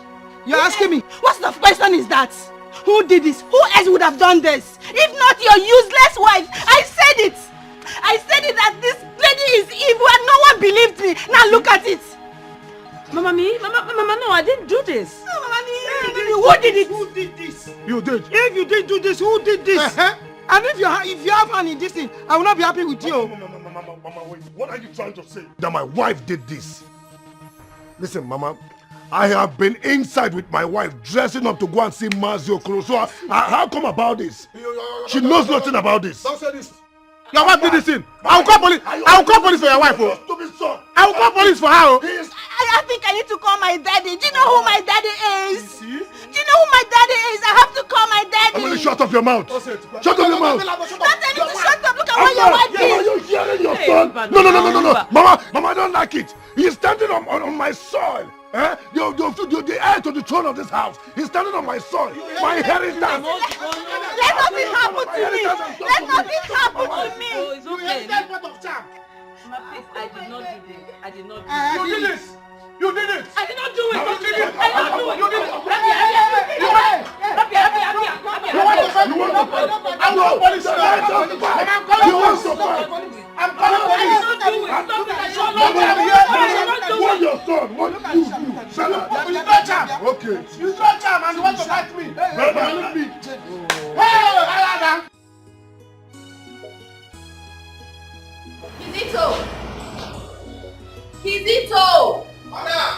You're asking me, what sort of question is that? Who did this? Who else would have done this? If not your useless wife. I said it. I said it that this lady is evil and no one believed me. Now look at it. Mama, no, I didn't do this. No, Mama, who did it? Who did this? You did. If you didn't do this, who did this? And if you have hand in this thing, I will not be happy with you. Mama, wait. What are you trying to say? That my wife did this. Listen, Mama, I have been inside with my wife dressing up to go and see Mazio Kuro. So how come about this? She knows nothing about this. Don't say this. Your wife did this thing. I will call police. I will call police for your wife. Oh. I will call police for her. Oh. I think I need to call my daddy. Do you know who my daddy is? Do you know who my daddy is? I have to call my daddy. I'm going to shut up your mouth. Shut up your mouth. Don't tell me to shut up. Look at what your wife is. Are you hearing your son? No. Mama, I don't like it. He's standing on my soil. The heir to the throne of this house. He's standing on my soil. My inheritance. Let nothing happen to me. Let nothing happen to me. It's okay. Mama, please, I did not do this. I did not do this. You did this. You did it. I did not do it. You did it. I did not do it. You did it. I'm calling police. I'm calling police. What your son? What you? Shut up. You touch him. Okay. You touch him and you want to fight me. Hey, Kizito! Madam.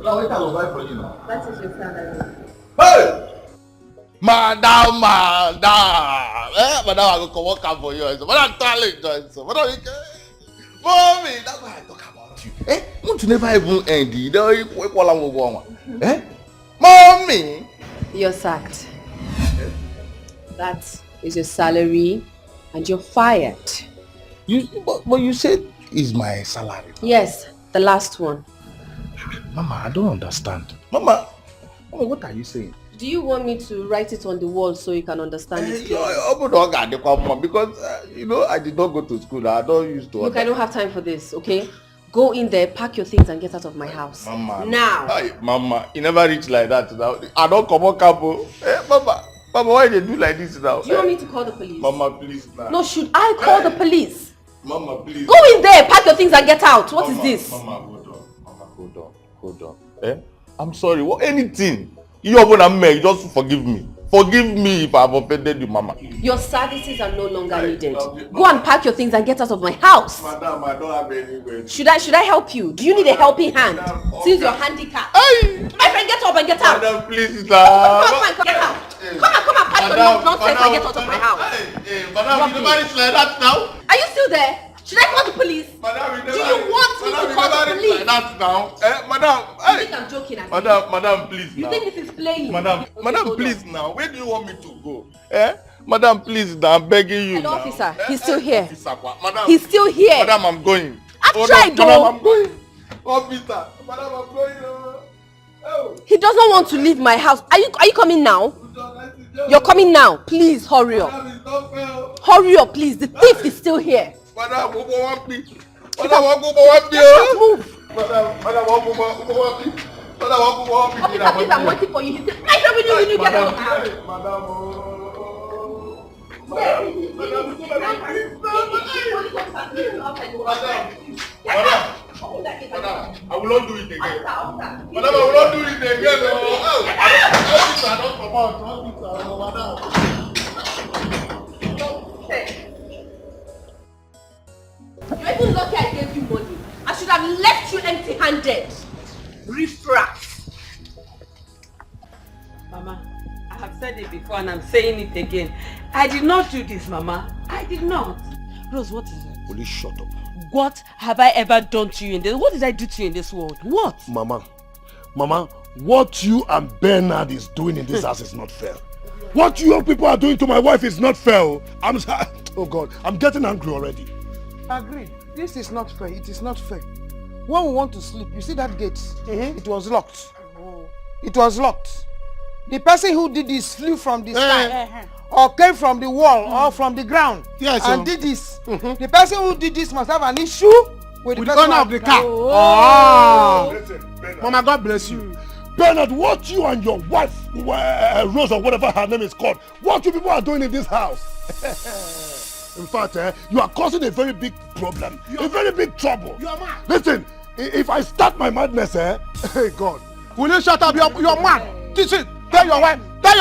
Now what I will buy for you now? That is your salary. Hey! Madam. Madam, I go come work out for you. Madam, talent. Madam, mommy, that's why I talk about you. Won't you never even end it? Mommy! You're sacked. That is your salary and you're fired. But you said it's my salary. Yes, the last one. Mama, I don't understand. Mama, what are you saying? Do you want me to write it on the wall so you can understand it? Because, I did not go to school. I don't used to. Look, I don't have time for this, okay? Go in there, pack your things and get out of my house. Mama. Now. Hey, Mama, you never reach like that now. I don't come on capo. Mama, why you do like this now? Do you want me to call the police? Mama, please now. No, should I call the police? Mama, please. Go in there, pack your things and get out. What is this? Mama, hold on. I'm sorry. Anything. You just forgive me. Forgive me if I've offended you, Mama. Your services are no longer needed. Go and pack your things and get out of my house. Madam, I don't have anywhere. Should I help you? Do you need a helping hand? Since you're handicapped. My friend, get up and get out. Madam, please, Come on, get out. Come and pack your nonsense and get out of my house. Madam, you never reach like that now. Are you still there? Should I call the police? Madam, do you want me to call the police? Like that now. Madam, you think I'm joking? Madam, please you now. think this is playing? Madam, please now. Where do you want me to go? Madam, please now. I'm begging you. Hello, now. officer. He's still here. Madam, he's still here. Madam, I'm going. I've tried though. Madam, I'm going. Officer, Madam, I'm going. Oh. He doesn't want to leave my house. Are you coming now? You're coming now. Please hurry up. Hurry up, please. The thief is still here. Madam, move. Move. Madam, Officer, please, I'm waiting for you. He's right over you when you get out of the house. Madam, I will not do it again. Madam, I will not do it again. You're even lucky I gave you money. I should have left you empty-handed. Riffraff. Mama, I have said it before and I'm saying it again. I did not do this, Mama. I did not. Rose, what is it? Please shut up. What have I ever done to you in this? What did I do to you in this world? What? Mama, what you and Bernard is doing in this house is not fair. What you people are doing to my wife is not fair. Oh God, I'm getting angry already. Agreed. This is not fair. It is not fair. When we want to sleep, you see that gate? It was locked. It was locked. The person who did this flew from the sky or came from the wall or from the ground and did this. The person who did this must have an issue with the owner of the car. Listen, Mama, God bless you. Bernard, what you and your wife, Rose or whatever her name is called, what you people are doing in this house? In fact, you are causing a very big problem, a very big trouble. You are mad. Listen, if I start my madness, hey God. Will you shut up? You're mad. Teach it. Tell your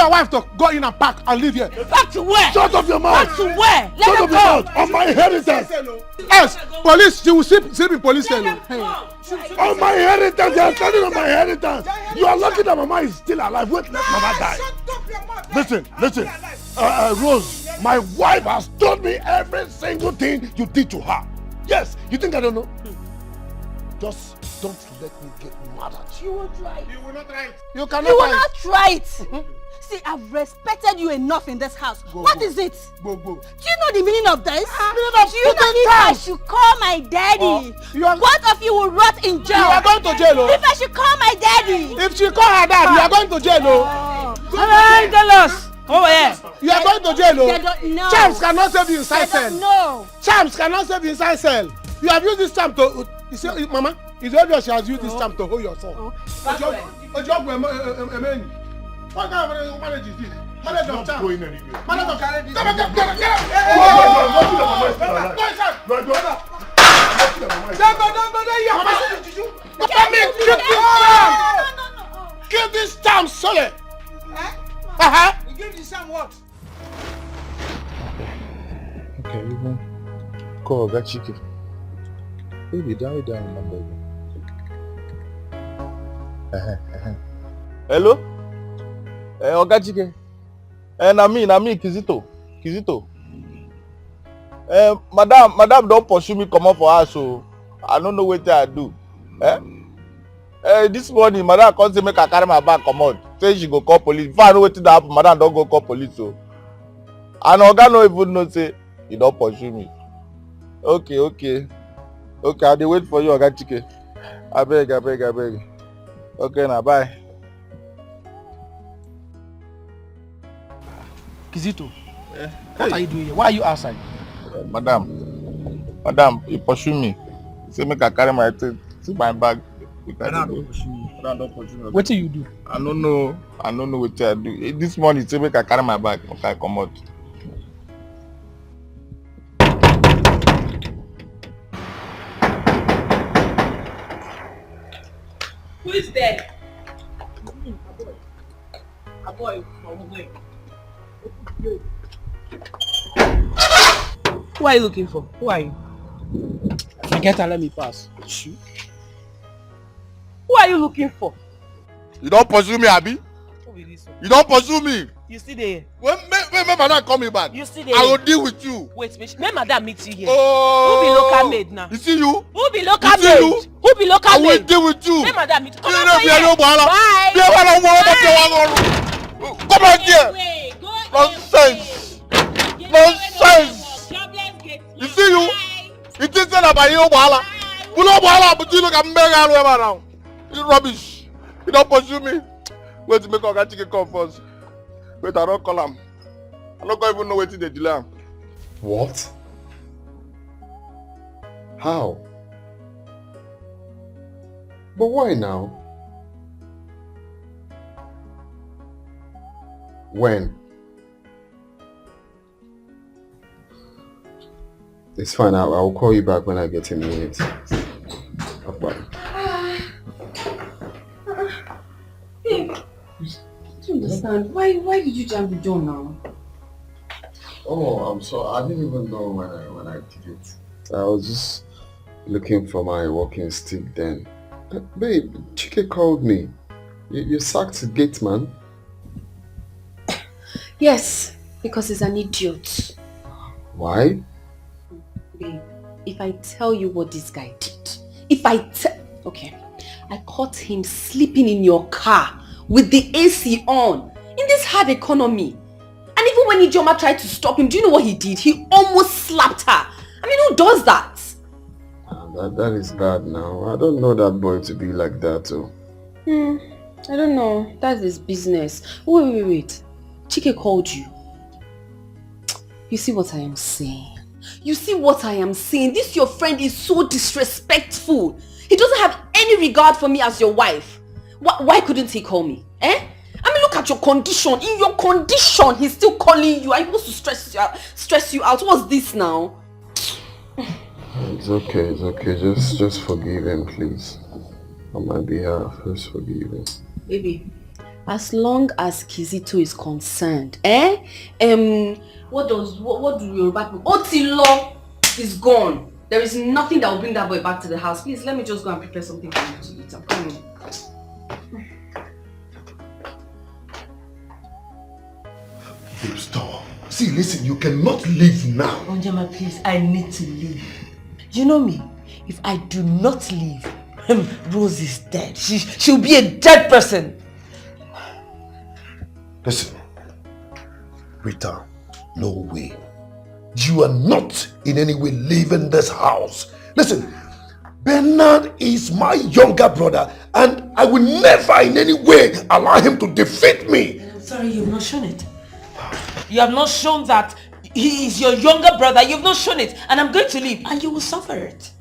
wife to go in and pack and leave here. Back to where? Shut up your mouth. Back to where? Let Shut her up go. your mouth. On my inheritance. Yes, police. She will sleep in police cell. On my inheritance. They are standing on my inheritance. You are lucky that Mama is still alive. Wait, let Mama die. Listen. Rose, my wife has told me every single thing you did to her. Yes, you think I don't know? Just don't let me get mad at you. You will try. You will not try it. You will not try it. See, I've respected you enough in this house. What is it? Go. Do you know the meaning of this? Meaning of Do you know if I should call my daddy? Both of you will rot in jail. You are going to jail. If I should call my daddy. If she call her dad, you are going to jail. Tell us. Oh yeah. You are going to jail. They don't know. Charms cannot save you inside cell. No. Charms cannot save you inside cell. You have used this charm to. You see, Mama, it's obvious she has used this charm to hold your son. What kind of marriage is this? Marriage of charm. Marriage of charm. Come on, get Kill this charm, sorry. You give this charm what? Okay, we go. Call that chicken. Baby, down, remember. Hello? Oga Chike. Na me, Kizito. Madam don't pursue me comot for house, so I don't know wetin I do. This morning, madam come say make I carry my bag comot. Say she go call police. Before I know wetin dey happen, madam don go call police, so. And Oga no even know say he don pursue me. Okay, I dey wait for you, Oga Chike. Abeg. Okay, now bye. Kizito, what are you doing here? Why are you outside? Madam, he pursue me. He say make I carry my thing, see my bag. Madam don't pursue me. What do you do? I don't know what I do. This morning he say make I carry my bag, make I come out. Who is there? A boy from where? Who are you looking for? Who are you? Forget and let me pass. Who are you looking for? You don't pursue me, Abi? Who be this one? You don't pursue me. You still there? When madam call me back, You still there? I will deal with you. Wait, may madam meet you here. Oh. Who be local maid now? You see you? Who be local You see maid? you? Who be local I maid? will deal with you. May madam meet you. Come You on know, here. Bye. Come on here. Nonsense. You see you? It is not about you, Bala. You know Bala, but you look at me around. You rubbish. You don't pursue me. Wait to make Oga Chike come first. Wait, I don't call him. I don't even know where to delay him. What? How? But why now? When? It's fine, I'll call you back when I get a minute. Bye. Babe, I don't understand. Why did you jam the door now? Oh, I'm sorry. I didn't even know when I did it. I was just looking for my walking stick then. Babe, Chike called me. You sacked the gate man. Yes, because he's an idiot. Why? Babe, if I tell you what this guy did, okay, I caught him sleeping in your car with the AC on in this hard economy. And even when Ijoma tried to stop him, do you know what he did? He almost slapped her. I mean, who does that? That is bad now. I don't know that boy to be like that too. I don't know. That's his business. Wait. Chike called you. You see what I am saying? This your friend is so disrespectful. He doesn't have any regard for me as your wife. Why couldn't he call me? I mean, look at your condition. In your condition, he's still calling you. I'm supposed to stress you out. What's this now? It's okay. Just forgive him, please. On my behalf, just forgive him. Baby, as long as Kizito is concerned, what do Yoruba people? Otilo is gone. There is nothing that will bring that boy back to the house. Please, let me just go and prepare something for you to eat. I'm coming. Babe, stop. See, listen, you cannot leave now. Onjama, please, I need to leave. You know me, if I do not leave, Rose is dead. She'll be a dead person. Listen, Rita, no way. You are not in any way leaving this house. Listen, Bernard is my younger brother and I will never in any way allow him to defeat me. Sorry, you've not shown it. You have not shown that he is your younger brother. You've not shown it. And I'm going to leave and you will suffer it.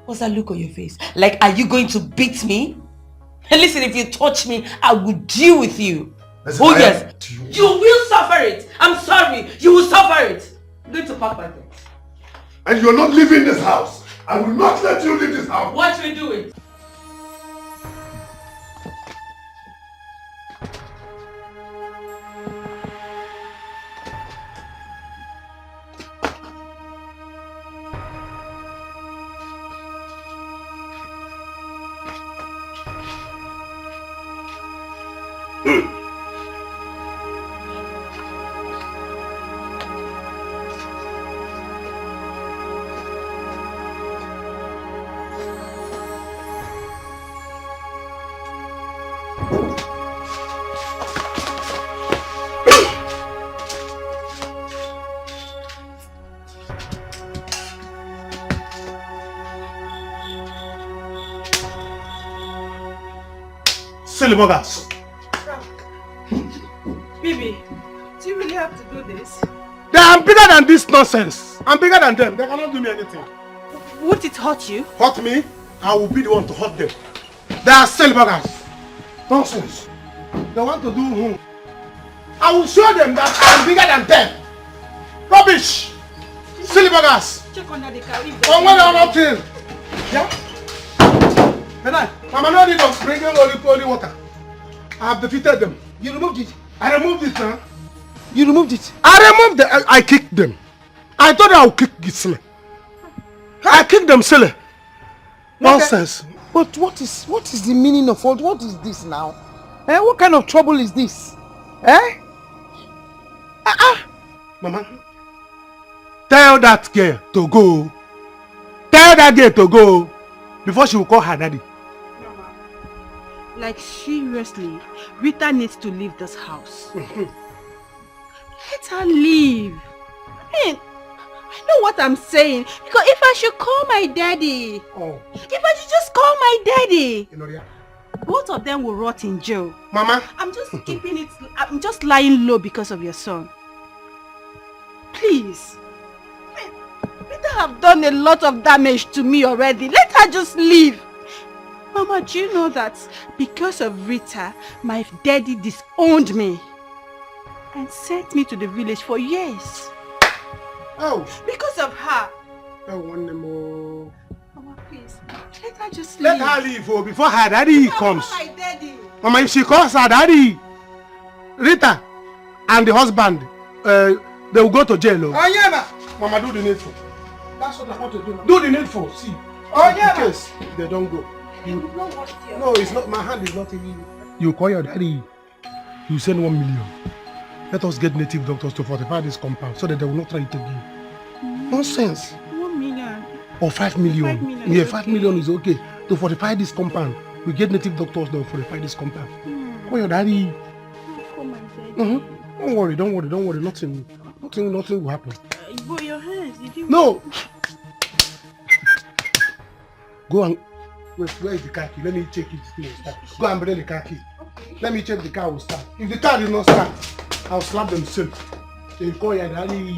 What's that look on your face? Like, are you going to beat me? And listen, if you touch me, I will deal with you. Listen, yes. You will suffer it. I'm sorry. You will suffer it. I'm going to pack my things. And you're not leaving this house. I will not let you leave this house. What will you do it? Silly buggers. Baby, do you really have to do this? I'm bigger than this nonsense. I'm bigger than them. They cannot do me anything. Won't it hurt you? Hurt me? I will be the one to hurt them. They are silly buggers. Nonsense. They want to do I will show them that I am bigger than them. Rubbish. Silly buggers. Check under the car. On when I'm not in. Yeah? Denard, Mama no need of bringing only water. I have defeated them. You removed it? I removed it now. You removed it? I removed them. I kicked them. I thought I would kick this silly. I kicked them silly. Nonsense. But what is the meaning of all? What is this now? Eh? What kind of trouble is this? Eh? Mama, tell that girl to go. Tell that girl to go before she will call her daddy. Like seriously, Rita needs to leave this house. Let her leave. I mean, I know what I'm saying. Because if I should call my daddy, if I should just call my daddy, both of them will rot in jail. Mama, I'm just keeping it. I'm just lying low because of your son. Please. I mean, Rita have done a lot of damage to me already. Let her just leave. Mama, do you know that because of Rita, my daddy disowned me and sent me to the village for years? Oh. Because of her. Oh, one more. Mama, please. Let her just Let leave. her leave before her daddy comes. My daddy. Mama, if she calls her daddy, Rita and the husband, they will go to jail. Oh, yeah, ma. Mama, do the needful. That's what I want to do now. Do the needful. See. Oh, yeah, in case they don't go. No, it's not. My hand is not in you. You call your daddy. You send 1 million. Let us get native doctors to fortify this compound so that they will not try it again. Nonsense. 1 million. Or 5 million. 5 million Yeah, is 5 okay. million is okay. To fortify this compound. We get native doctors that will fortify this compound. Call your daddy. Call my daddy. Don't worry. Nothing will happen. But your hands, did you? No. Go and wait. Where is the car key? Let me check it. It will start. Go and bring the car key. Okay. Let me check the car will start. If the car did not start, I'll slap them still. So you call your daddy.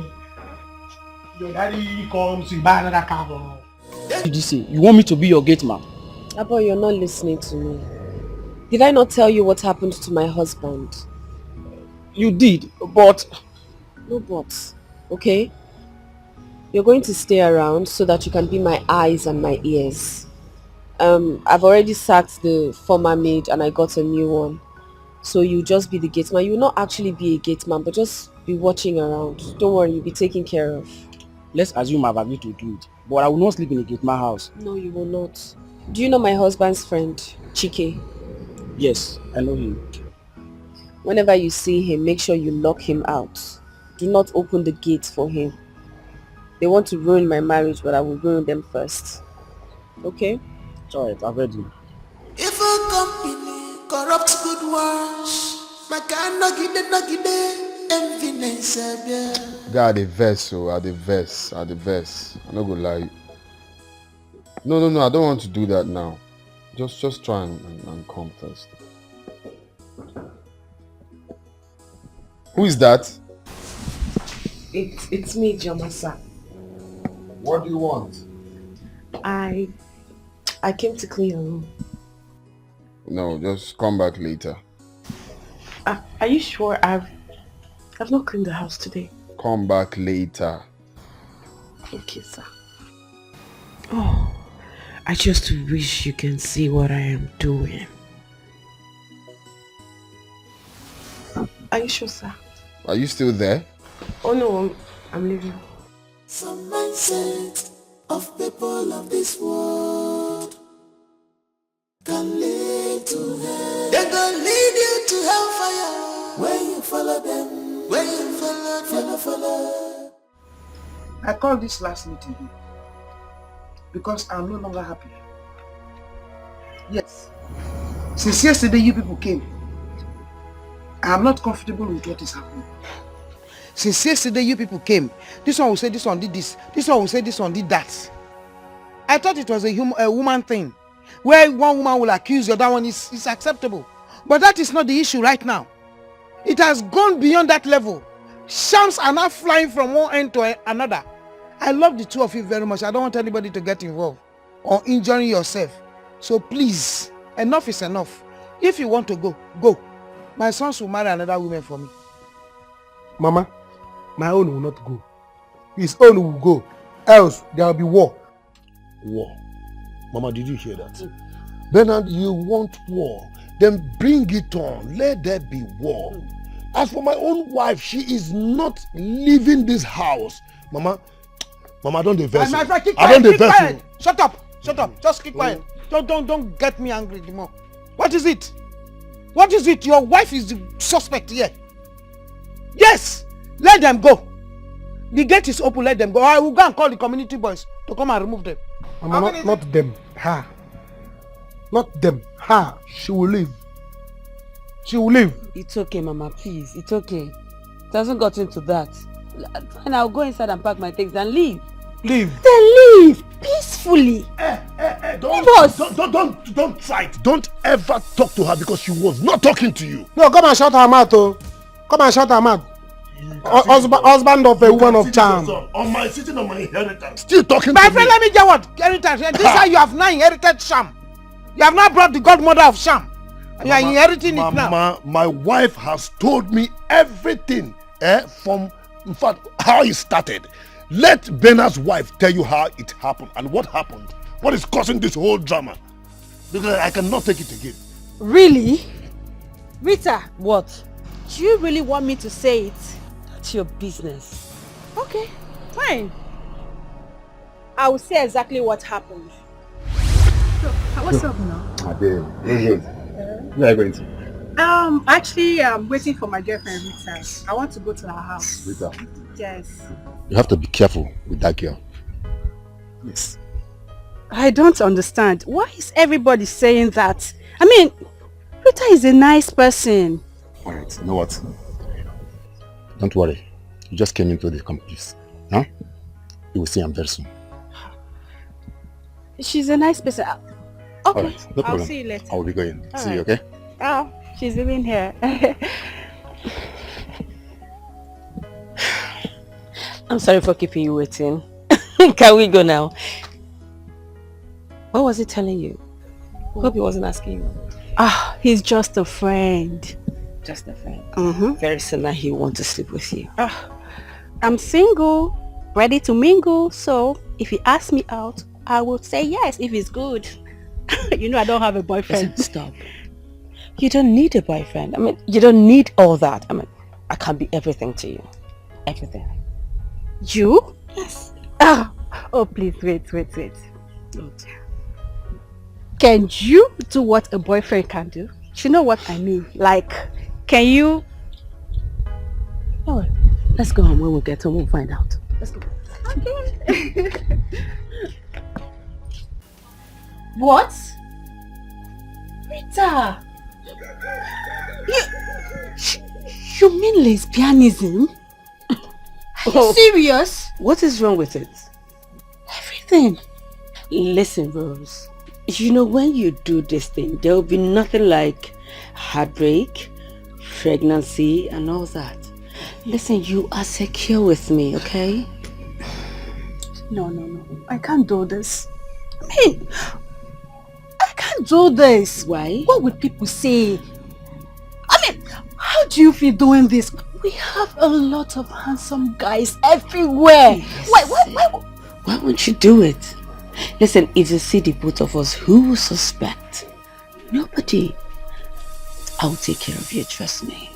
Your daddy comes. You buy another car. What did you say? You want me to be your gate man? Abba, you're not listening to me. Did I not tell you what happened to my husband? You did, but... No buts, okay? You're going to stay around so that you can be my eyes and my ears. I've already sacked the former maid and I got a new one. So you just be the gate man. You will not actually be a gate man, but just be watching around. Don't worry, you'll be taken care of. Let's assume I've agreed to do it. But I will not sleep in a gate man house. No, you will not. Do you know my husband's friend, Chike? Yes, I know him. Whenever you see him, make sure you lock him out. Do not open the gate for him. They want to ruin my marriage, but I will ruin them first. Okay? It's alright, I've heard you. If a company corrupt good ones, my kind of enviness. God, the verse, at the verse. I'm not gonna lie. No, I don't want to do that now. Just try and come first. Who is that? It's me, Jamasa. What do you want? I came to clean your room. No, just come back later. Are you sure I've not cleaned the house today? Come back later. Okay, sir. Oh, I just wish you can see what I am doing. Are you sure, sir? Are you still there? Oh no, I'm leaving. Some mindset of people of this world can lead to hell. They gonna lead you to hellfire. follow them. Where you follow. I called this last meeting because I'm no longer happy. Yes. Since yesterday you people came, I am not comfortable with what is happening. Since yesterday you people came, this one will say this one did this, this one will say this one did that. I thought it was a woman thing, where one woman will accuse the other one is acceptable. But that is not the issue right now. It has gone beyond that level. Shams are now flying from one end to another. I love the two of you very much. I don't want anybody to get involved or injuring yourself. So please, enough is enough. If you want to go, go. My sons will marry another woman for me. Mama, my own will not go. His own will go. Else, there will be war. War? Mama, did you hear that? Bernard, you want war? Then bring it on. Let there be war. As for my own wife, she is not leaving this house. Mama, don't diverse me. I don't diverse you. Shut up. Just keep quiet. Don't get me angry anymore. What is it? What is it? Your wife is the suspect here. Yes, let them go. The gate is open, let them go. I will go and call the community boys to come and remove them. Mama, not them. Her. Not them. Her. She will leave. She will leave. It's okay, Mama, please. It's okay. It hasn't got into that. Fine, I'll go inside and pack my things and leave. Leave. Then leave peacefully. Don't try it. Don't ever talk to her because she was not talking to you. No, come and shut her mouth, oh. Come and shut her mouth. Husband of a woman of charm. Sitting on my inheritance. Still talking my to friend, me. let me get what? Inheritance. This is how you have now inherited Sham. You have now brought the godmother of Sham. And you are inheriting it now. My wife has told me everything from, in fact, how it started. Let Bernard's wife tell you how it happened and what happened. What is causing this whole drama? Because I cannot take it again. Really? Rita, what? Do you really want me to say it? That's your business. Okay, fine. I will say exactly what happened. So, what's up now? Where are you going to? Actually, I'm waiting for my girlfriend Rita. I want to go to her house. Rita? Yes. You have to be careful with that girl. Yes. I don't understand. Why is everybody saying that? I mean, Rita is a nice person. Alright, you know what? Don't worry. You just came into the companies. Huh? You will see him very soon. She's a nice person. Okay, Alright, no problem. I'll see you later. I will be going. All See you, right. okay? Oh, she's even here. I'm sorry for keeping you waiting. Can we go now? What was he telling you? Hope he wasn't asking you. He's just a friend. Just a friend. Mm-hmm. Very soon now he'll want to sleep with you. I'm single, ready to mingle. So if he asks me out, I will say yes if it's good. You know I don't have a boyfriend. Listen, stop. You don't need a boyfriend. I mean, you don't need all that. I mean, I can be everything to you. Everything. You? Yes. Oh, please, wait. Can you do what a boyfriend can do? You know what I mean? Like, can you... Oh, let's go home. When we get home, we'll find out. Let's go. Okay. What? Rita! You mean lesbianism? Are you serious? What is wrong with it? Everything. Listen, Rose. You know, when you do this thing, there will be nothing like heartbreak, pregnancy, and all that. Listen, you are secure with me, okay? No. I can't do this. I mean, I can't do this. Why? What would people say? I mean, how do you feel doing this? We have a lot of handsome guys everywhere. Yes. Why won't you do it? Listen, if you see the both of us, who will suspect? Nobody. I'll take care of you, trust me.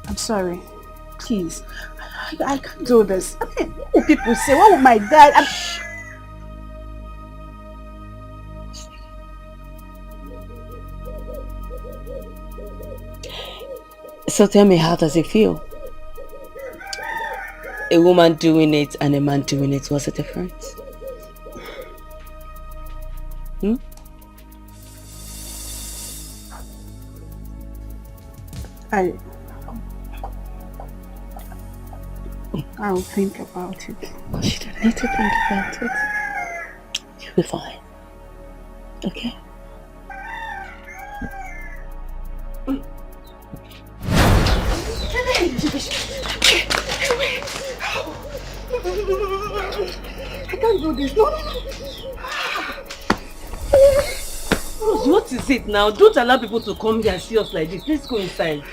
I'm sorry. Please. I can't do this. I mean, what will people say? What will my dad... So tell me, how does it feel? A woman doing it and a man doing it, what's the difference? Hmm? I'll think about it. You don't need to think about it. You'll be fine. Okay? I can't do this. No. Rose, what is it now? Don't allow people to come here and see us like this. Let's go inside.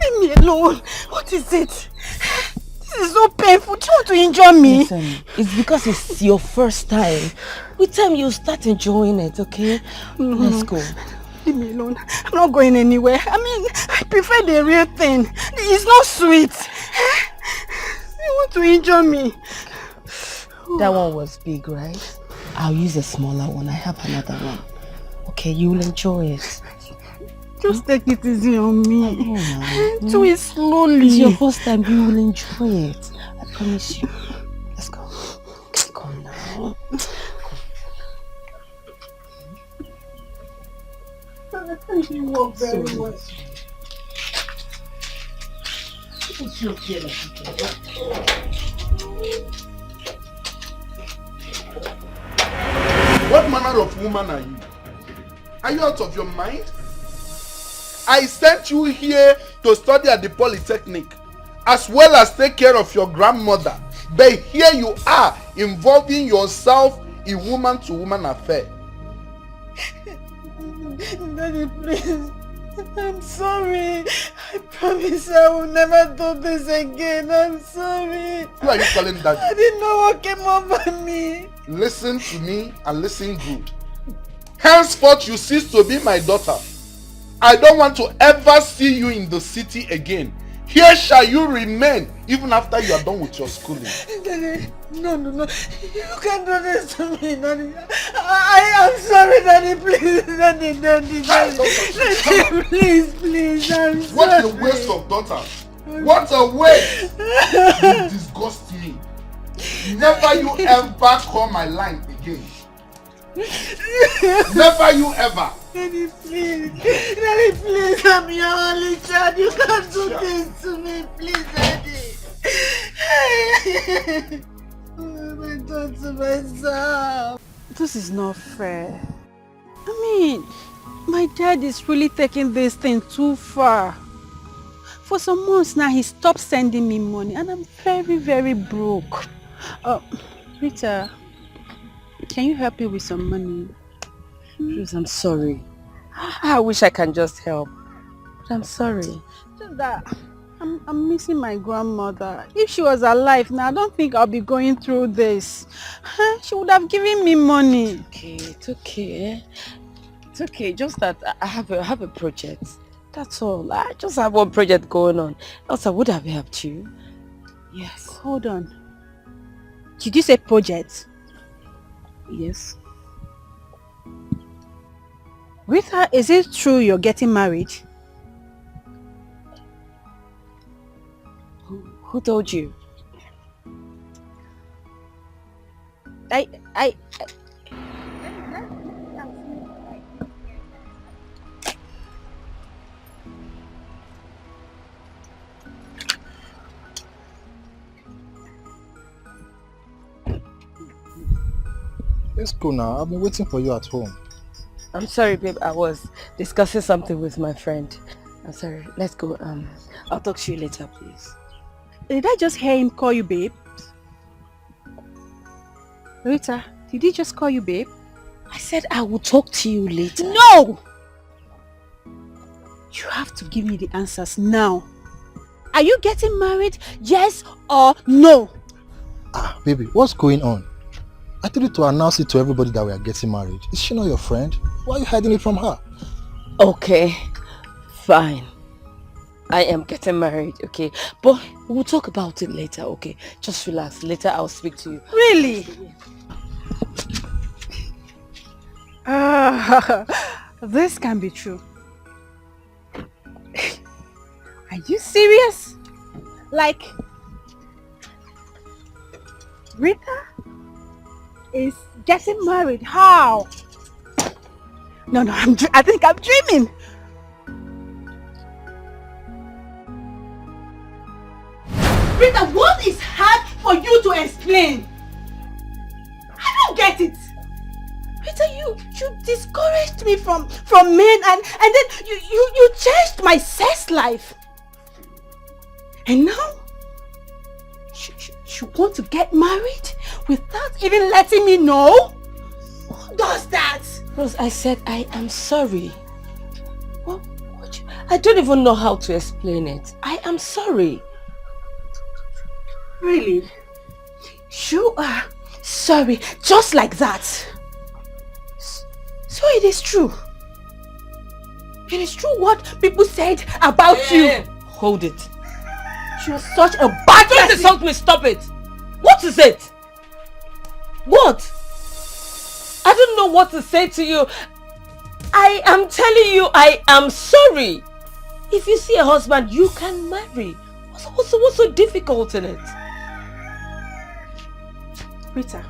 Leave me alone. What is it? This is so painful. Do you want to injure me? Listen, it's because it's your first time. With time, you'll start enjoying it, okay? Let's go. Leave me alone. I'm not going anywhere. I mean, I prefer the real thing. It's not sweet. You want to injure me? That one was big, right? I'll use a smaller one. I have another one. Okay, you will enjoy it. Just take it easy on me. Do it slowly. It's your first time. You will enjoy it. I promise you. Let's go. Come now. You work very well. What manner of woman are you? Are you out of your mind? I sent you here to study at the Polytechnic, as well as take care of your grandmother. But here you are, involving yourself in woman-to-woman affair. Daddy, please. I'm sorry. I promise I will never do this again. I'm sorry. Who are you calling daddy? I didn't know what came over me. Listen to me and listen good. Henceforth you cease to be my daughter. I don't want to ever see you in the city again. Here shall you remain even after you are done with your schooling. Daddy, no. You can't do this to me, Daddy. I am sorry, Daddy. Please, Daddy. Daddy, please. I'm sorry. What a waste of daughter. What a waste. You disgust me. Never you ever call my line again. Never you ever. Daddy, please, I'm your only child. You can't do this to me, please, Daddy. I done to myself. This is not fair. I mean, my dad is really taking this thing too far. For some months now, he stopped sending me money, and I'm very, very broke. Rita, can you help me with some money? Rose, I'm sorry. I wish I can just help. But I'm sorry. Just that I'm missing my grandmother. If she was alive now, I don't think I'll be going through this. She would have given me money. It's okay. It's okay. Just that I have a project. That's all. I just have one project going on. Else I would have helped you. Yes. Hold on. Did you say project? Yes. Rita, is it true you're getting married? Who told you? I Let's go now. I've been waiting for you at home. I'm sorry, babe. I was discussing something with my friend. I'm sorry. Let's go. I'll talk to you later, please. Did I just hear him call you babe? Rita, did he just call you babe? I said I will talk to you later. No! You have to give me the answers now. Are you getting married? Yes or no? Baby, what's going on? I told you to announce it to everybody that we are getting married. Is she not your friend? Why are you hiding it from her? Okay, fine. I am getting married, okay? But we'll talk about it later, okay? Just relax. Later I'll speak to you. Really? This can be true. Are you serious? Like, Rita is getting married? How? No, I think I'm dreaming. Rita, what is hard for you to explain? I don't get it. Rita, you discouraged me from men and then you changed my sex life. And now, you want to get married without even letting me know? Who does that? Rose, I said I am sorry. I don't even know how to explain it. I am sorry. Really? You are sorry, just like that? So it is true. It is true what people said about you. Hold it. You're such a bad person. Don't insult me, stop it. What is it? What? I don't know what to say to you. I am telling you I am sorry. If you see a husband, you can marry. What's so difficult in it? Rita,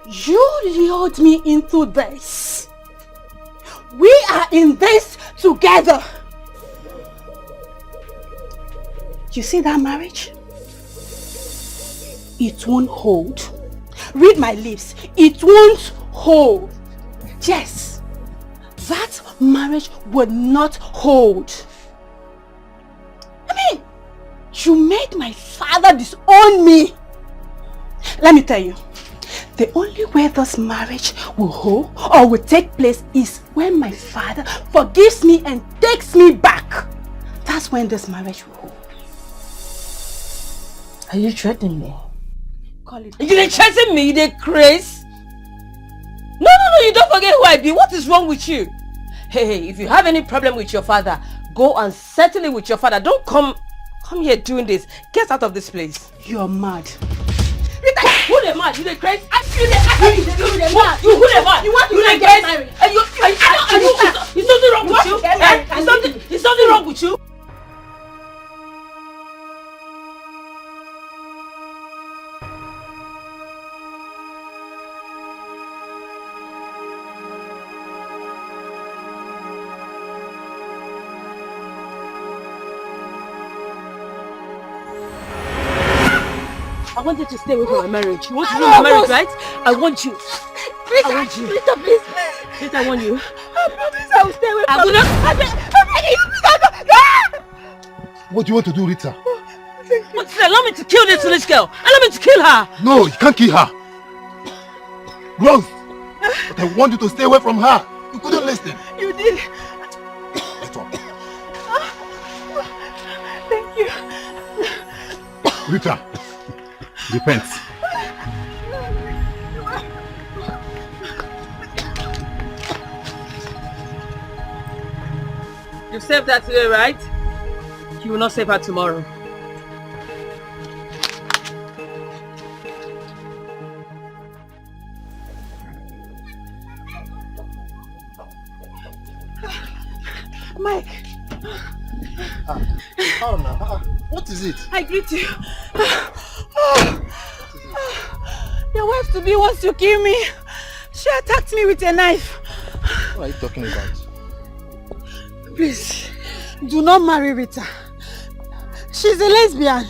you lured me into this. We are in this together. You see that marriage? It won't hold. Read my lips. It won't hold. Yes, that marriage would not hold. I mean, you made my father disown me. Let me tell you, the only way this marriage will hold or will take place is when my father forgives me and takes me back. That's when this marriage will hold. Are you threatening me? Call it. You threatening me? You crazy? No, you don't forget who I be. What is wrong with you? Hey, if you have any problem with your father, go and settle it with your father. Don't come here doing this. Get out of this place. You're mad. Rita, who the mad? You the crazy? You the mad. You who the mad? You want to get get married? married? Is something wrong with you? Is something wrong with you? I want you to stay away from my marriage. You want to ruin my marriage, right? I want you. Rita, I want you. Rita, please. Rita, I want you. I promise I will stay away I from will you. What do you want to do, Rita? Allow me to kill this foolish girl. Allow me to kill her. No, you can't kill her. Rose, but I want you to stay away from her. You couldn't listen. You did. Let's talk. Thank you. Rita, repent. You saved her today, right? You will not save her tomorrow. Mike. Oh no. What is it? I greet you. Your wife to be wants to kill me. She attacked me with a knife. What are you talking about? Please, do not marry Rita. She's a lesbian.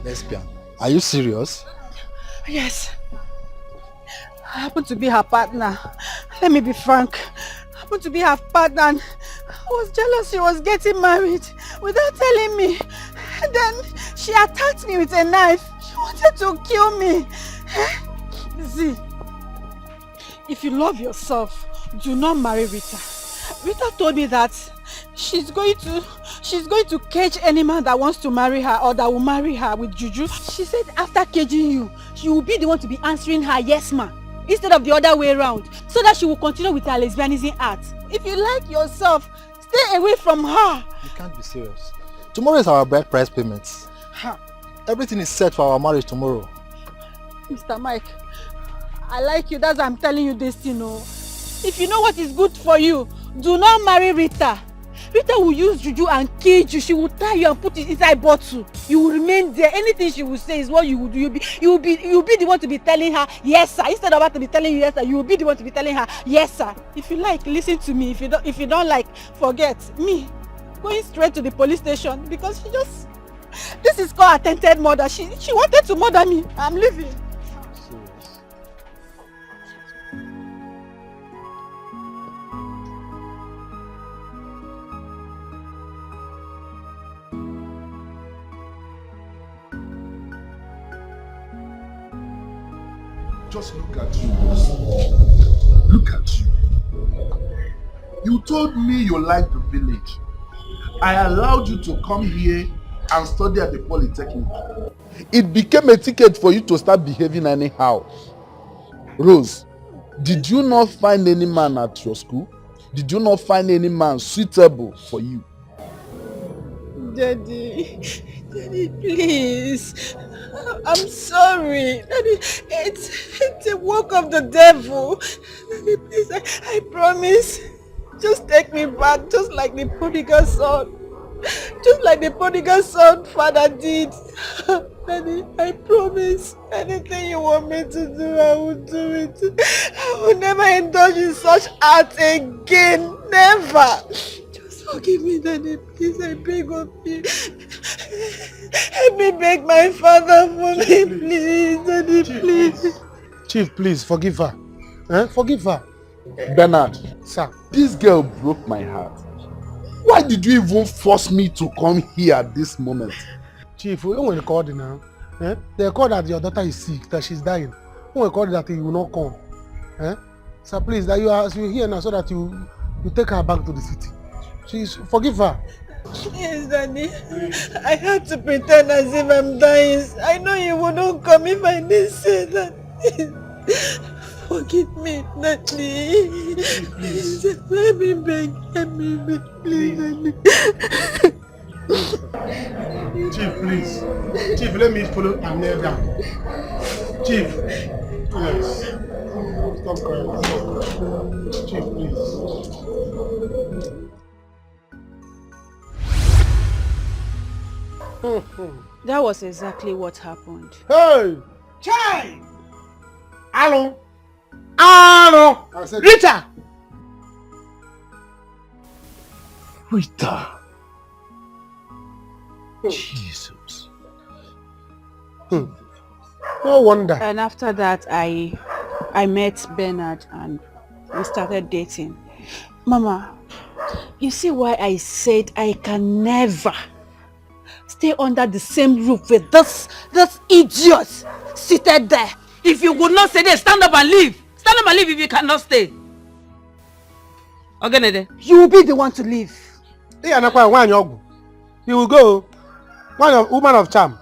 Lesbian? Are you serious? Yes. I happen to be her partner. Let me be frank. I happen to be her partner and I was jealous she was getting married without telling me. And then she attacked me with a knife. She wanted to kill me. See, if you love yourself, do not marry Rita. Rita told me that she's going to cage any man that wants to marry her or that will marry her with juju. She said after caging you, she will be the one to be answering her yes ma, instead of the other way around, so that she will continue with her lesbianism art. If you like yourself, stay away from her. You can't be serious. Tomorrow is our bride price payments. Everything is set for our marriage tomorrow. Mr. Mike, I like you, that's why I'm telling you this, you know. If you know what is good for you, Do not marry Rita. Rita will use juju and cage you. She will tie you and put it inside bottle. You will remain there. Anything she will say is what you will do. You will be the one to be telling her yes sir. Instead of her to be telling you yes sir, you will be the one to be telling her yes sir. If you like, listen to me. If you don't like, forget me. Going straight to the police station because this is called attempted murder. She wanted to murder me. I'm leaving. Just look at you. Look at you. You told me you liked the village. I allowed you to come here and study at the polytechnic. It became a ticket for you to start behaving anyhow. Rose, did you not find any man at your school? Did you not find any man suitable for you? Daddy, please. I'm sorry. Daddy, it's a work of the devil. Daddy, please, I promise. Just take me back, just like the prodigal son. Just like the prodigal son father did. Daddy, I promise. Anything you want me to do, I will do it. I will never indulge in such acts again. Never. Forgive me, Daddy, please, I beg of you. Help me beg my father for me, please, Daddy, please. Chief, please, forgive her. Forgive her. Bernard, sir, this girl broke my heart. Why did you even force me to come here at this moment? Chief, when we called now, they called that your daughter is sick, that she's dying. When we called that he will not come. Sir, please, that you're here now so that you take her back to the city. Please, forgive her. Yes, Daddy. I had to pretend as if I'm dying. I know you wouldn't come if I didn't say that. Forgive me, Daddy. Please. Let me beg, please, Daddy. Chief, please. Chief, let me follow and kneel down. Chief, yes. Stop crying. Chief, please. That was exactly what happened. Hey! Chai! Hello! Hello! Rita! Rita! Jesus. No wonder. And after that, I met Bernard and we started dating. Mama, you see why I said I can never stay under the same roof with this idiot seated there. If you would not stay there, stand up and leave. Stand up and leave if you cannot stay. Okay, you will be the one to leave. You will go. Woman of charm.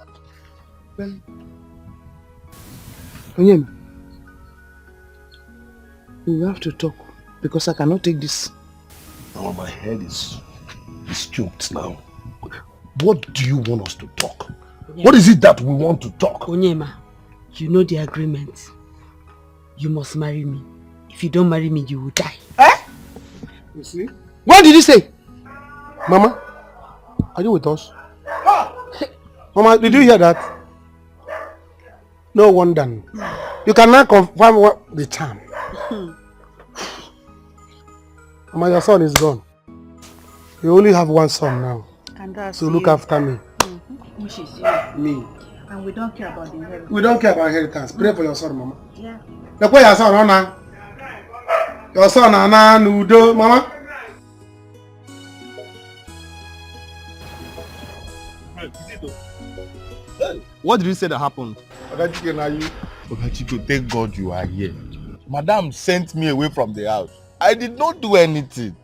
We have to talk because I cannot take this. Oh, my head is choked now. What do you want us to talk? Onyema. What is it that we want to talk? Onyema, you know the agreement. You must marry me. If you don't marry me, you will die. You see? What did you say? Mama, are you with us? Mama, did you hear that? No wonder. You cannot confirm what the charm. Mama, your son is gone. You only have one son now. And that's so look after me. Which is you. Me. And we don't care about the inheritance. We don't care about inheritance. Pray for your son, Mama. Yeah. Look where your son, Anna. Your son, Anna, Nudo, Mama. What did you say that happened? Ogachiko, thank God you are here. Madam sent me away from the house. I did not do anything.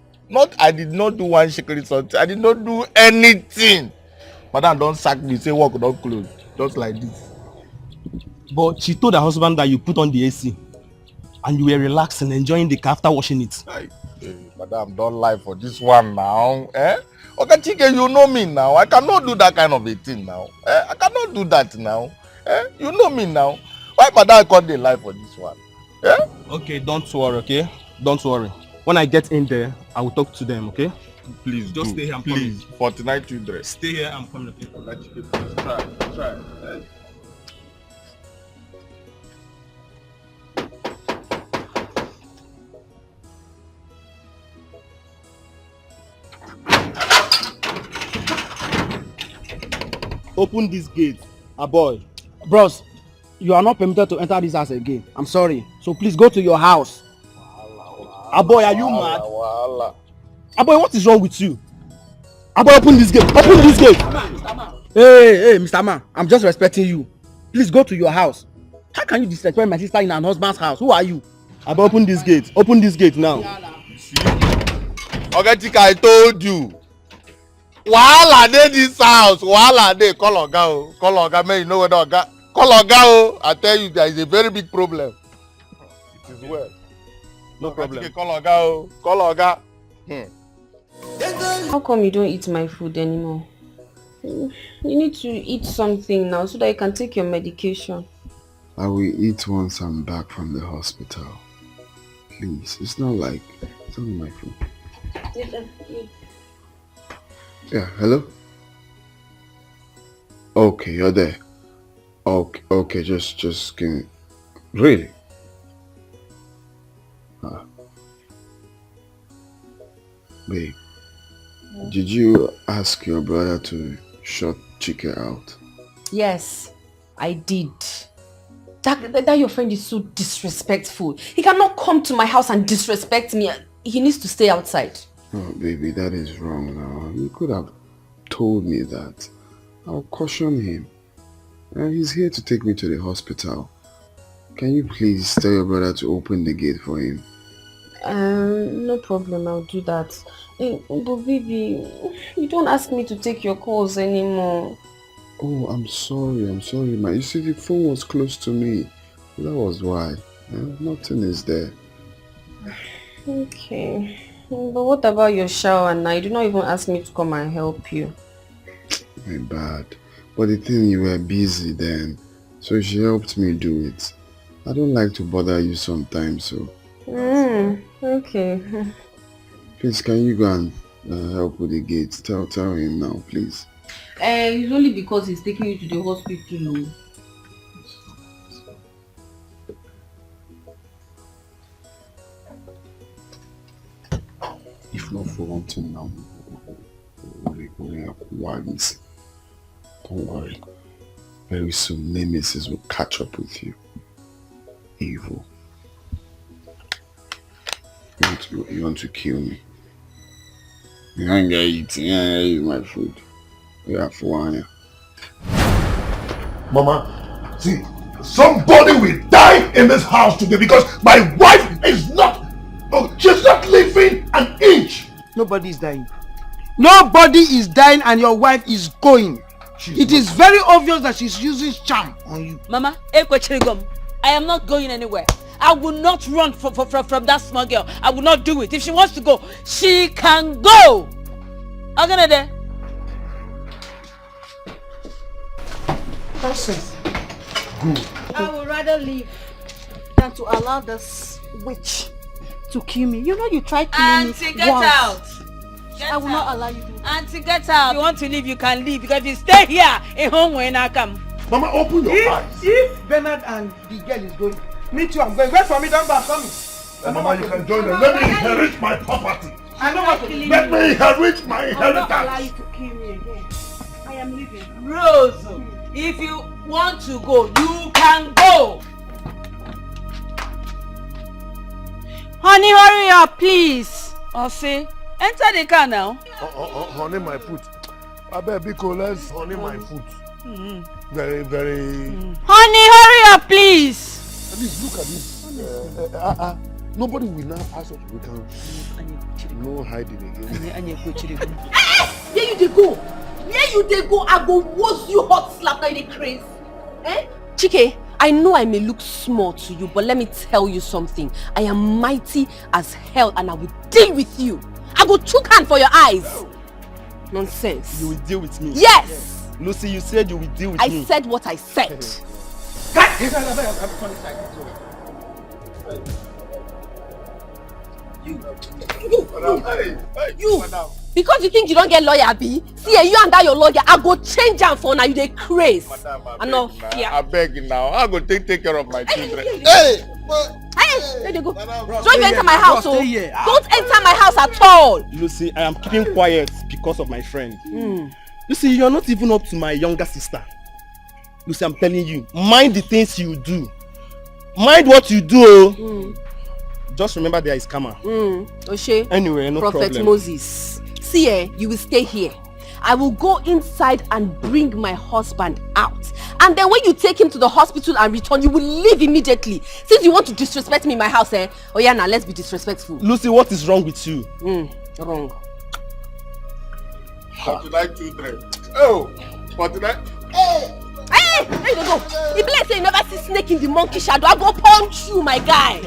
I did not do one shekeli something. I did not do anything. Madam don't sack me, say work don't close. Just like this. But she told her husband that you put on the AC and you were relaxing, enjoying the car after washing it. Madam, don't lie for this one now. Ogachike, you know me now. I cannot do that kind of a thing now. I cannot do that now. You know me now. Why madam can't they lie for this one? Okay, don't worry, okay? Don't worry. When I get in there, I will talk to them, okay? Please, Just stay here, I'm please. 49 children. Stay here, I'm coming. Try. Open this gate, boy. Bros, you are not permitted to enter this house again. I'm sorry. So please go to your house. Boy, are you mad? Boy, what is wrong with you? Boy, open this gate. Open this gate. Hey, Mr. Man. I'm just respecting you. Please go to your house. How can you disrespect my sister in her husband's house? Who are you? Boy, open this gate. Open this gate now. Okay, Dikeh, I told you. Wahala dey this house. Wahala dey. Call Oga o. Call Oga, man, you know where the Oga. Call Oga o. I tell you, there is a very big problem. It is well. No problem. Dikeh, call Oga o. Call Oga. How come you don't eat my food anymore? You need to eat something now so that you can take your medication. I will eat once I'm back from the hospital. Please, it's not like it's only my food. Yeah, hello? Okay, you're there. Okay, just give me... Really? Babe, did you ask your brother to shut Dikeh out? Yes, I did. That your friend is so disrespectful. He cannot come to my house and disrespect me. He needs to stay outside. Oh, baby, that is wrong now. You could have told me that. I'll caution him. He's here to take me to the hospital. Can you please tell your brother to open the gate for him? No problem, I'll do that. But baby, you don't ask me to take your calls anymore. Oh, I'm sorry. You see, the phone was close to me. That was why. Nothing is there. Okay. But what about your shower now? You did not even ask me to come and help you. My bad. But the thing, you were busy then. So she helped me do it. I don't like to bother you sometimes, so... Okay. Please, can you go and help with the gate? Tell him now, please. It's only because he's taking you to the hospital. If not for one thing now, don't worry. Very soon, Nemesis will catch up with you. Evil. You want to kill me? You ain't gonna eat my food. You have one. Mama, see, somebody will die in this house today because my wife is not, she's not living an inch. Nobody is dying. Nobody is dying and your wife is going. It is very obvious that she's using charm on you. Mama, I am not going anywhere. I will not run from that small girl. I will not do it. If she wants to go, she can go. Aganede. Nonsense. Good. I would rather leave than to allow this witch to kill me. You know you tried killing me once. Auntie, get out. I will not allow you to. Auntie, get out. If you want to leave, you can leave. Because if you stay here, a home when I come. Mama, open your eyes. If Bernard and the girl is going, me too, I'm going. Wait for me, don't go, I'm coming. Mama, you can join them. Let me inherit my property. I know what to do. Let me inherit my inheritance. I will not allow you to kill me again. I am leaving. Rose, if you want to go, you can go. Honey, hurry up, please. See, enter the car now. Honey, my foot. I bet because let's honey my foot. Very, very... Honey, hurry up, please. At least look at this. Nobody will now ask us. We can no hiding again. Where you dey go? Where you dey go? I go woz you hot slap like the craze. Dikeh, I know I may look small to you, but let me tell you something. I am mighty as hell and I will deal with you. I go chook hand for your eyes. Nonsense. You will deal with me? Yes. Lucy, you said you will deal with me. I said what I said. You. Because you think you don't get lawyer, B? See, you and that your lawyer, I go change am for now. You dey craze. I beg you now. I go take care of my children. Hey, there they go. Don't even enter my house, oh. Don't enter my house at all. Lucy, I am keeping quiet because of my friend. Lucy, you're not even up to my younger sister. Lucy, I'm telling you, mind the things you do. Mind what you do. Just remember there is karma. Oshe. Anyway, no Prophet problem. Moses. See, you will stay here. I will go inside and bring my husband out. And then when you take him to the hospital and return, you will leave immediately. Since you want to disrespect me in my house, oh yeah, now let's be disrespectful. Lucy, what is wrong with you? Wrong. What did I children? Oh, what did I? Hey, there you go. If let's say you never see snake in the monkey shadow, I go punch you, my guy.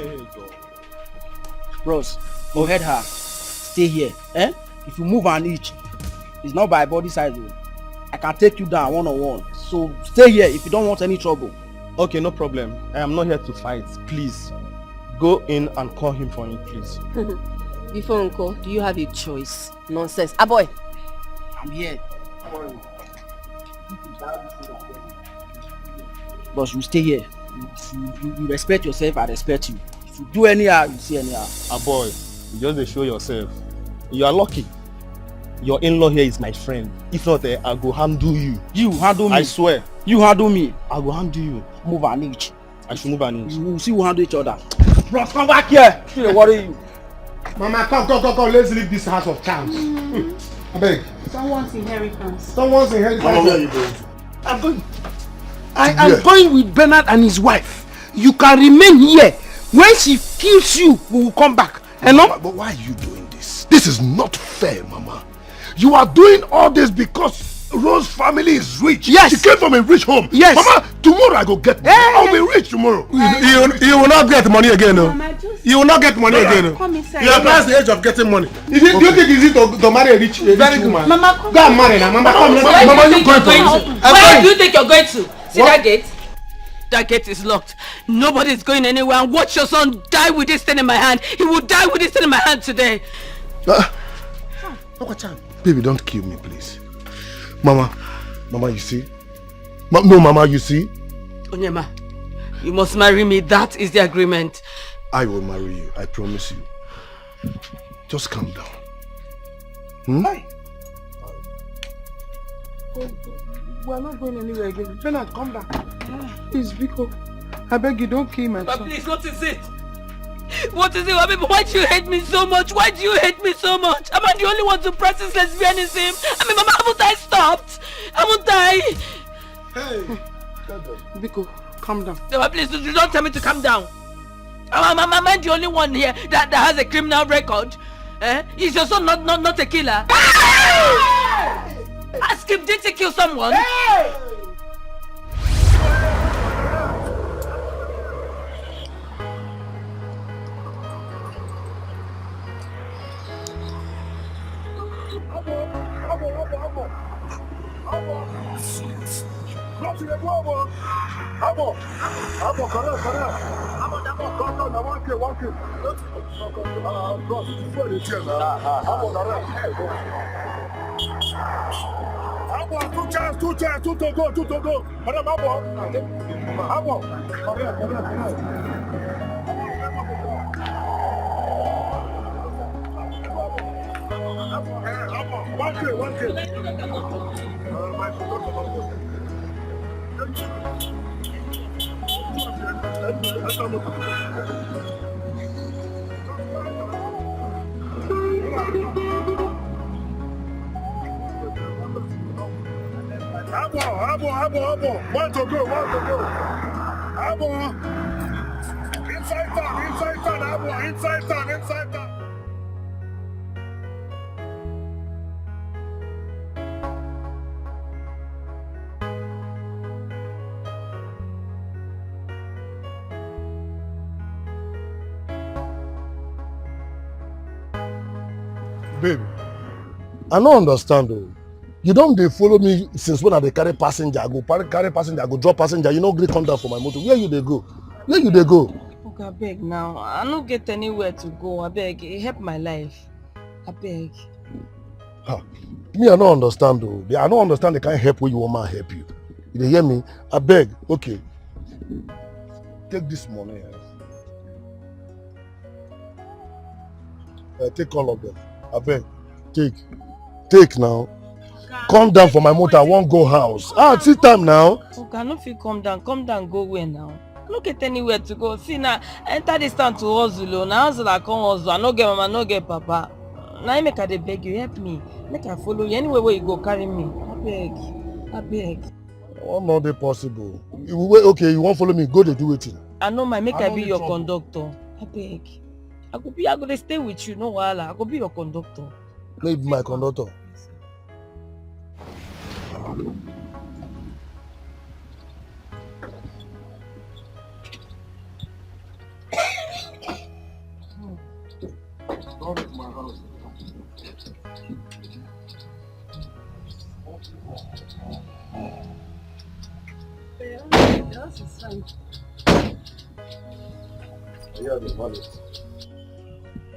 Bros, go ahead her. Stay here. If you move an inch, it's not by body size. I can take you down one-on-one. So stay here if you don't want any trouble. Okay, no problem. I am not here to fight. Please, go in and call him for me, please. Before uncle, do you have a choice? Nonsense. Boy. I'm here. Boss, you stay here. You respect yourself, I respect you. If you do anyhow, you see anyhow. Boy, you just dey show yourself. You are lucky. Your in-law here is my friend. If not, I go handle you. You handle me? I swear. You handle me? I will handle you. Move an inch. I should move an inch. You will see who handle each other. Bros, come back here. Should worry you. Mama, come. Let's leave this house of charms. I beg. Someone's inheritance. Someone's inheritance. Mama, where are you going? I'm going. I am going with Bernard and his wife. You can remain here. When she kills you, we will come back. But why are you doing this? This is not fair, Mama. You are doing all this because Rose's family is rich. Yes. She came from a rich home. Yes. Mama, tomorrow I go get money. I'll be rich tomorrow. You will not get money again, no. You will not get money again. Come inside. You are past the age of getting money. Do you think it's easy to marry a rich woman? Mama, come. Go and marry now. Mama, come. Where You going to? Where do you think you're going to? See that gate? That gate is locked. Nobody's going anywhere. And watch your son die with this thing in my hand. He will die with this thing in my hand today. Baby, don't kill me, please. Mama, you see? No, Mama, you see? Onyema, you must marry me. That is the agreement. I will marry you. I promise you. Just calm down. Hey. We are not going anywhere again. Bernard, come back. Please, Biko. I beg you, don't kill my son. But please, what is it? What is it? I mean, why do you hate me so much? Why do you hate me so much? Am I the only one to practice lesbianism? I mean, Mama, haven't I stopped? Haven't I? Hey. Biko, calm down. No, please, don't tell me to calm down. Am I the only one here that has a criminal record? Is your son not a killer? Ask him, did he kill someone? Hey! Two to go. Madam, One kid. Abo. One to go. Abo. Inside town, Abo. Inside town. Baby, I don't understand though. You don't dey follow me since when I dey carry passenger. I go carry passenger, I go drop passenger. You no gree come down for my motor. Where you dey go? I beg now. I don't get anywhere to go. I beg. Help my life. I beg. Me, I don't understand though. I don't understand the kind of help where you want man help you. You dey hear me? I beg. Okay. Take this money. Take all of them. I beg. Take now. Come down for my motor. I won't go house. It's tea time now. Okay, I no fit come down. Come down, go where now? I no get anywhere to go. See now, enter this town to hustle. Now hustle I come hustle. I no get mama, no get papa. Now I make I dey beg you, help me. Make I follow you. Anywhere where you go, carry me. I beg. What not dey possible? Okay, you won't follow me. Go dey do it. I know my make I be your conductor. I beg. I go dey stay with you. No wahala. I go be your conductor. No, be my conductor.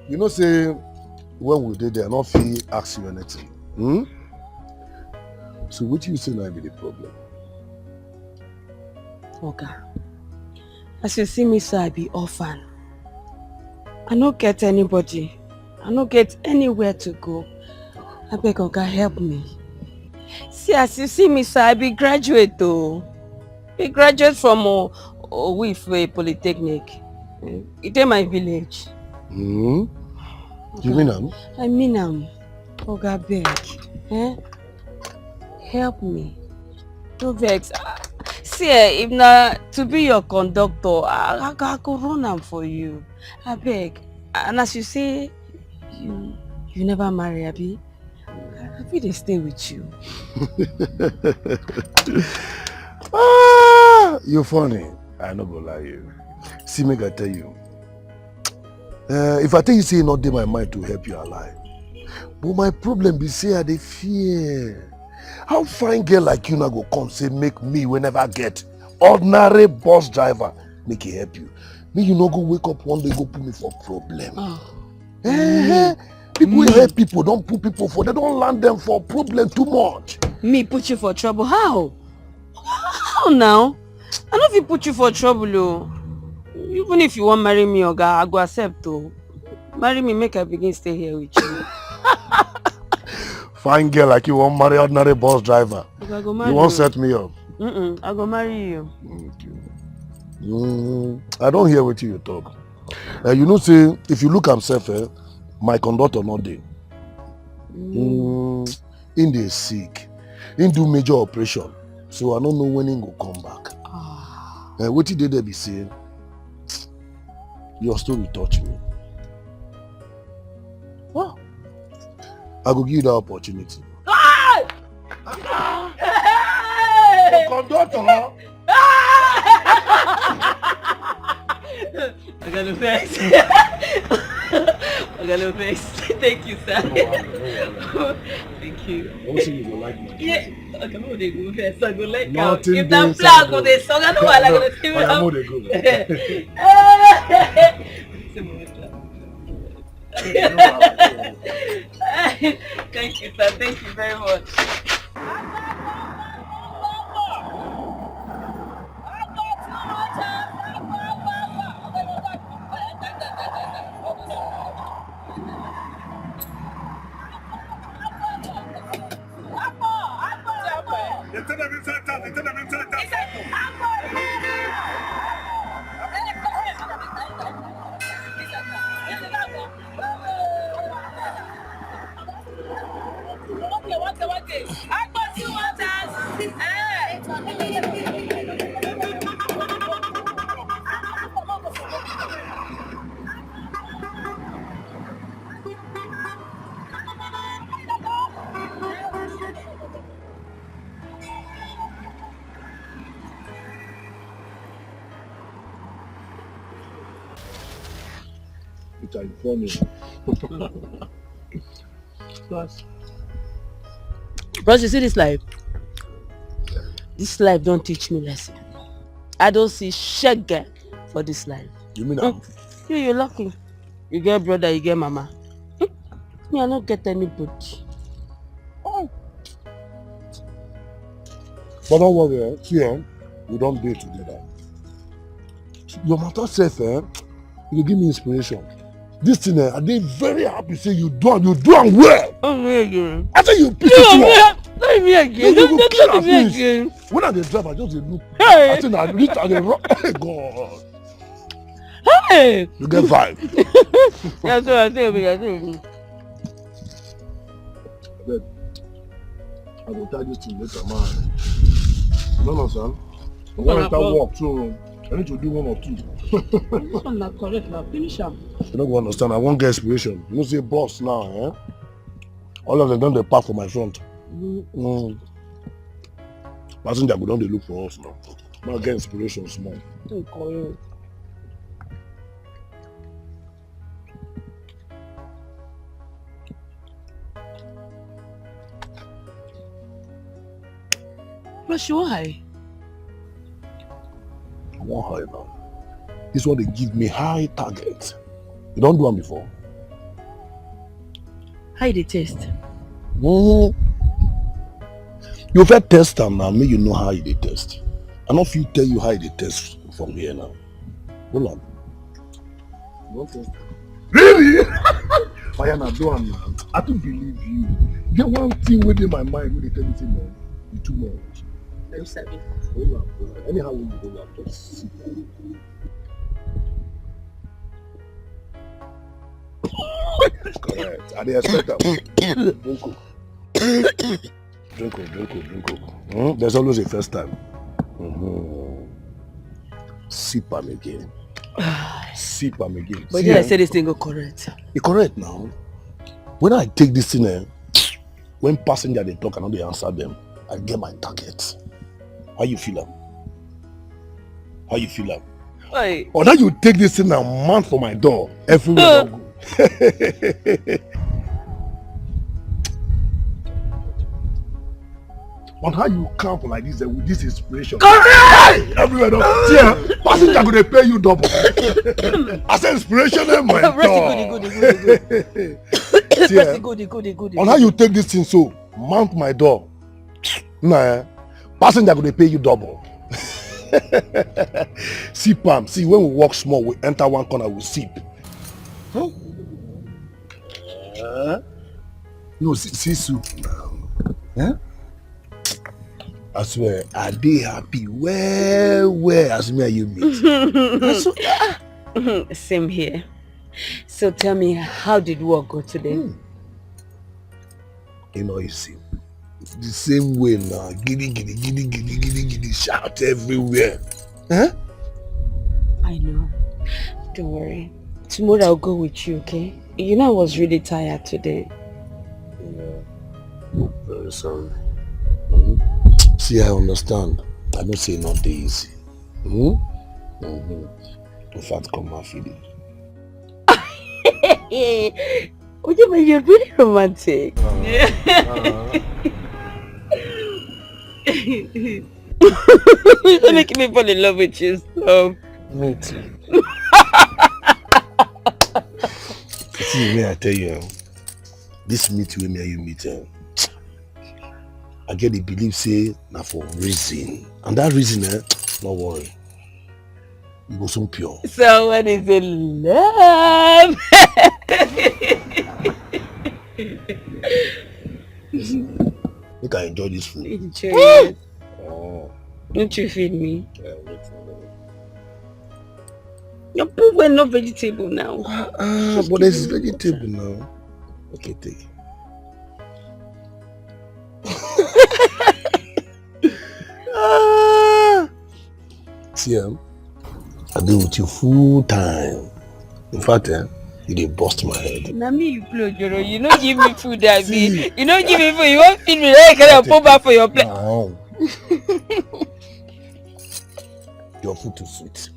You know, say when we did there, not feel ask you anything. So what you say now be the problem? Okay. As you see me, so I be orphan. I no get anybody. I no get anywhere to go. I beg Oga, help me. See, as you see me, so I be graduate though. Be graduate from Owife Polytechnic. It's in my village. You mean am? I mean am. Oga, beg. Help me. No vex. See, if na to be your conductor, I go run am for you. I beg. And as you say, you never marry, Abi. I feel they stay with you. You're funny. I no go lie you. See, make I tell you. If I tell you, say it not dey my mind to help you alive. But my problem be say I dey fear. How fine girl like you now go come say make me whenever I get ordinary bus driver make it help you. Me you no go wake up one day go put me for problem. People help people, don't put people for, they don't land them for problem too much. Me put you for trouble? How? How now? I know if you put you for trouble, oh. Even if you want marry me, Oga, I go accept, oh. Marry me, make I begin stay here with you. Fine girl like you won't marry ordinary bus driver. Okay, I go marry you won't set me up. I go marry you. I don't hear what you talk. You know, say if you look himself, my conductor not there. In the sick, in do major operation, so I don't know when he go come back. What did they be saying? Your story touch me. What? I go give you that opportunity. Hey! Conductor, I got no face. I got no face. Thank you, sir. Thank you. Also, you go like me. Yeah. Okay, I'm going to go first. I go like Nothing if that dey flag inside go the song, I know why I going to see I am going to go. Thank you, sir. Thank you very much. Which I inform you. Bros, you see this life? This life don't teach me lesson. I don't see shege for this life. You mean I'm... You're lucky. You get brother, you get mama. Me, I don't get anybody. Oh. But don't worry, see, we don't date together. Your matter says, you give me inspiration. This thing, I did very happy. Say you do well. Oh, me again. I tell you, pick it up. Let me again. Don't me again. When I drive, I just look. Hey. I think I reach and they rock. Hey, God. Hey. You get vibe. That's what I say. I will tell this thing later, man. You don't understand? I want to start work, so I need to do one or two. This one not correct now. Finish up. You don't understand. I won't get inspiration. You know, say boss now, eh? All of them done the park for my front. Passenger go down they look for us now. Now get inspiration small. Correct. But why? I want high now. This one they give me high target. You don't do one before. How they taste? You first test them now, make you know how they test. I don't feel tell you how they test from here now. Hold on. Really? Fire na do am now. I don't believe you. Get one thing within my mind when they tell me say no, you too much. I'm sorry. Hold on. Anyhow when you hold on, just sit down. Correct. I didn't expect that. Drink. There's always a first time. Sip am again. Sip am again. But then I said this thing go correct. It's correct now. When I take this thing, when passenger they talk and not they answer them, I get my target. How you feel am? How you feel am? Hey. Or now you take this thing and man for my door everywhere. Go. On how you camp like this with this inspiration. Correct! Everywhere. Yeah, passenger gonna pay you double. I said inspiration in my door. Good. On how you take this thing so mount my door. Nah, passenger gonna pay you double. Sip am. See when we walk small, we enter one corner, we sip. Huh? No, see soup now. Huh? I swear, I dey happy well as me and you meet. Same here. So tell me, how did work go today? You know, you see, the same way now, giddy, shout everywhere. Huh? I know. Don't worry. Tomorrow I'll go with you, okay? You know I was really tired today. Yeah. Very sorry. See, I understand. I don't say not easy. In fact, come and feel it. You're really romantic. You're making me fall in love with you. Stop. Me too. See, may I tell you, this meet with me and you meet, I get the belief say now for reason, and that reason, no worry, you go so pure. Someone is in love. You can enjoy this food. Enjoy it. Don't you feed me? Yeah, wait for Your poop were not vegetable now. But there's vegetable now. Okay, take it. See, I do with you full time. In fact, you did bust my head. Now me you blow, Joro. You don't give me food, I mean. You don't give me food. You won't feed me. Then you can pull back for your plate. No. Your food too sweet.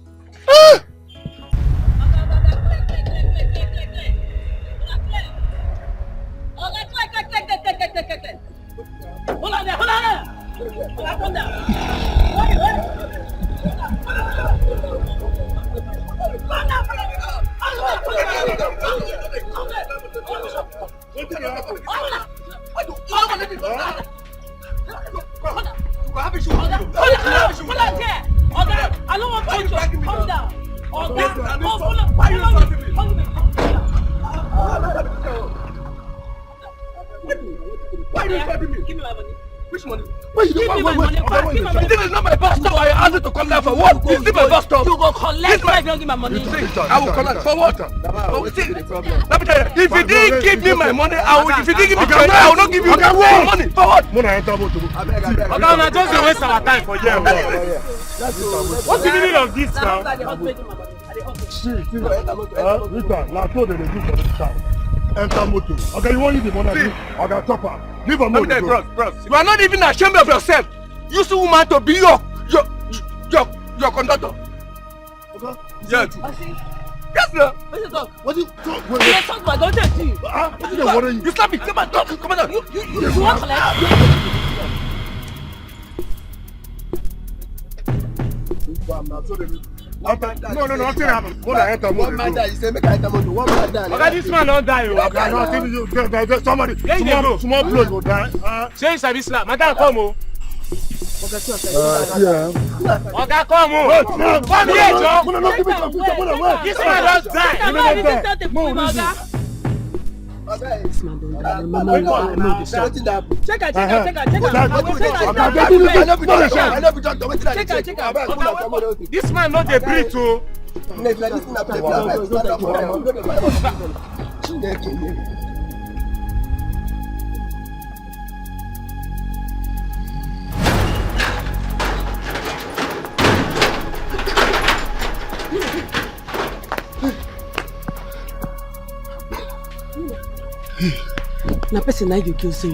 Hold on there. Come down. I don't want to calm down. Why are you fighting me? Give me my money. Which money? Give me my money. This is not my bus stop. I asked you to come down for what? This is my bus stop. You go collect my give me my money. I will collect for what? Let me tell you, if you didn't give me my money, I will. If you didn't give me my money, I will not give you my money. For what? Okay, just waste our time for here. What's the meaning of this now? Rita, now so they do for this town. Enter motor. Okay, you want you the money? Okay, chopper. Leave a motor. Bros. You are not even ashamed of yourself. Use a woman to be your conductor. Okay. Yes. Yes, sir. What's the talk? What you talk? You talk about don't tell you. What you worry you? You slap me. Come on, talk. Come on. You want to collect? No, nothing happened. What I enter motor. One man die. You say make I enter motor. One man die. Okay, this man don't die. Okay, nothing. Somebody. Small blood will die. Say it's a slap. Madam, come on. Yeah. Okay, come on. Come here, Joe. This man don't die. This man don't die. Mama, no, check out. This man not a breed too. Na person na you kill so.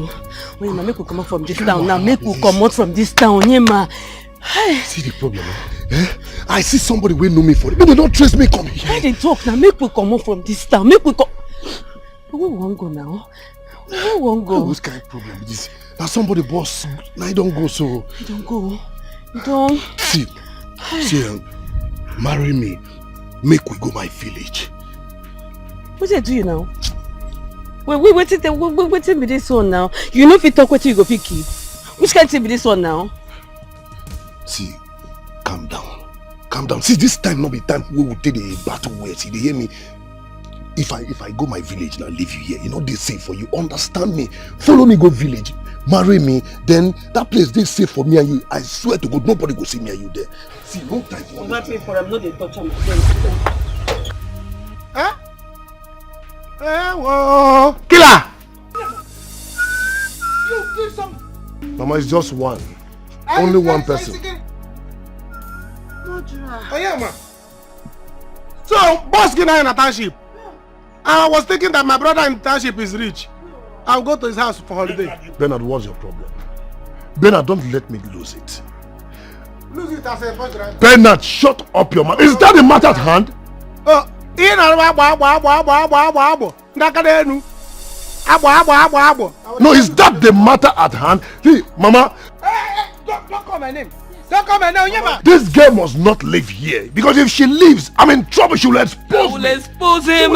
When you make we come out from this town, now make we come out from this town, Yema. See the problem, I see somebody will know me for it. But they don't trace me come here. Why they talk now? Make we come out from this town. Make we come. Where we won't go now? Where we won't go? Which kind of problem is this? Now somebody boss. Now you don't go so. You don't go. You don't. See, marry me. Make we go my village. What they do you now? Wait till be this one now. You know if you talk what you go pick keep. Which kind of be this one now? See, calm down. Calm down. See, this time not be time we will take the battle where. See, they hear me. If I go my village now, leave you here. You know they safe for you. Understand me. Follow me, go village. Marry me. Then that place they safe for me and you. I swear to God, nobody go see me and you there. See, no time for not pay for them. No, they touch them. Huh? Whoa. Killer! You kill some. Mama, it's just one. Only one person. Oh yeah, ma. So, boss Gina in a township. I was thinking that my brother in township is rich. I'll go to his house for holiday. Bernard, what's your problem? Bernard, don't let me lose it. Lose it as a punch, right? Bernard, shut up your mouth. Is that the matter at hand? No, is that the matter at hand? See, Mama. Don't call my name. Don't call my name. This girl must not live here. Because if she leaves, I'm in trouble. She will expose me. I will expose him.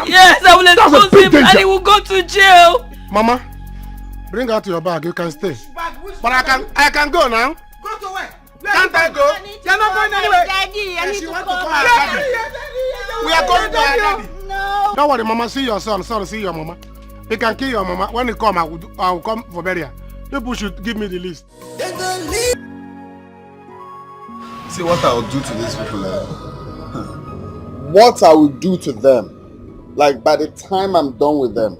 Yes, I will expose him and he will go to jail. Mama, bring out your bag. You can stay. But I can go now. Go to where? Can't I go? You're not going anywhere. Daddy, I need to call my daddy. We are going to our daddy. No. Don't worry, Mama. See your son. Son, see your mama. He can kill your mama. When he come, I will come for burial. People should give me the list. See what I will do to these people. What I will do to them. Like by the time I'm done with them,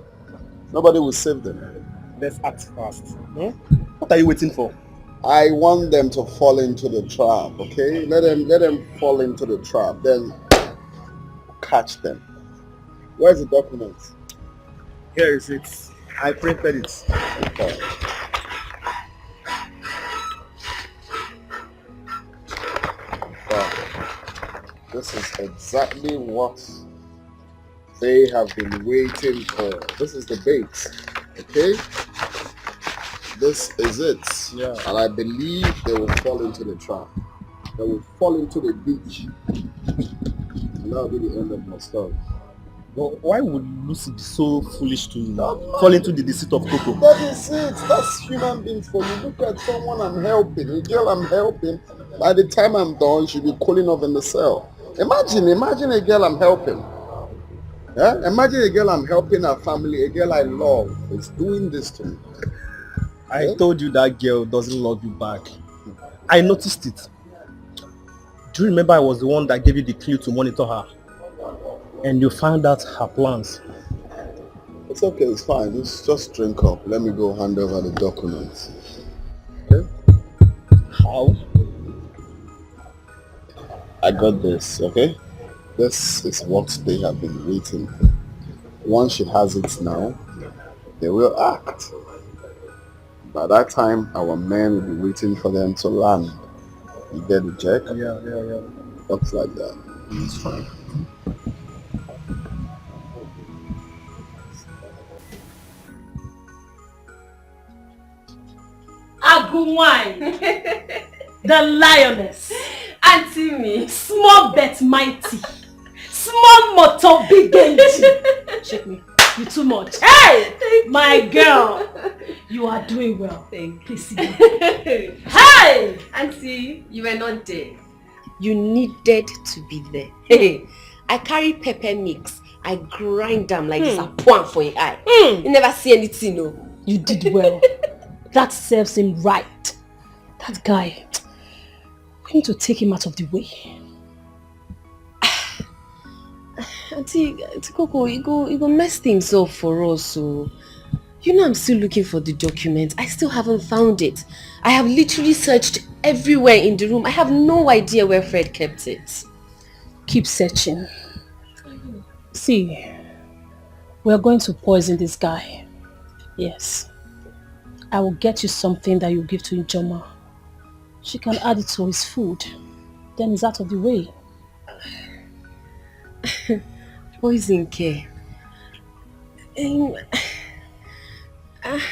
nobody will save them. Let's act fast. What are you waiting for? I want them to fall into the trap, okay? Let them fall into the trap. Then catch them. Where's the document? Here is it. I printed it. Okay. This is exactly what they have been waiting for. This is the bait, okay? This is it. Yeah. And I believe they will fall into the trap. They will fall into the beach. And that will be the end of my story. But why would Lucy be so foolish to fall into the deceit of Coco? That is it. That's human beings for you. Look at someone I'm helping, a girl I'm helping. By the time I'm done, she'll be cooling off in the cell. Imagine a girl I'm helping. Yeah? Imagine a girl I'm helping, her family, a girl I love is doing this to me. I told you that girl doesn't love you back. I noticed it. Do you remember I was the one that gave you the clue to monitor her? And you found out her plans. It's okay, it's fine. Just drink up. Let me go hand over the documents. Okay? How? I got this, okay? This is what they have been waiting for. Once she has it now, they will act. By that time, our men will be waiting for them to land. You get the check? Yeah. Looks like that. It's fine. Agumwine, the lioness. Auntie me. Small but mighty. Small motor big engine. Check me. You too much. Hey! My girl. You are doing well. Please sit down. Hey! Auntie, you were not there. You needed to be there. Hey, I carry pepper mix. I grind them like this a point for your eye. You never see anything, no. You did well. That serves him right. That guy, we need to take him out of the way. Auntie Coco, you go mess things up for us. So, you know I'm still looking for the document. I still haven't found it. I have literally searched everywhere in the room. I have no idea where Fred kept it. Keep searching. See, we're going to poison this guy. Yes. I will get you something that you give to Ijoma. She can add it to his food. Then he's out of the way. Poison care.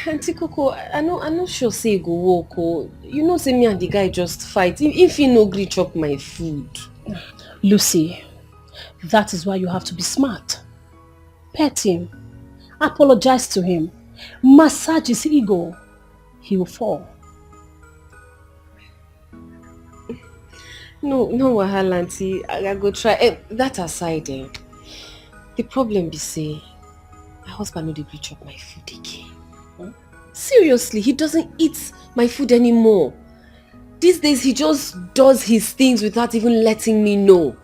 Auntie Coco, I'm not sure say go walk or you know say me and the guy just fight. If he no gree chop my food. Lucy, that is why you have to be smart. Pet him. Apologize to him. Massage his ego. He will fall. No wahala, auntie. I go try. That aside, the problem be say my husband no dey gree chop my food again. Seriously, he doesn't eat my food anymore. These days he just does his things without even letting me know.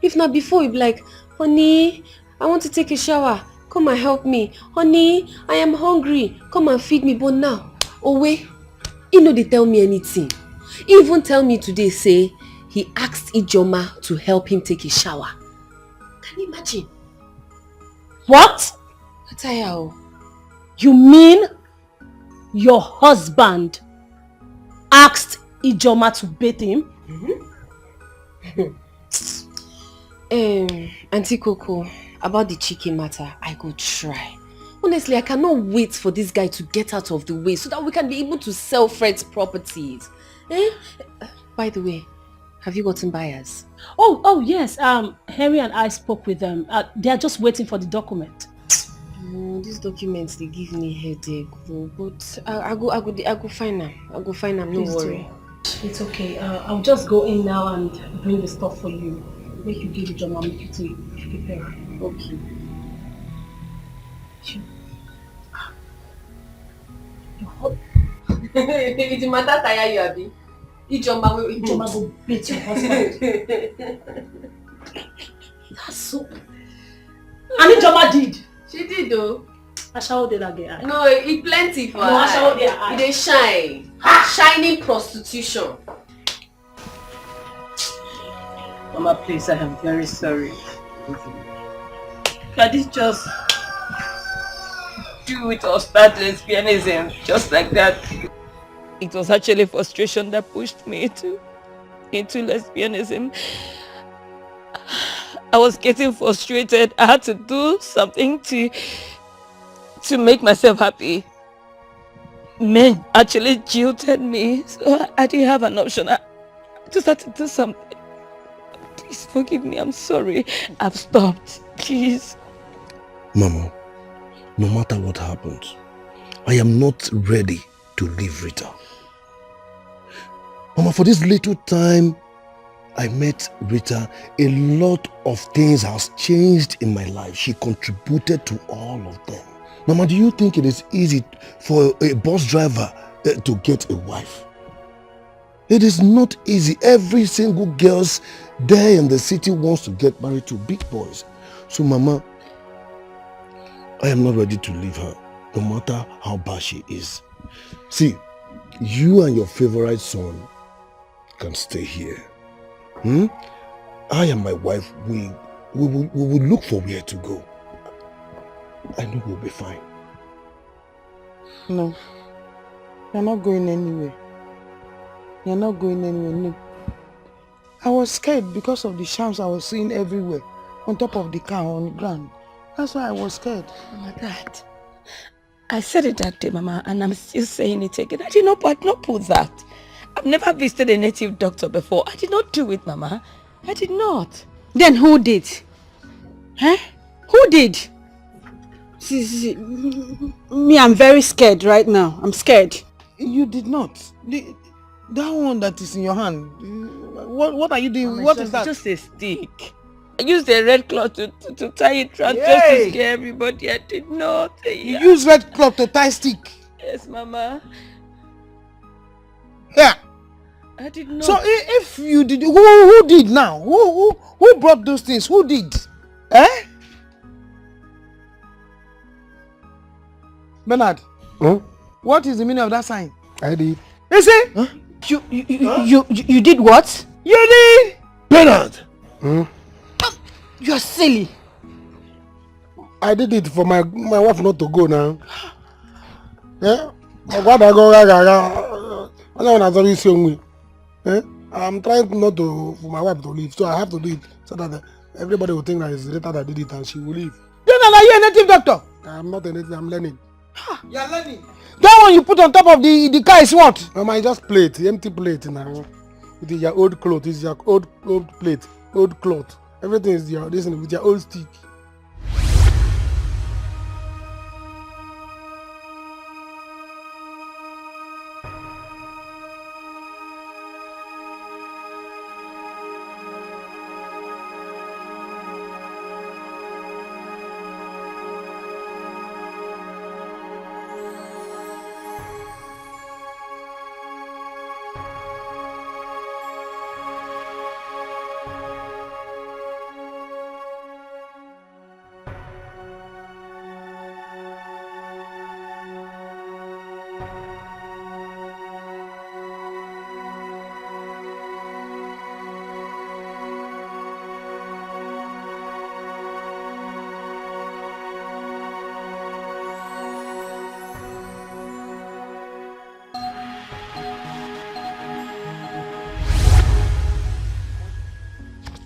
If not before, he'd be like, honey, I want to take a shower. Come and help me. Honey, I am hungry. Come and feed me. But now, oh wait, he no dey tell me anything. He even tell me today, say, he asked Ijoma to help him take a shower. Can you imagine? What? Ataya. You mean your husband asked Ijoma to bathe him? Auntie Coco, about the chicken matter, I go try. Honestly, I cannot wait for this guy to get out of the way so that we can be able to sell Fred's properties. By the way, have you gotten buyers? Oh yes. Harry and I spoke with them. They are just waiting for the document. These documents, they give me headache. But I go find them. I go find them. No worry. It's okay. I'll just go in now and bring the stuff for you. Make you give it your mom to prepare. Okay. If the matter tire you, Abi, Ijoma go beat your husband. That's so. And Ijoma did. She did though. Ashawo did again. No, it plenty for her. No, Ashawo did. They shine. Shining prostitution. Mama, please, I am very sorry. Can this just do with us start lesbianism just like that? It was actually frustration that pushed me into lesbianism. I was getting frustrated. I had to do something to make myself happy. Men actually jilted me, so I didn't have an option. I just had to do something. Please forgive me, I'm sorry. I've stopped. Please. Mama, no matter what happens, I am not ready to leave Rita. Mama, for this little time I met Rita, a lot of things has changed in my life. She contributed to all of them. Mama, do you think it is easy for a bus driver to get a wife? It is not easy. Every single girl there in the city wants to get married to big boys. So, Mama, I am not ready to leave her, no matter how bad she is. See, you and your favorite son can stay here. I and my wife, we will look for where to go. I know we'll be fine. No, you're not going anywhere. You're not going anywhere, no. I was scared because of the shams I was seeing everywhere, on top of the car, on the ground. That's why I was scared. Mama, that. I said it that day, Mama, and I'm still saying it again. I did not put that. I've never visited a native doctor before. I did not do it, Mama. I did not. Then who did? Huh? Who did? See, me, I'm very scared right now. I'm scared. You did not. That one that is in your hand. What are you doing? Mama, What is that? Just a stick. I used a red cloth to tie it around just to scare everybody. I did not. You use red cloth to tie stick? Yes, Mama. Yeah. I did not. So if you did, who did now? Who brought those things? Who did? Eh? Bernard. Huh? What is the meaning of that sign? I did. You see? Huh? You did what? You did. Bernard. You're silly. I did it for my wife not to go now. Yeah? I'm trying not to for my wife to leave, so I have to do it so that everybody will think that it's Rita that did it and she will leave. Then are you a native doctor? I'm not a native, I'm learning. You're learning. That one you put on top of the car is what? I just plate, empty plate now. It is your old cloth, it's your old plate, old cloth. Everything is your with your old stick.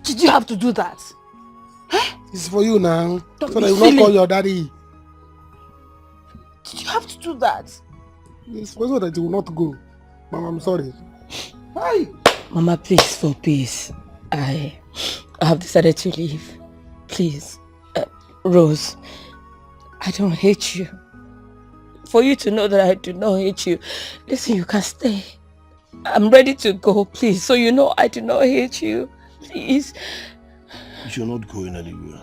Did you have to do that? Huh? It's for you now. Don't so be that you silly. not call your daddy. Did you have to do that? It's for so that you will not go. Mama, I'm sorry. Hi. Mama, please, for peace. I have decided to leave. Please. Rose, I don't hate you. For you to know that I do not hate you, listen, you can stay. I'm ready to go, please. So you know I do not hate you. Please. You're not going anywhere.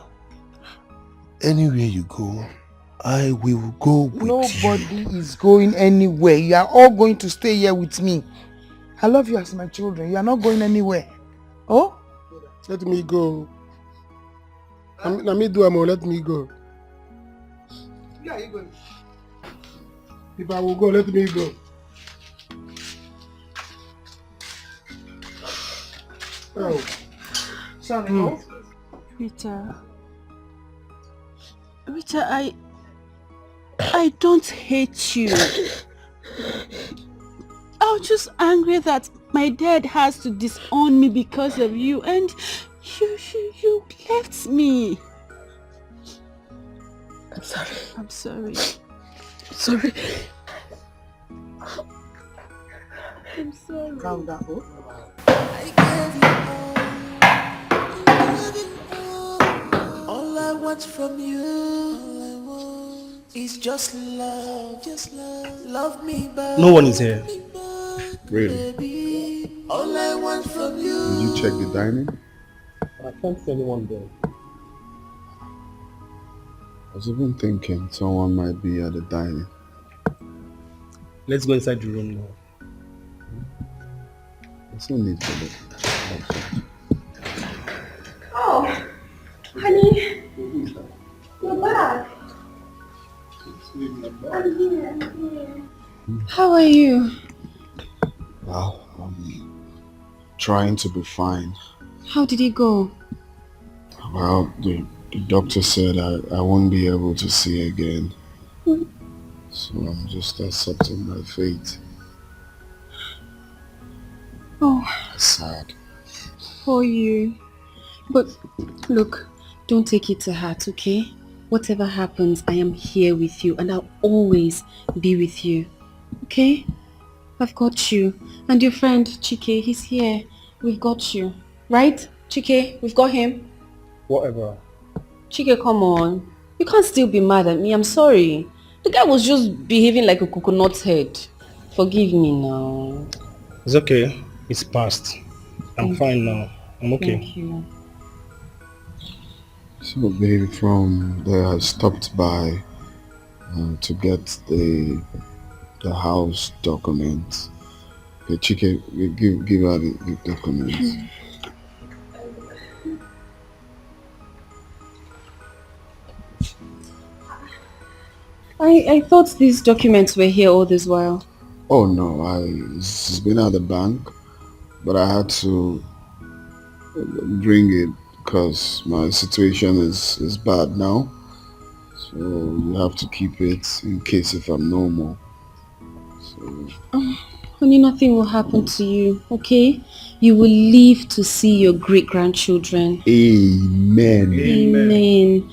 Anywhere you go, I will go with Nobody is going anywhere. You are all going to stay here with me. I love you as my children. You are not going anywhere. Oh? Let me go. Let me do more. Let me go. Yeah, you going. If I will go, let me go. Oh. Sorry, Rita, I don't hate you. I was just angry that my dad has to disown me because of you, and you left me. I'm sorry. I'm sorry. Sorry. I'm sorry. Calm down. All I want from you, all I want is just love, love me back. No one is here. Really? Baby, all I want from Did you. you check the dining? I can't see anyone there. I was even thinking someone might be at the dining. Let's go inside the room now. There's no need for that. Oh, honey, you're back. I'm here. How are you? Well, I'm trying to be fine. How did it go? Well, the doctor said I won't be able to see again. So I'm just accepting my fate. Oh, Sad. for you. But look, don't take it to heart, okay? Whatever happens, I am here with you and I'll always be with you. Okay? I've got you. And your friend, Chike, he's here. We've got you. Right? Chike, we've got him. Whatever. Chike, come on. You can't still be mad at me. I'm sorry. The guy was just behaving like a coconut head. Forgive me now. It's okay. It's past. I'm fine now. I'm okay. Thank you. So baby, from there I stopped by to get the house documents. Okay, Chike, give her the documents. I thought these documents were here all this while. Oh no, it's been at the bank, but I had to bring it because my situation is bad now. So you have to keep it in case if I'm normal. So Honey, nothing will happen to you, okay? You will live to see your great-grandchildren. Amen. Amen.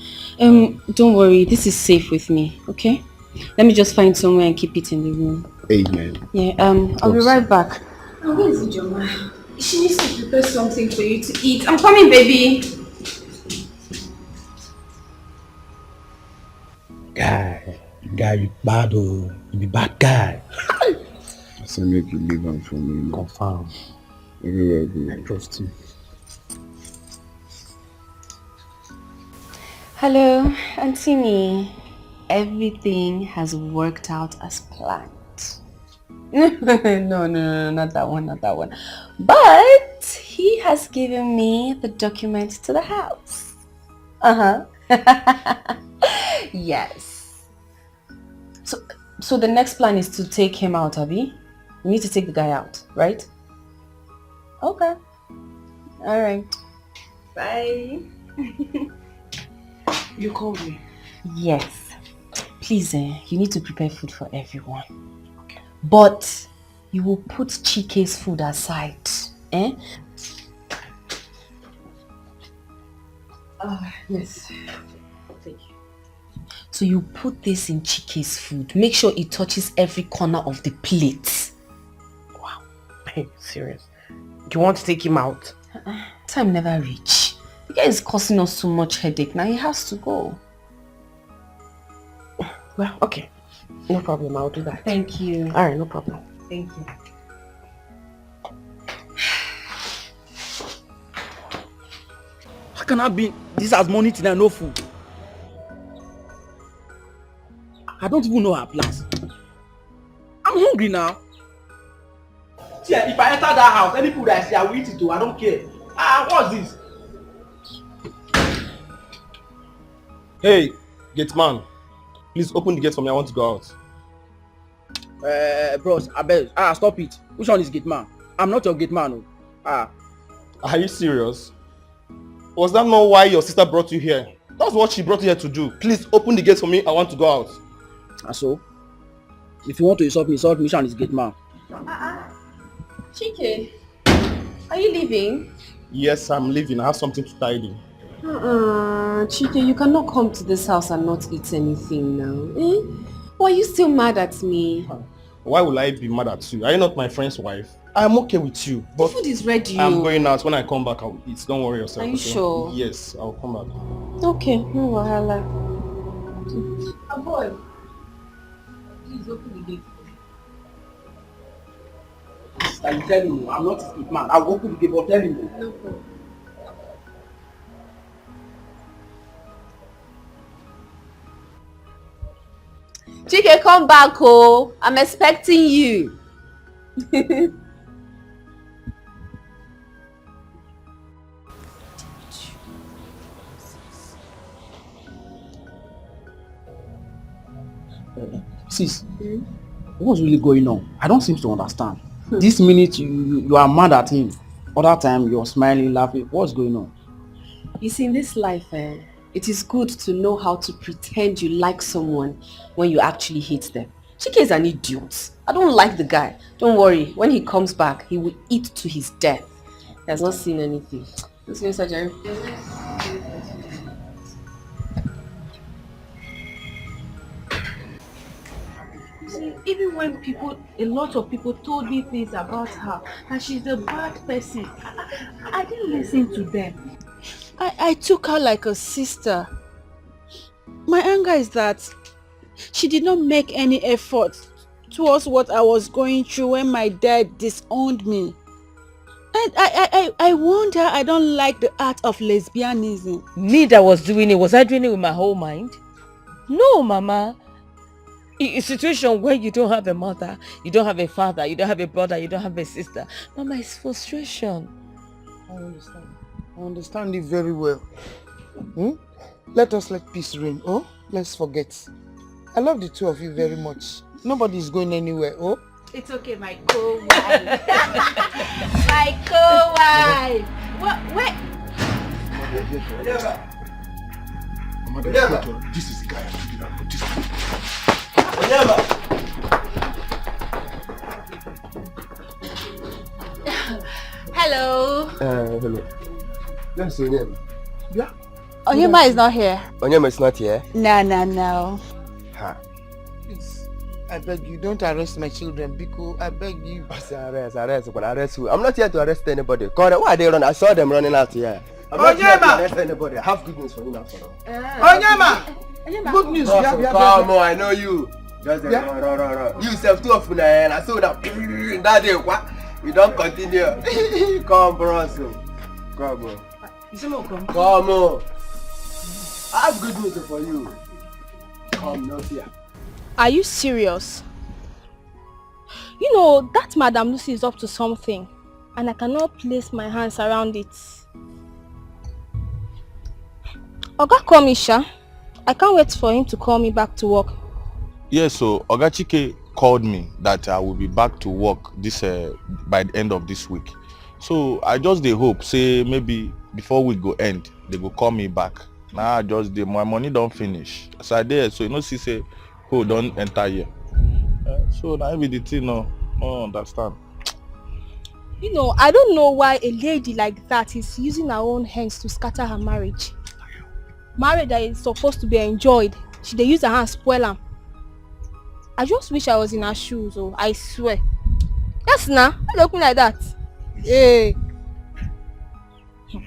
Don't worry, this is safe with me, okay? Let me just find somewhere and keep it in the room. Amen. Yeah, I'll be right back. Oh, where is Ijoma? She needs to prepare something for you to eat. I'm coming, baby. Guy, you bad, oh. You be bad guy. I said make you leave on for me. Confirm. Everywhere good. I trust you. Hello, Auntie. Everything has worked out as planned. No, not that one. But he has given me the documents to the house. Yes. So the next plan is to take him out, Abby. We need to take the guy out, right? Okay. All right. Bye. You called me? Yes. Please, you need to prepare food for everyone. Okay. But you will put Chike's food aside. Yes. Thank you. So you put this in Chike's food. Make sure it touches every corner of the plate. Wow. Hey, serious? Do you want to take him out? Time never reach. The guy is causing us so much headache. Now he has to go. Well, okay. No problem. I'll do that. Thank you. Alright, no problem. Thank you. How can I be this as money today and no food? I don't even know her plans. I'm hungry now. See, if I enter that house, any food I see, I will eat it too. I don't care. What's this? Hey, gate man. Please open the gate for me. I want to go out. Bros, I bet. Stop it. Which one is gate man? I'm not your gate man. Are you serious? Was that not why your sister brought you here? That's what she brought you here to do. Please open the gate for me. I want to go out. So, if you want to insult me, which one is gate man? Chike, are you leaving? Yes, I'm leaving. I have something to tidy. Chike, you cannot come to this house and not eat anything now. Why are you still mad at me? Why will I be mad at you? Are you not my friend's wife? I'm okay with you. But food is ready. I'm going out. When I come back, I'll eat. Don't worry yourself. Are you sure? Yes, I'll come back. Okay, no wahala. Boy, please open the gate. I'm telling you, I'm not a stupid man. I'll open the gate, but tell him. No problem. Dikeh, come back, oh. I'm expecting you. Sis, what's really going on? I don't seem to understand. This minute you are mad at him. Other time you're smiling, laughing. What's going on? You see, in this life, it is good to know how to pretend you like someone when you actually hate them. Dikeh is an idiot. I don't like the guy. Don't worry, when he comes back, he will eat to his death. He has not seen anything. Let's go inside, Jerry. See, even when a lot of people told me things about her, that she's a bad person, I didn't listen to them. I took her like a sister. My anger is that she did not make any effort towards what I was going through when my dad disowned me. And I warned her I don't like the art of lesbianism. Me that was doing it, was I doing it with my whole mind? No, Mama. In a situation where you don't have a mother, you don't have a father, you don't have a brother, you don't have a sister. Mama, it's frustration. I understand. I understand it very well. Let us let peace reign. Oh, let's forget. I love the two of you very much. Nobody is going anywhere. Oh, it's okay, my co-wife. My co-wife. What? This is the guy. Hello. Hello. Let's see him. Yeah. Onyema is not here. Onyema is not here? No. Ha. Please, I beg you, don't arrest my children, Biko. I beg you. Arrest who? I'm not here to arrest anybody. Why are they running? I saw them running out here. I'm not here to arrest anybody. I have good news for you now, for Onyema! Good news. Come on, I know you. Just run. You self two of you and I saw that day. What? You don't continue. Come, bro. Come on. Come on. I have good news for you. Come, no fear. Are you serious? You know, that Madam Lucy is up to something, and I cannot place my hands around it. Oga Komisha, I can't wait for him to call me back to work. Yes, so Oga Chike called me that I will be back to work this by the end of this week. So I just dey hope, say maybe before we go end, they go call me back. Now my money don't finish. As I there, so you know, she say, who don't enter here. So now every the thing, no understand. You know, I don't know why a lady like that is using her own hands to scatter her marriage. Marriage that is supposed to be enjoyed, she dey use her hands spoil am. I just wish I was in her shoes, oh, I swear. Yes, nah, why they looking like that? Hey.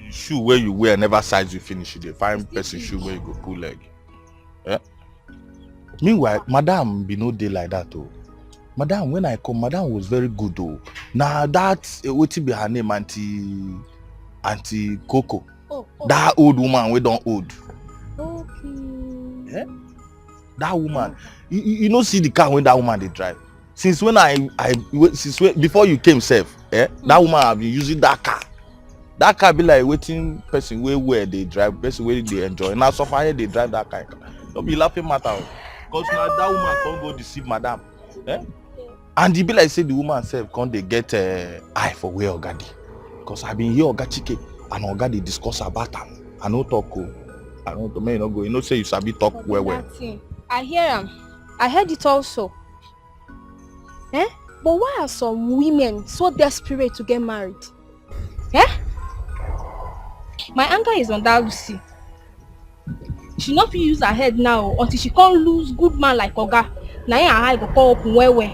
Shoe where you wear never size you finish. You find person shoe where you go pull leg. Yeah. Meanwhile, Madam be no day like that, oh. Madam, when I come, Madam was very good, oh. Now that's what be her name, Auntie Coco. Oh. That old woman we don't old. Okay. Yeah? That woman, you know, see the car when that woman they drive. Since when before you came safe, that woman have been using that car. That car be like waiting person where they drive, person where they enjoy. Now so far they drive that car. Don't be laughing matter. Because now that woman can't go deceive Madam. And it be like say the woman self can't they get eye for where Ogadi. Because I've been here Oga Chike and Ogadi discuss about them. I know talk. I know to me not go. You know say you sabi talk well. I hear him. I heard it also. But why are some women so desperate to get married? My anger is on that Lucy. She not use her head now until she can't lose good man like Oga. Now her eye go fall up well.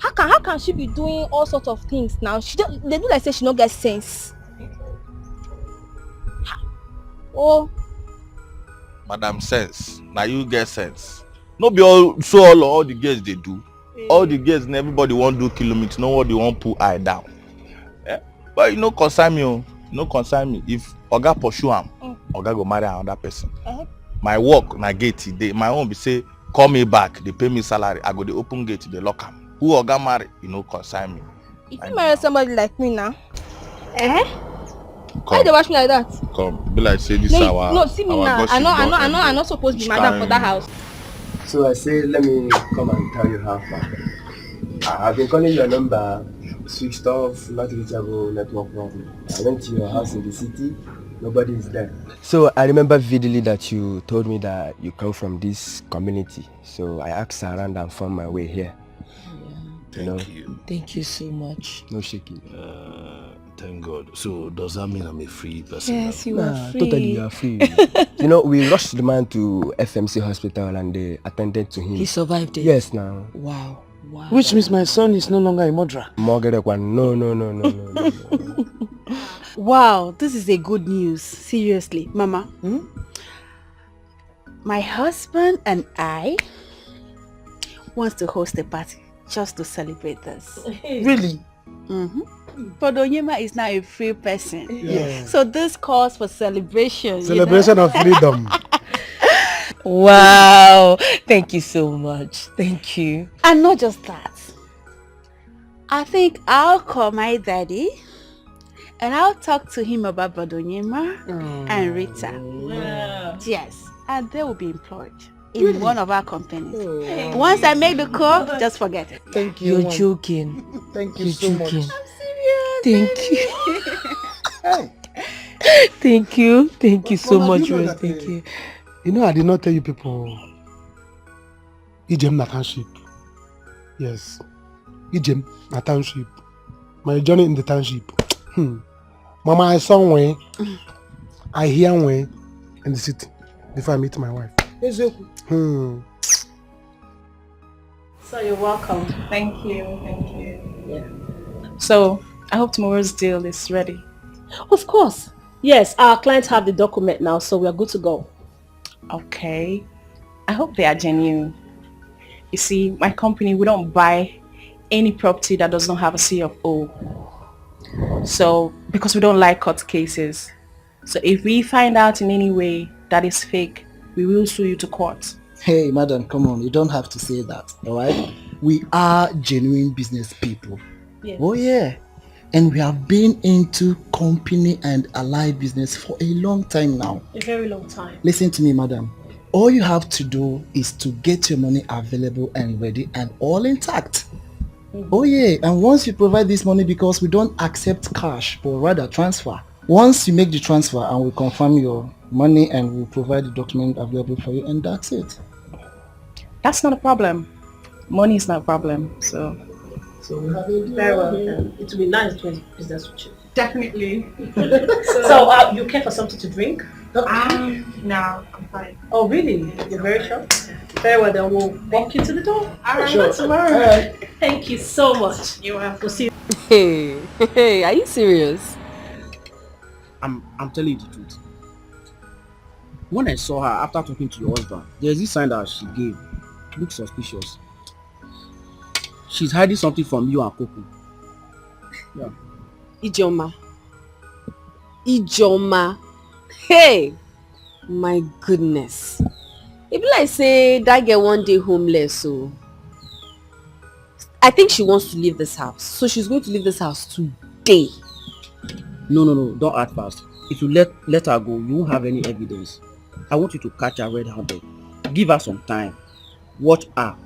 How can she be doing all sorts of things now? They do like say she no get sense. Oh. Madam sense. Now you get sense. No be all the girls they do. All the girls and everybody want do kilometers. No what they want put eye down. Yeah? But you no concern me. No concern me. If Oga pursue am, Oga go marry another person. My work na gate today. My own be say call me back. They pay me salary. I go the open gate. They lock am. Who Oga marry? You no concern me. If you marry somebody like me now, Come. why they watch me like that? Come. Be like say this No, see me now. I'm not supposed to be madam for that house. So I say, let me come and tell you how far. I've been calling your number, switched off, not reachable, network problem. I went to your house in the city, nobody is there. So I remember vividly that you told me that you come from this community. So I asked around and found my way here. Thank you. Thank you so much. No shaking. Thank God. So does that mean I'm a free person? Yes, you are free. Totally, you are free. We rushed the man to FMC hospital and they attended to him. He survived it? Yes, now. Wow. Which means my son is no longer a murderer. No. Wow, this is a good news. Seriously, Mama. My husband and I wants to host a party just to celebrate this. Really? But Onyema is now a free person. Yes. So this calls for celebration. Celebration of freedom. Wow. Thank you so much. Thank you. And not just that. I think I'll call my daddy and I'll talk to him about Badonyema and Rita. Wow. Yes. And they will be employed in one of our companies. Once I make the call, just forget it. Thank you. You're joking. Thank you You're so joking. much. Thank you. Thank you. Thank you so much, Rose. Thank you. I did not tell you people. Ijem na township. Yes. Ijem na township. My journey in the township. Mama, I saw one. I hear one in the city before I meet my wife. So you're welcome. Thank you. Yeah. So I hope tomorrow's deal is ready. Of course. Yes, our clients have the document now, so we are good to go. Okay. I hope they are genuine. You see, my company, we don't buy any property that does not have a C of O. So, because we don't like court cases. So if we find out in any way that is fake, we will sue you to court. Hey, madam, come on. You don't have to say that, all right? We are genuine business people. Yes. Oh, yeah. And we have been into company and allied business for a long time now. A very long time. Listen to me, madam. All you have to do is to get your money available and ready and all intact. Oh, yeah. And once you provide this money, because we don't accept cash, but rather transfer. Once you make the transfer and we confirm your money and we'll provide the document available for you, and that's it. That's not a problem. Money is not a problem, so we have a deal. Very well. It will be nice doing business with you. Definitely. So you care for something to drink? No, I'm fine. Oh, really? You're very sure? Very well, then we'll walk you to the door. Sure. Tomorrow. Thank you so much. You're welcome. We'll see you. Hey, are you serious? I'm telling you the truth. When I saw her after talking to your husband, there's this sign that she gave. Looks suspicious. She's hiding something from you and Coco. Yeah. Ijoma. Hey, my goodness. It be like say that girl one day homeless, so I think she wants to leave this house. So she's going to leave this house today. No, don't act fast. If you let her go, you won't have any evidence. I want you to catch her red-handed. Give her some time. Watch her.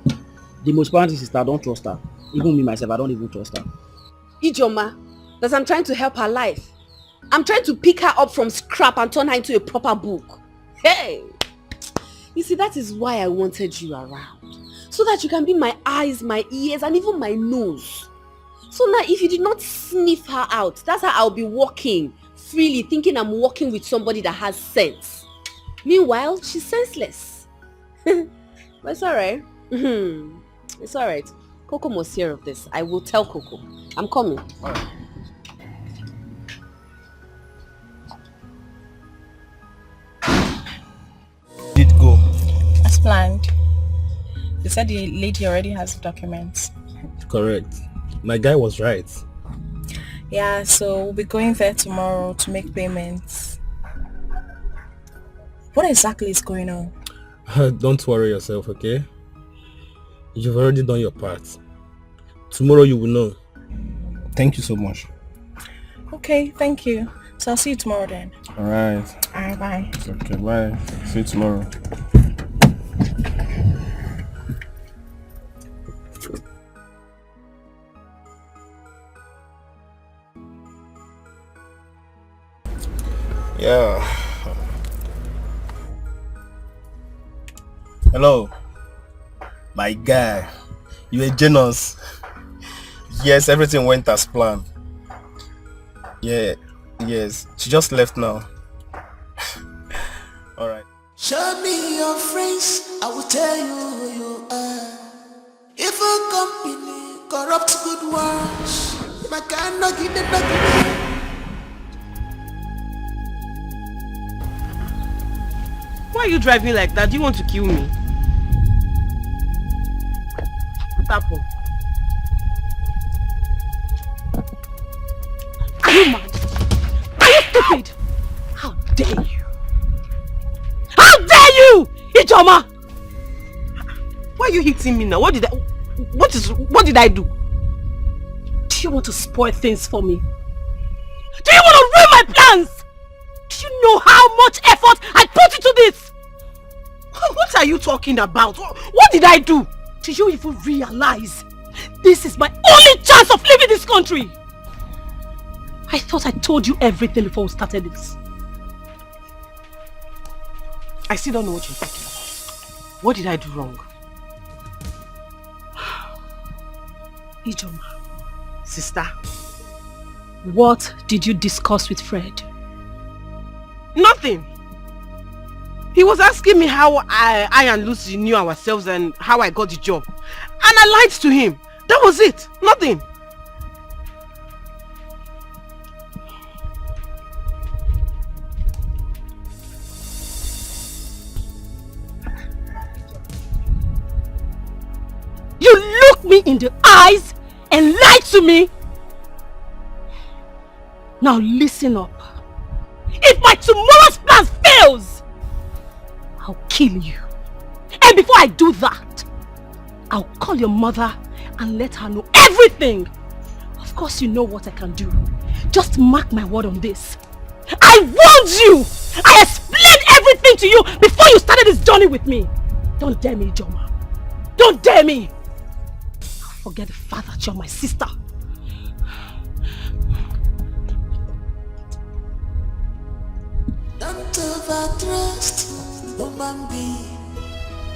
The most important thing is that I don't trust her. Even me myself, I don't even trust her. Ijoma, that I'm trying to help her life. I'm trying to pick her up from scrap and turn her into a proper book. Hey! You see, that is why I wanted you around. So that you can be my eyes, my ears, and even my nose. So now, if you did not sniff her out, that's how I'll be walking freely, thinking I'm walking with somebody that has sense. Meanwhile, she's senseless. But it's alright. It's alright. Coco must hear of this. I will tell Coco. I'm coming. Did go? As planned. They said the lady already has the documents. Correct. My guy was right. Yeah, so we'll be going there tomorrow to make payments. What exactly is going on? Don't worry yourself, okay? You've already done your part. Tomorrow you will know. Thank you so much. Okay, thank you. So I'll see you tomorrow then. Alright. Alright, bye. Okay, bye. See you tomorrow. Yeah. Hello. My guy. You are generous. Yes, everything went as planned. Yeah. Yes. She just left now. Alright. Show me your friends, I will tell you who you are. If a company corrupt good ones, my kind of give them back. Why are you driving like that? Do you want to kill me? What happened? Are you mad? Are you stupid? How dare you? How dare you, Ijoma? Why are you hitting me now? What did I do? Do you want to spoil things for me? Do you want to ruin my plans? Do you know how much effort I put into this? What are you talking about? What did I do? Do you even realize this is my only chance of leaving this country? I thought I told you everything before we started this. I still don't know what you're talking about. What did I do wrong? Ijoma. Sister. What did you discuss with Fred? Nothing. He was asking me how I and Lucy knew ourselves and how I got the job. And I lied to him. That was it. Nothing. You looked me in the eyes and lied to me. Now listen up. If my tomorrow's plan fails, I'll kill you. And before I do that, I'll call your mother and let her know everything. Of course you know what I can do. Just mark my word on this. I warned you! I explained everything to you before you started this journey with me. Don't dare me, Ijoma. Don't dare me! Forget the fact that you're my sister. Don't overtrust human being.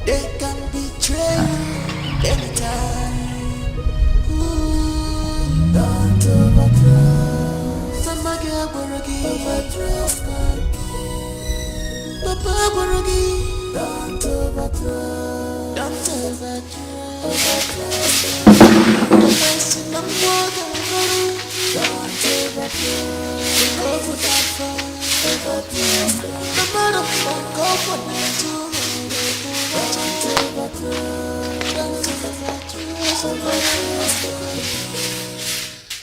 They can betray you anytime. Ooh, don't overtrust. Somebody overtrust. Papa Borogi. Don't overtrust. Don't overtrust. Wasting the more than don't overtrust. Go for that fun. No matter what, go for that too.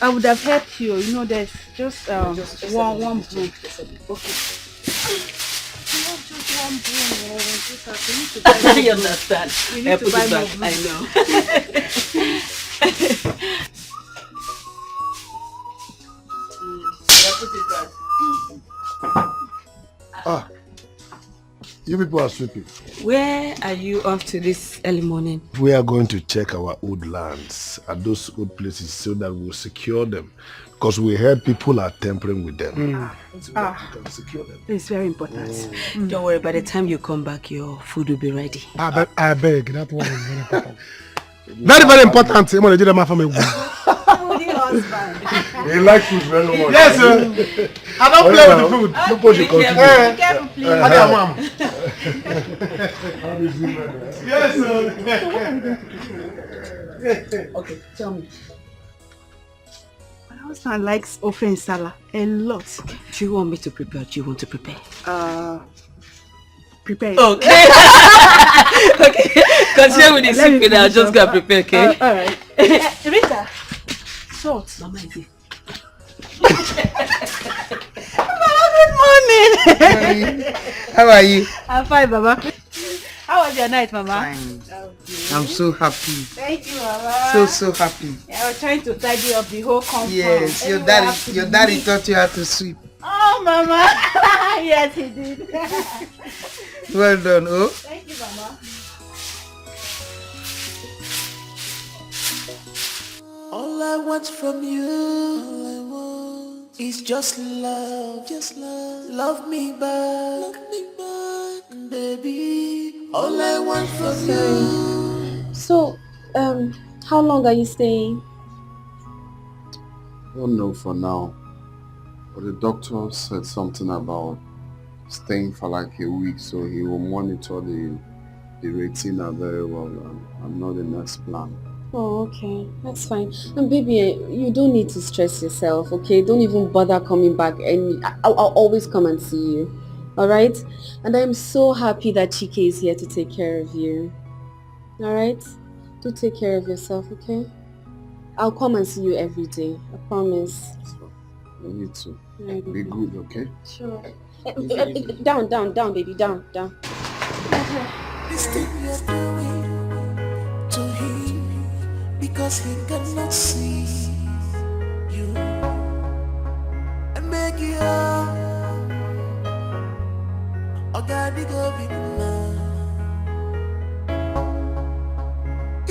I would have helped you. You know, there's just one broom. Okay. Just one broom. I understand. You need to buy more broom. I know. Ah, you people are sleeping. Where are you off to this early morning? We are going to check our old lands at those old places so that we'll secure them. Because we heard people are tampering with them. So that we can secure them. It's very important. Don't worry, by the time you come back, your food will be ready. I beg, that one is very important. Very, very important. He likes food very much. Yes, sir. I don't play with the food. You push it. Be careful, please. Yes, sir. Okay, tell me. My husband likes ofe nsala a lot. Do you want me to prepare? Do you want to prepare? Prepare it. Okay. Okay. Continue with the secret. I'll just go and prepare, okay? Alright. Rita. Salt. Mama is here. Good morning. How are you? I'm fine, Mama. How was your night, Mama? Fine. I'm so happy. Thank you, Mama. So happy. Yeah, I was trying to tidy up the whole compound. Yes, your daddy taught you how to sweep. Oh, Mama. Yes, he did. Well done, oh. Thank you, Mama. All I want from you is just love. Just love. Love me back. Baby. All I want from you. So, how long are you staying? I don't know for now. But the doctor said something about staying for like a week, so he will monitor the retina very well. I'm not in next plan. Oh, okay. That's fine. And baby, you don't need to stress yourself, okay? Don't even bother coming back. And I'll always come and see you. Alright? And I'm so happy that Chike is here to take care of you. Alright? Do take care of yourself, okay? I'll come and see you every day. I promise. You need to. Right, Be good, okay? Sure. Down, baby. Down. This thing you're doing to him because he cannot see you. And make you go be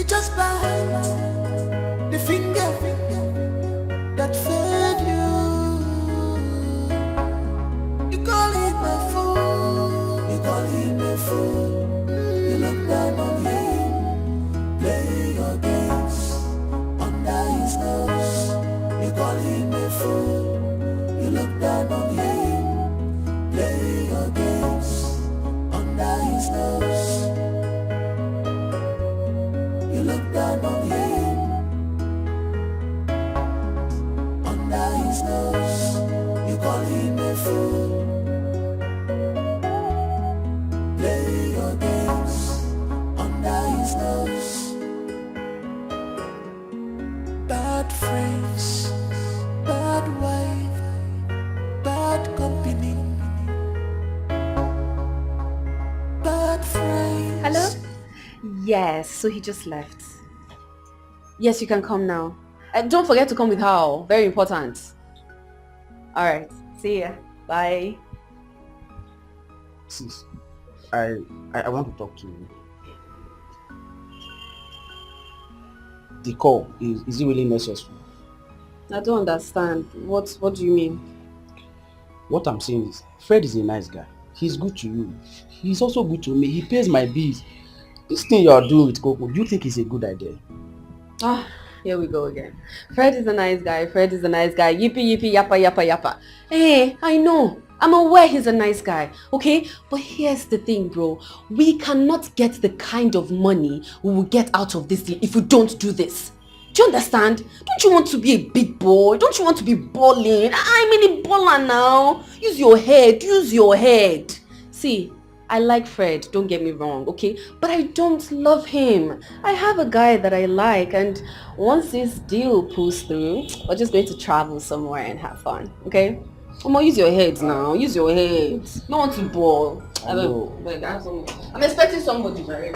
it just bites the finger that fed you. You call him a fool. You look down on him, play your games under his nose. You call him a fool. You look down on him, play your games under his nose. You look down on him, under his nose. You call him a fool. Play your games under his nose. Bad friends, bad wife, bad company, bad friends. Hello? Yes, so he just left. Yes, you can come now. And don't forget to come with her. Very important. Alright, see ya. Bye. Sis, I want to talk to you. The call, is it really necessary? I don't understand. What do you mean? What I'm saying is, Fred is a nice guy. He's good to you. He's also good to me. He pays my bills. This thing you are doing with Coco, do you think it's a good idea? Ah, here we go again. Fred is a nice guy. Yippee, yappa. Hey, I know. I'm aware he's a nice guy, okay? But here's the thing, bro. We cannot get the kind of money we will get out of this deal if we don't do this. Do you understand? Don't you want to be a big boy? Don't you want to be balling? I'm in a baller now. Use your head. See, I like Fred, don't get me wrong, okay? But I don't love him. I have a guy that I like, and once this deal pulls through, we're just going to travel somewhere and have fun, okay? Come on, use your head now. Use your head. No one to ball. I'm expecting somebody, right?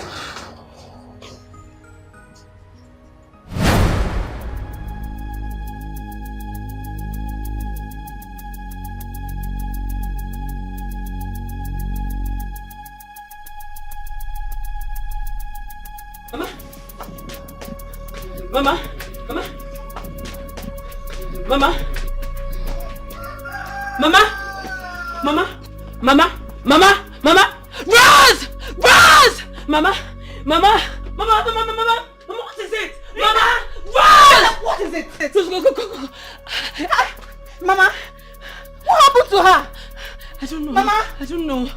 Mama, Rose! Mama, what is it? Mama, Rose! What is it? Go. Mama, what happened to her? I don't know. Mama, I don't know.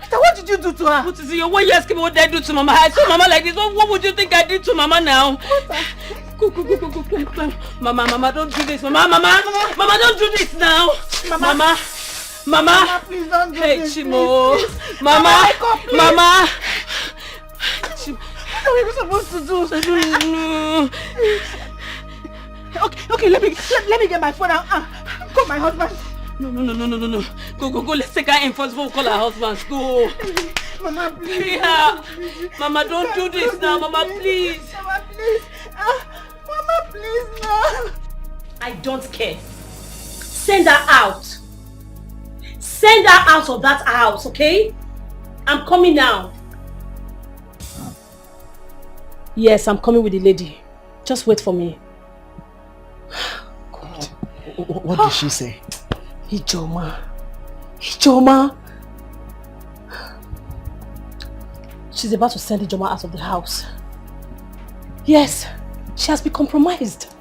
Rita, what did you do to her? Mama. What is it? Why you asking me what did I do to Mama? I saw Mama like this. What would you think I did to Mama now? Go. Mama, don't do this. Mama, don't do this now. Mama, please don't do this. Hey, Chimo. Please. Mama. What are we supposed to do? I don't know. Okay, let me get my phone out. Call my husband. No. Go. Let's take her in first before we call her husband. Go. Mama, please. Yeah. Mama, don't do this now. Mama, please. Mama, please. Mama, please, no. I don't care. Send her out. Send her out of that house, okay? I'm coming now. Yes, I'm coming with the lady. Just wait for me. God. What did she say? Ijoma. She's about to send Ijoma out of the house. Yes, she has been compromised.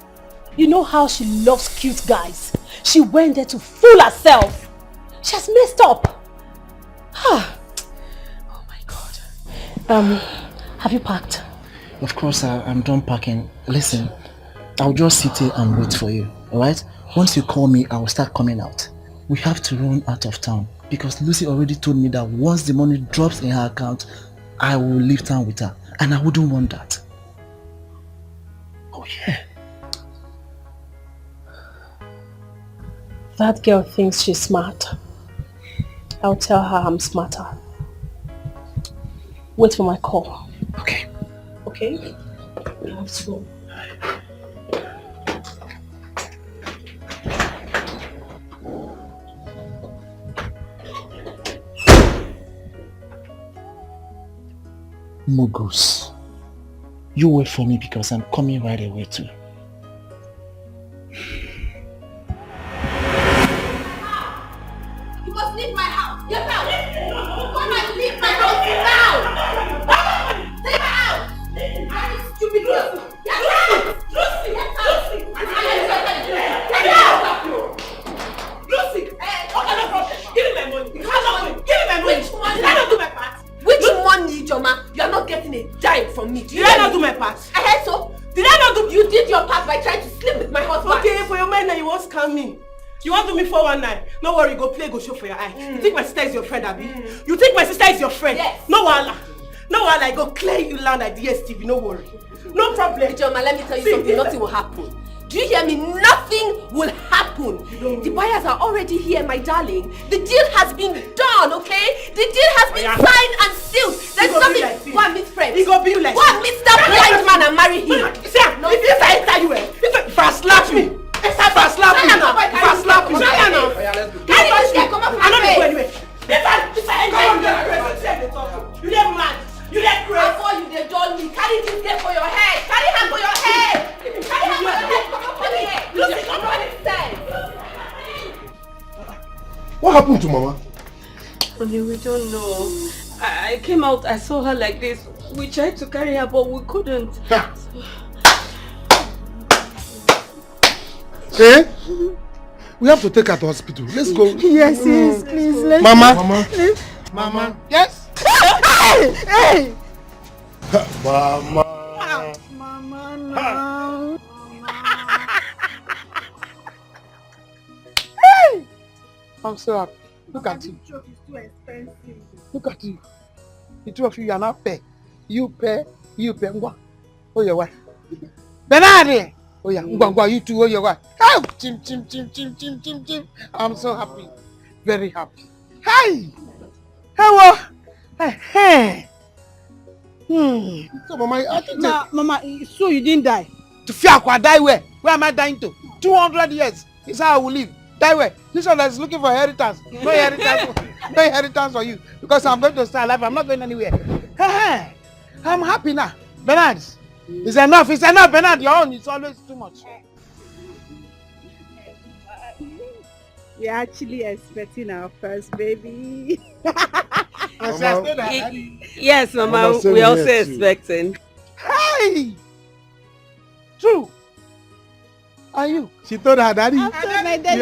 You know how she loves cute guys. She went there to fool herself. She has messed up. Oh my God. Have you packed? Of course, I'm done packing. Listen, I'll just sit here and wait for you, alright? Once you call me, I will start coming out. We have to run out of town because Lucy already told me that once the money drops in her account, I will leave town with her. And I wouldn't want that. Oh yeah. That girl thinks she's smart. I'll tell her I'm smarter. Wait for my call. Okay. Okay? I have to go. Mugus, you wait for me because I'm coming right away too. You must leave my house. Get out. Come and leave my house now. Take her out. I stupid girl. Get out. Lucy. Get out. Lucy. Okay, no problem. Give me my money. Give me my money. Which money? Did I not do my part? Which money, Joma? You are not getting a dime from me. Did I not do my part? I heard so. Did I not do? You did your part by trying to sleep with my husband. Okay, for your mind now you won't scam me. You want to do me 419? No worry, go play, go show for your eye. You think my sister is your friend, Abi? You think my sister is your friend? Yes. No wahala. No wahala, I go clear you land at DSTV, no worry. No problem. Joma, let me tell you something, nothing will happen. Do you hear me? Nothing will happen. The buyers are already here, my darling. The deal has been done, okay? The deal has been signed and sealed. There's nothing. Go and meet friends. He go be like. Go and meet that blind man and marry him. Sir, if I enter you, if I slap me, if I slap me, Carry this guy, come up from I don't the go anywhere. If I enter you, you get mad. You get crazy. Before you they told me, carry this guy for your head. Carry her for your head. Carry her for your head. Come up from here. Lucy, come on inside. What happened to Mama? Honey, we don't know. I came out, I saw her like this. We tried to carry her, but we couldn't. Eh? We have to take her to hospital. Let's go. Yes, please. Let's Mama. go. Mama. Yes. Hey. Mama. Mama, no. Hey. I'm so happy. Look at you. Is too expensive. Look at you. The two of you are not fair. You pay. Oh, your wife. Denard. Oh yeah, you too. Oh your wife. Oh, chim. I'm so happy. Very happy. Hey. Hello. Hey. So Mama, I think Mama, so you didn't die? To Fiakwa, die where? Where am I dying to? 200 years is how I will live. Die where? This one is looking for inheritance. No inheritance for you. Because I'm going to stay alive. I'm not going anywhere. Hey, I'm happy now. Denard, it's enough, Denard. Your own is always too much. We're actually expecting our first baby. Yes, Mama, we're also expecting. Hey! True. Are you? She told her daddy. I told my daddy.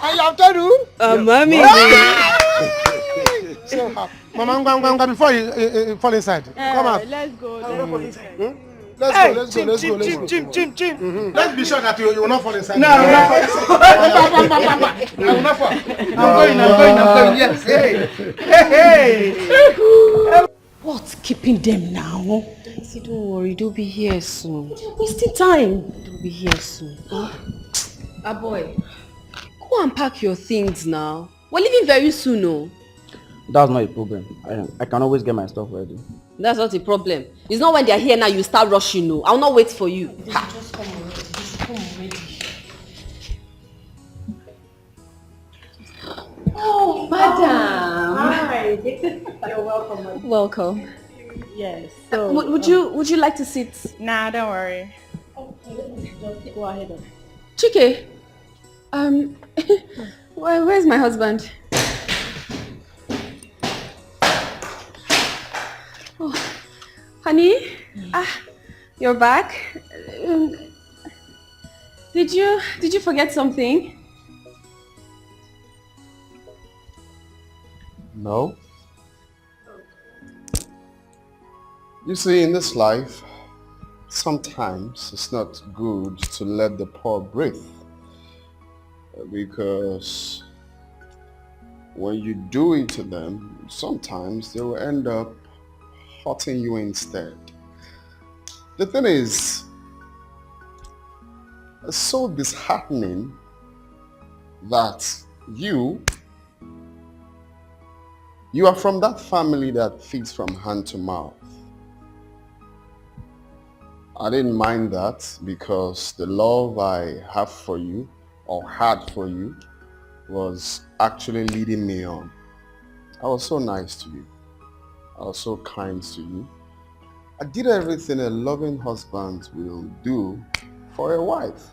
And you have told who? Mommy. So happy. Mama, before you fall inside. Come out. Let's go. Let's go. Let's be sure that you will not fall inside. No, I will not fall. I'm going. Yes. Hey. What's keeping them now? See, don't worry, they'll be here soon. You're wasting time. They'll be here soon. Boy, go and pack your things now. We're leaving very soon, no? That's not a problem. I can always get my stuff ready. That's not a problem. It's not when they're here now you start rushing, no. I'll not wait for you. Just come already. Oh, madam. Hi. You're welcome. Welcome. Yes. So, would you like to sit? Nah, don't worry. Just go ahead. Chike, where's my husband? Oh, honey, you're back. Did you forget something? No. You see, in this life, sometimes it's not good to let the poor breathe. Because when you do it to them, sometimes they will end up hurting you instead. The thing is, it's so disheartening that you are from that family that feeds from hand to mouth. I didn't mind that because the love I have for you or had for you was actually leading me on. I was so nice to you. I was so kind to you. I did everything a loving husband will do for a wife.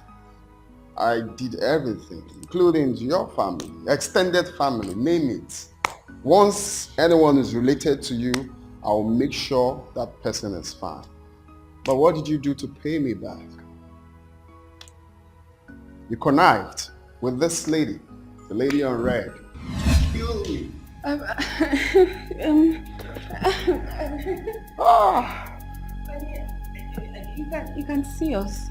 I did everything, including your family, extended family, name it. Once anyone is related to you, I will make sure that person is fine. But what did you do to pay me back? You connived with this lady, the lady on red. Kill me. You can see us.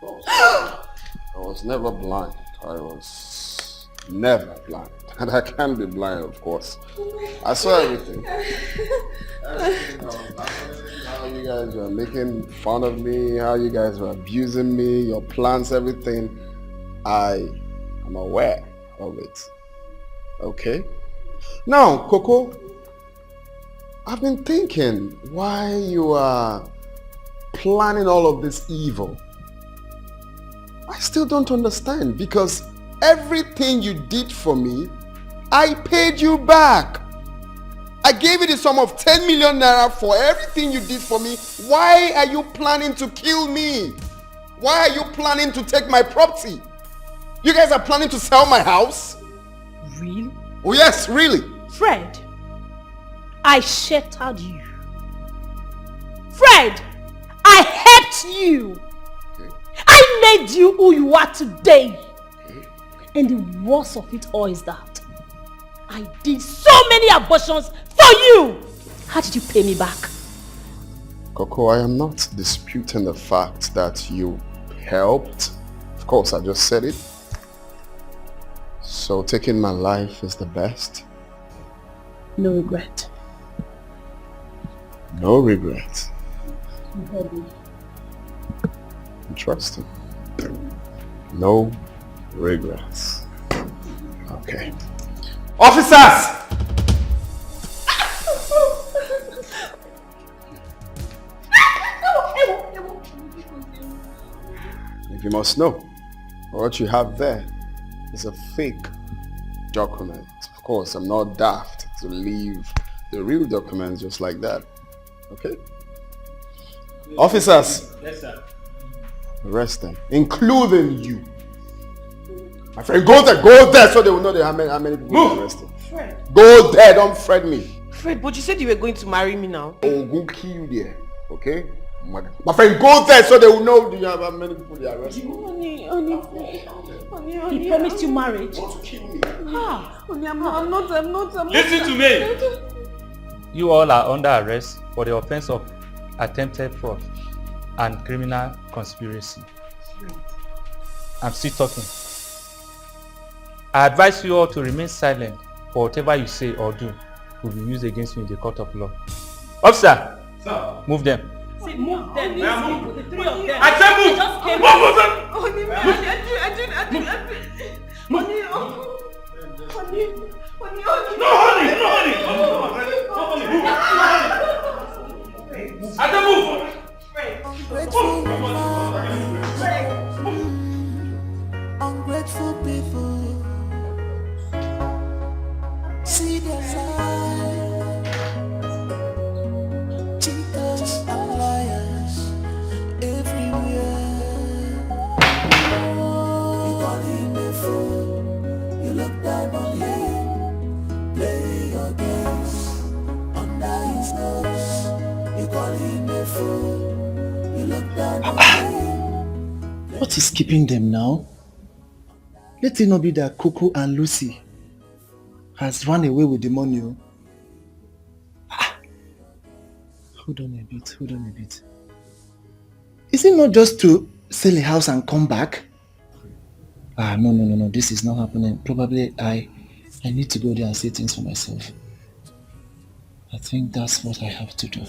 I was never blind. I was never blind. And I can't be blind, of course. I saw everything. How you guys were making fun of me, how you guys were abusing me, your plans, everything. I am aware of it. Okay? Now, Coco, I've been thinking why you are planning all of this evil. I still don't understand because everything you did for me, I paid you back. I gave you the sum of 10 million naira for everything you did for me. Why are you planning to kill me? Why are you planning to take my property? You guys are planning to sell my house? Really? Oh yes, really. Fred, I sheltered you. Fred, I helped you. Okay. I made you who you are today. Okay. And the worst of it all is that I did so many abortions for you. How did you pay me back? Coco, I am not disputing the fact that you helped. Of course, I just said it. So taking my life is the best? No regret. No regret. You heard me. Interesting. No regrets. Okay. Officers! If you must know, what you have there is a fake document. Of course, I'm not daft to leave the real documents just like that. Okay? Officers! Yes, sir. Arrest them, including you. My friend, go there so they will know how many people are arrested. Fred. Go there, don't fret me. Fred, but you said you were going to marry me now. I will go kill you there, okay? My friend, go there so they will know how many people they are arrested. Honey, he promised you marriage. Want to kill me? Honey, I'm not. Listen to me. You all are under arrest for the offense of attempted fraud and criminal conspiracy. I'm still talking. I advise you all to remain silent, for whatever you say or do will be used against you in the court of law. Officer, sir, move them. See, move them. Move. The three of them. I said move. Just came Move them. Ungrateful people see their life. Cheaters and liars everywhere. You call him a fool, you look down on him, play your games under his nose. You call him a fool, you look down on him. What is keeping them now? Let it not be that Coco and Lucy has run away with the money. Hold on a bit. Is it not just to sell a house and come back? No, this is not happening. Probably I need to go there and see things for myself. I think that's what I have to do.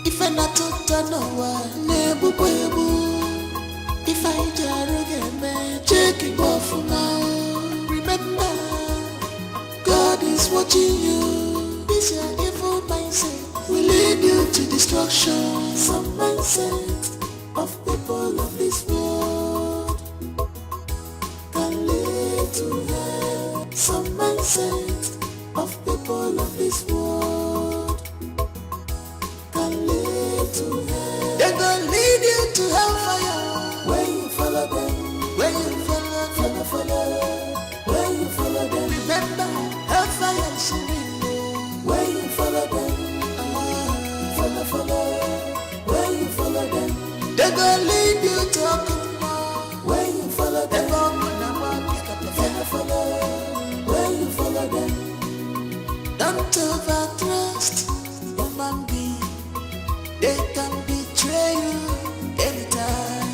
If I not to no one, nebu kwebu. If I jarugeme, check it off now. Remember, God is watching you. This your evil mindset will lead you to destruction. Some mindset of people of this world can lead to hell. Some mindset of people of this world can lead to hell. They're gonna lead you to hellfire. When you follow them, when you follow, when you follow them, remember hellfire is surrender. When you follow them, follow, when you follow them, they're gonna lead you to a good. When you follow them, follow, when you follow them, don't overtrust human being. They can betray you anytime.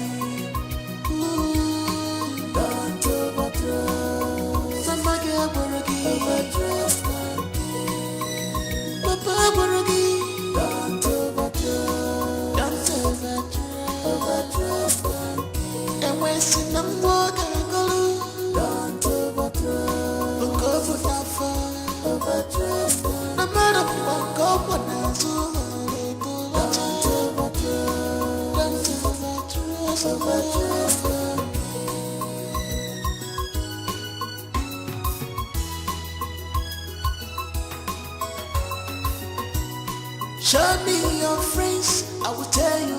Don't overtrust. Somebody overtrust. Papa Borogi. Don't overtrust. Don't overtrust. And when sin and walk and go, don't overtrust. Look over that far. Overtrust. No matter what go on as well. Show me your friends, I will tell you